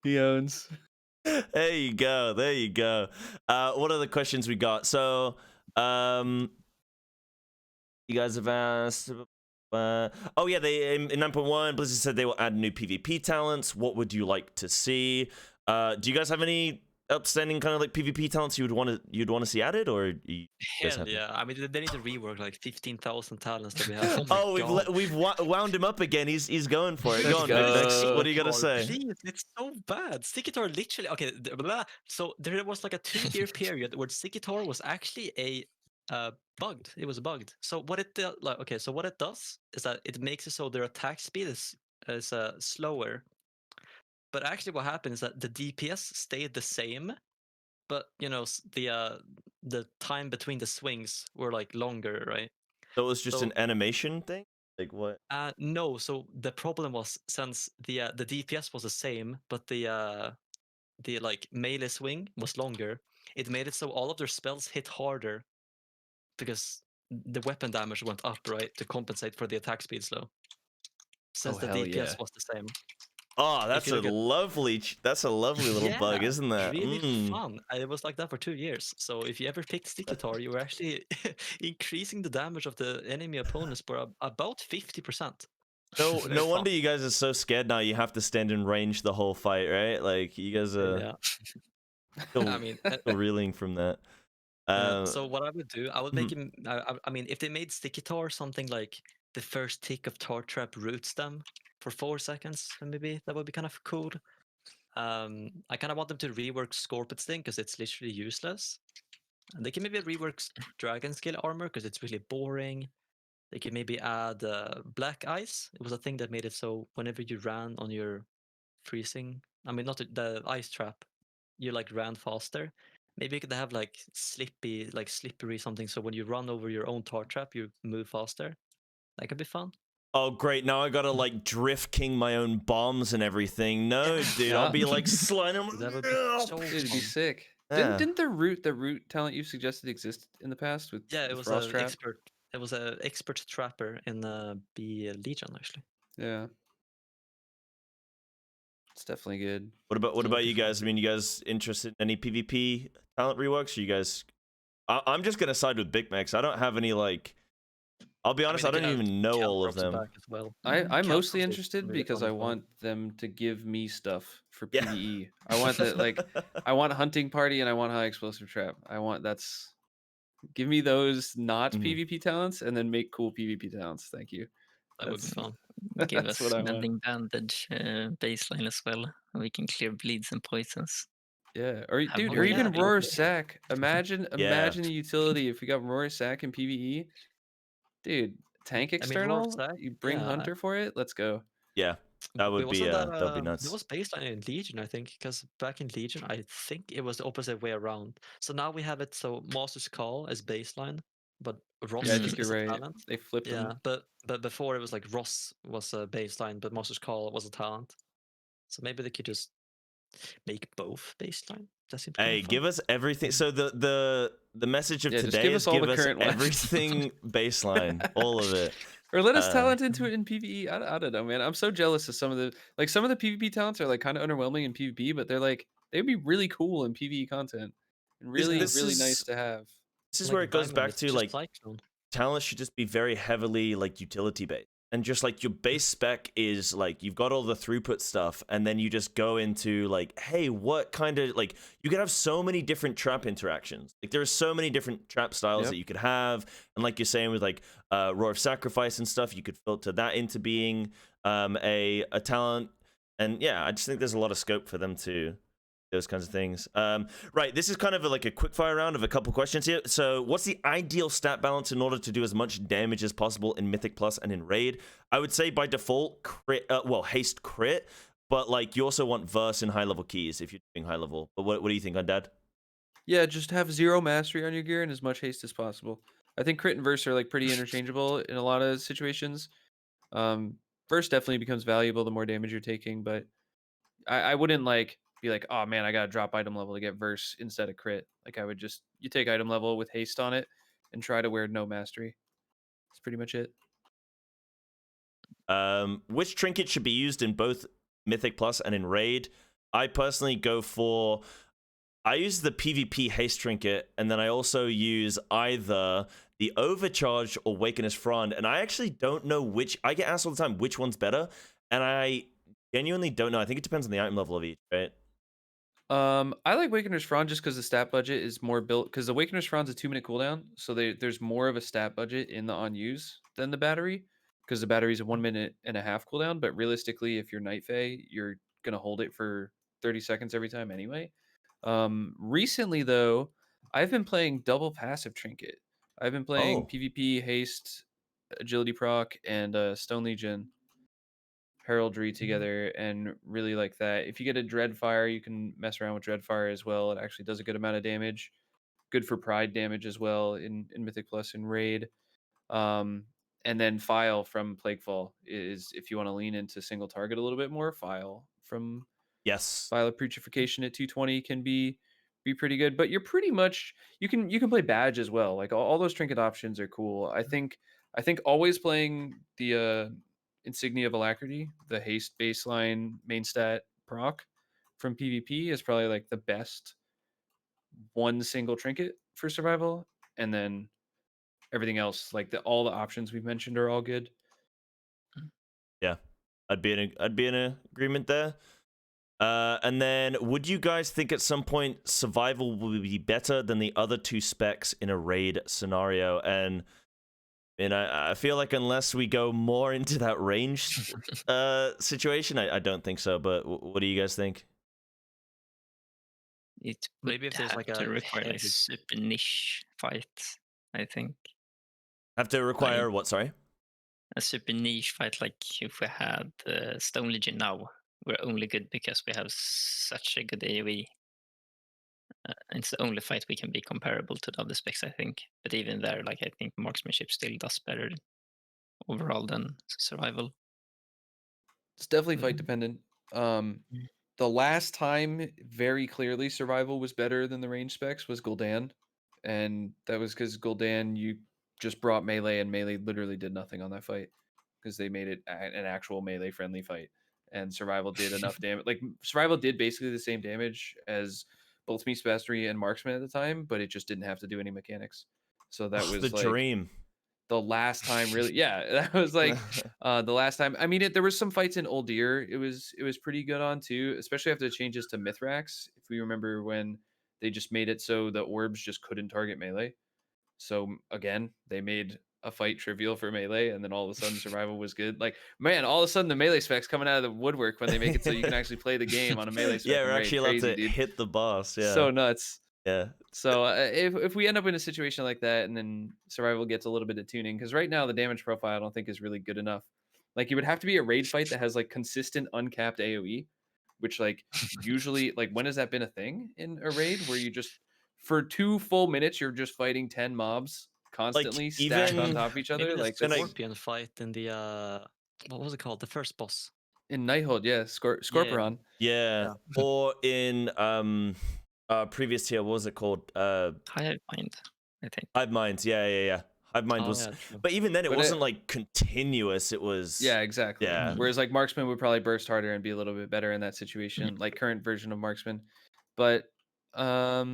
He owns. There you go. There you go. What are the questions we got? So, you guys have asked. Oh yeah, they in 9.1, Blizzard said they will add new PvP talents. What would you like to see? Do you guys have any outstanding kind of like PvP talents you'd want to see added, or you guys Hell happy? yeah! I mean, they need to rework like 15,000 talents that we have. Oh my Oh, god! we've wound him up again. He's going for it. Let's Go on, go. Bicmex. What are you gonna Sticky Tar, say? Please, it's so bad. Sticky Tar literally. Okay, so there was like a 2-year period where Sticky Tar was actually a bugged. It was bugged. So what it like okay, so what it does is that it makes it so their attack speed is slower. But actually, what happened is that the DPS stayed the same, but you know the time between the swings were like longer, right? So it was just So- an animation thing. Like what? No. So the problem was since the DPS was the same, but the like melee swing was longer. It made it so all of their spells hit harder because the weapon damage went up, right, to compensate for the attack speed slow. Since the hell DPS yeah. was the same. Oh, If you look at that's a lovely little bug, yeah, isn't that? really Mm. fun. And it was like that for 2 years. So if you ever picked Sticky Tar, you were actually increasing the damage of the enemy opponents by about 50%. No, Very no fun. wonder you guys are so scared now. You have to stand in range the whole fight, right? Like you guys are Yeah. still, I mean, still reeling from that. so what I would do, I would make him. I mean, if they made Sticky Tar something like the first tick of Tar Trap roots them for 4 seconds, then maybe that would be kind of cool. I kind of want them to rework Scorpion's thing because it's literally useless. And they can maybe rework Dragon Scale armor because it's really boring. They can maybe add Black Ice. It was a thing that made it so whenever you ran on your freezing, I mean, not the ice trap, you like ran faster. Maybe you could have like slippery something. So when you run over your own tar trap, you move faster. That could be fun. Oh great! Now I gotta like drift king my own bombs and everything. No, dude, I'll Yeah. be like sliding. That would be so Dude, it'd be fun. sick. Yeah. Didn't the root talent you suggested exist in the past with Yeah, the it was frost an trap? expert. It was an expert trapper in B Legion actually. Yeah, it's definitely good. What That would about be you fun. guys? I mean, you guys interested in any PvP talent reworks? Or you guys? I'm just gonna side with Bicmex. I don't have any like. I'll be honest, I, they don't could have even know all of Caltrops them. back as well. I'm Caltrops mostly is interested really because fun I as well. want them to give me stuff for Yeah. PvE. I want that like I want hunting party and I want high explosive trap. Give me those not Mhm. PvP talents and then make cool PvP talents. Thank you. That would be That's fun. Give that's us what I want. mending bandage baseline as well. We can clear bleeds and poisons. Yeah, or Have dude, Oh or more yeah, even that would Roar be Sack. Imagine Yeah. the utility if we got Roar Sack in PvE. Dude, tank I mean, Roar external, Sack, you bring yeah. Hunter for it. Let's go. Yeah, that would be Wasn't that'd be that nuts. was baseline in Legion, I think, because back in Legion, I think it was the opposite way around. So now we have it so Master's Call is baseline, but Ross Yeah, I Mm. think is you're a right. talent. They flipped Yeah, them. but before it was like Ross was a baseline, but Master's Call was a talent. So maybe they could just make both baseline. That seems kind Hey, of fun. give us everything. So the message of Yeah, just today give is us all give the us current ones. everything baseline, all of it. Or let us Uh, talent into it in PvE. I don't know, man. I'm so jealous of some of the PvP talents are like kind of underwhelming in PvP, but they'd be really cool in PvE content and really this really nice is to have. this is Like where it goes Diamond back is to just like Cyclone. talent should just be very heavily like utility based. And just like your base spec is like you've got all the throughput stuff, and then you just go into like, hey, what kind of like you could have so many different trap interactions. Like there are so many different trap styles Yep. that you could have, and like you're saying with like Roar of Sacrifice and stuff, you could filter that into being a talent. And yeah, I just think there's a lot of scope for them to those kinds of things. Right, this is kind of like a quick fire round of a couple questions here. So what's the ideal stat balance in order to do as much damage as possible in Mythic Plus and in Raid? I would say by default, crit, haste crit, but like you also want verse and high level keys if you're doing high level. But what do you think, Undad? Yeah, just have 0 mastery on your gear and as much haste as possible. I think crit and verse are like pretty interchangeable in a lot of situations. Verse definitely becomes valuable the more damage you're taking, but I wouldn't like be like, oh man, I gotta drop item level to get verse instead of crit. Like I would just you take item level with haste on it and try to wear no mastery. That's pretty much it. Which trinket should be used in both Mythic Plus and in Raid? I personally go for I use the PvP haste trinket, and then I also use either the Overcharge or Wakeness Frond, and I actually don't know which. I get asked all the time which one's better, and I genuinely don't know. I think it depends on the item level of each, right? I like Awakener's Frond just because the stat budget is more built because the Awakener's Frond's a 2-minute cooldown, so there's more of a stat budget in the on use than the battery because the battery's a 1.5-minute cooldown. But realistically, if you're Night Fae, you're gonna hold it for 30 seconds every time anyway. Recently though, I've been playing double passive trinket. I've been playing Oh. PvP haste, agility proc, and Stone Legion heraldry together and really like that. If you get a Dreadfire, you can mess around with Dreadfire as well. It actually does a good amount of damage. Good for pride damage as well in Mythic Plus and Raid. And then File from Plaguefall is if you want to lean into single target a little bit more, File from Yes. File of Putrefaction at 220 can be pretty good. But you're pretty much you can play Badge as well. Like all those trinket options are cool. I think always playing the Insignia of Alacrity, the haste baseline main stat proc from PvP, is probably like the best one single trinket for survival, and then everything else, like all the options we've mentioned, are all good. Yeah, I'd be in agreement there. And then, would you guys think at some point survival will be better than the other two specs in a raid scenario? And I feel like unless we go more into that range situation, I don't think so. But what do you guys think? It Maybe would if there's like have to a require like heavy- super niche fight, I think. Have to require what? Sorry. A super niche fight, like if we had Stone Legion now, we're only good because we have such a good AoE. It's the only fight we can be comparable to the other specs, I think. But even there, like I think marksmanship still does better overall than survival. It's definitely fight Mhm. dependent. Mm. The last time, very clearly, survival was better than the range specs was Gul'dan, and that was because Gul'dan, you just brought melee, and melee literally did nothing on that fight because they made it an actual melee friendly fight, and survival did enough damage. Like survival did basically the same damage as both Meat Mastery and Marksman at the time, but it just didn't have to do any mechanics. So that was the like dream. the last time, really. Yeah, that was like the last time. I mean, there was some fights in Uldir. It was pretty good on too, especially after the changes to Mithrax. If we remember when they just made it so the orbs just couldn't target melee. So again, they made a fight trivial for melee, and then all of a sudden survival was good. Like, man, all of a sudden the melee specs coming out of the woodwork when they make it so you can actually play the game on a melee spec. Yeah, in we're raid. actually allowed Crazy, to dude. hit the boss. Yeah. So nuts. Yeah. So if we end up in a situation like that, and then survival gets a little bit of tuning, because right now the damage profile I don't think is really good enough. Like, it would have to be a raid fight that has like consistent uncapped AoE, which like usually, like, when has that been a thing in a raid where you just for 2 full minutes you're just fighting 10 mobs constantly stacked on even- top of each Maybe other? the Like, that's Scorpion fight in the what was it called? The first boss. in Nighthold, yeah, Scorpion. Yeah. Or in previous tier, what was it called? Hive Mind, I think. Hive Minds. Yeah. Hive Mind Oh, was, yeah, true. but even then, it But wasn't like continuous. It was. Yeah, exactly. Yeah. Whereas like Marksman would probably burst harder and be a little bit better in that situation, like current version of Marksman. But I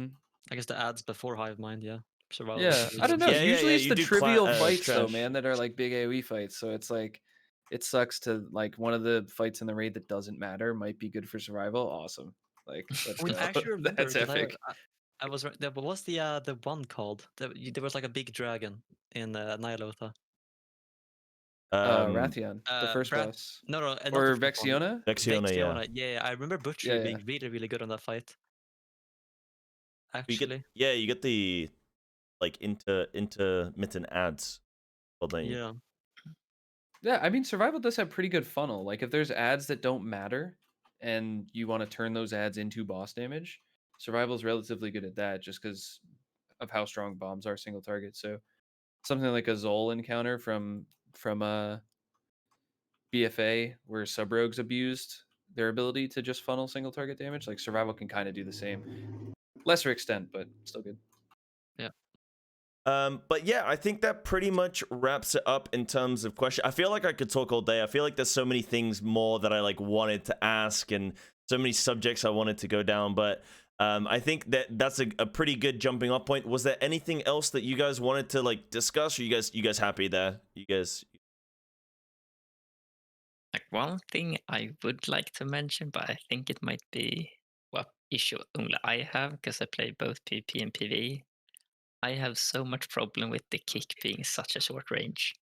guess the ads before Hive Mind, yeah. Survival. yeah, I don't know. Yeah, Usually it's you the do trivial fights though, trash. man, that are like big AoE fights. So it's like it sucks to like one of the fights in the raid that doesn't matter might be good for survival. Awesome. Like, let's I mean, go. I actually remember That's 'cause epic. I was right there, but what's the one called? There was like a big dragon in Nyalotha. Rathian, the first Brad, boss. no, not Or the first one. Vexiona? Vexiona, yeah. Vexiona, yeah. I remember Butchery Yeah, being yeah. really, really good on that fight. You get, Actually, you get the like intermittent ads. Well, don't you? yeah. Yeah, I mean, survival does have pretty good funnel. Like, if there's ads that don't matter and you want to turn those ads into boss damage, survival's relatively good at that just because of how strong bombs are single target. So something like a Zol encounter from BFA where sub rogues abused their ability to just funnel single target damage, like survival can kind of do the same. Lesser extent, but still good. But yeah, I think that pretty much wraps it up in terms of question. I feel like I could talk all day. I feel like there's so many things more that I like wanted to ask and so many subjects I wanted to go down. But I think that's a pretty good jumping off point. Was there anything else that you guys wanted to like discuss? Or you guys happy there? You guys? Like one thing I would like to mention, but I think it might be what issue only I have because I play both PvP and PvE. I have so much problem with the kick being such a short range.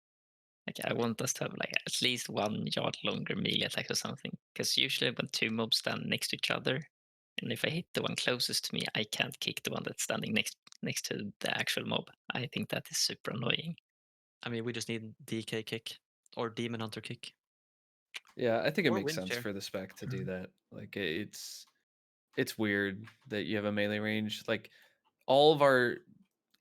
Like I want us to have like at least 1 yard longer melee attack or something. Because usually when 2 mobs stand next to each other, and if I hit the one closest to me, I can't kick the one that's standing next to the actual mob. I think that is super annoying. I mean, we just need DK kick or Demon Hunter kick. Yeah, I think it Or makes sense Windshare. for the spec to do that. Like, it's weird that you have a melee range. Like, all of our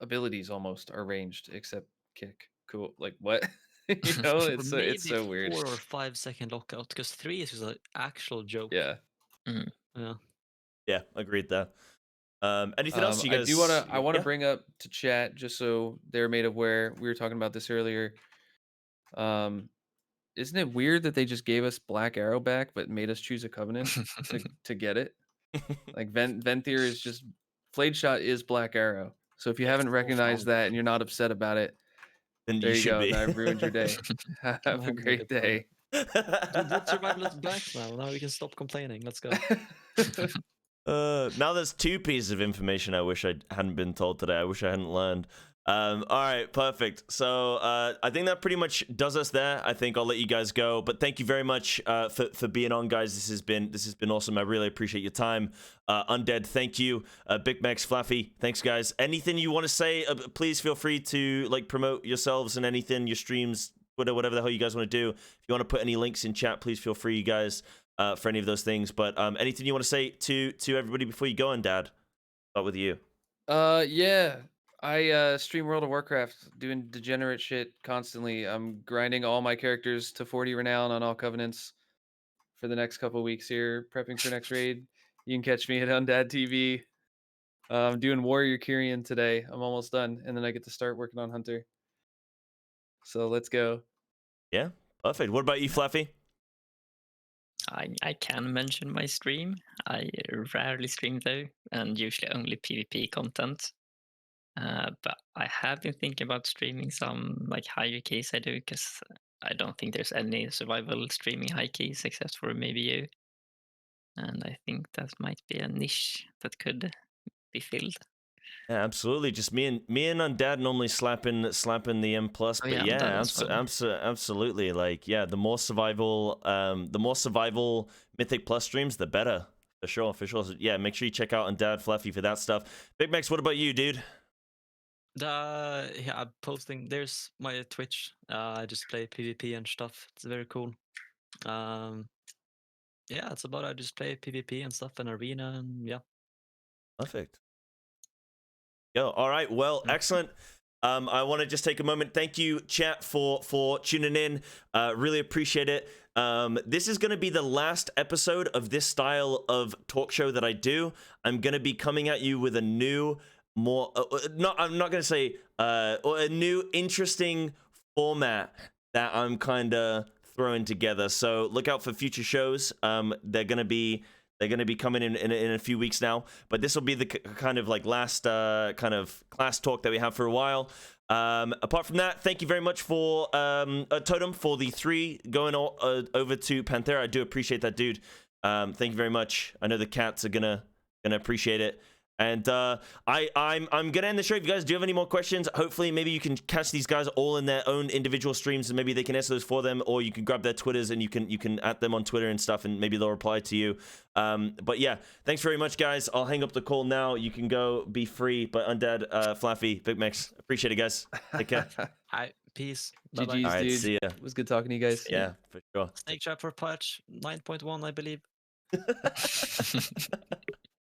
abilities almost are ranged except kick. Cool. Like, what? You know, Or it's maybe so weird. 4 or 5 second lockout because 3 is just an actual joke. Yeah. Yeah. Yeah, agreed there. Anything else you guys? I want to Yeah? bring up to chat just so they're made aware. We were talking about this earlier. isn't it weird that they just gave us Black Arrow back, but made us choose a Covenant to get it? Like Venthyr is just Flayed Shot is Black Arrow. So if you Yeah, haven't it's recognized awful. that and you're not upset about it, Then there you should go. be. I've ruined your day. Have a having a great good time. day. Dude, survival is back now. Now we can stop complaining. Let's go. Now there's two pieces of information I wish I hadn't been told today. I wish I hadn't learned. All right, perfect. So I think that pretty much does us there. I think I'll let you guys go. But thank you very much for being on, guys. This has been awesome. I really appreciate your time. Undead, thank you. Bicmex, Flaffy, thanks, guys. Anything you want to say? Please feel free to like promote yourselves and anything, your streams, Twitter, whatever the hell you guys want to do. If you want to put any links in chat, please feel free, you guys. For any of those things, but anything you want to say to everybody before you go, Undad? Start with you. Yeah. I stream World of Warcraft, doing degenerate shit constantly. I'm grinding all my characters to 40 renown on all covenants for the next couple weeks here, prepping for next raid. You can catch me at Undad TV. I'm doing Warrior Kyrian today. I'm almost done, and then I get to start working on Hunter. So let's go. Yeah, perfect. What about you, Flaffy? I can mention my stream. I rarely stream though, and usually only PvP content. But I have been thinking about streaming some like higher keys I do, because I don't think there's any survival streaming high keys except for maybe you. And I think that might be a niche that could be filled. Yeah, absolutely. Just me and Undad normally slapping the M plus, Oh, but yeah, yeah, Undad as well. absolutely. Like, yeah, the more survival Mythic Plus streams, the better. For sure. So, yeah, make sure you check out Undad, Flaffy for that stuff. Bicmex, what about you, dude? Yeah, I'm posting. There's my Twitch. I just play PvP and stuff. It's very cool. Yeah, it's about I just play PvP and stuff in arena, and yeah. Perfect. Yo, all right. Well, excellent. I want to just take a moment. Thank you, chat, for tuning in. Really appreciate it. This is going to be the last episode of this style of talk show that I do. I'm going to be coming at you with a new, more I'm not going to say a new interesting format that I'm kind of throwing together. So look out for future shows. They're going to be coming in a few weeks now, but this will be the kind of like last kind of class talk that we have for a while. Apart from that, thank you very much for Totem for the 3 going over to Panthera. I do appreciate that, dude. Thank you very much. I know the cats are gonna appreciate it. And I'm gonna end the show. If you guys do have any more questions, hopefully maybe you can catch these guys all in their own individual streams, and maybe they can answer those for them, or you can grab their Twitters and you can at them on Twitter and stuff, and maybe they'll reply to you. But yeah, thanks very much, guys. I'll hang up the call now. You can go be free. But Undad, Flaffy, Bicmex, appreciate it, guys. Take care. Hi, peace. Bye bye. GG's, All right, dude. see ya. It was good talking to you guys. Yeah, for sure. Snake Trap for patch 9.1, I believe.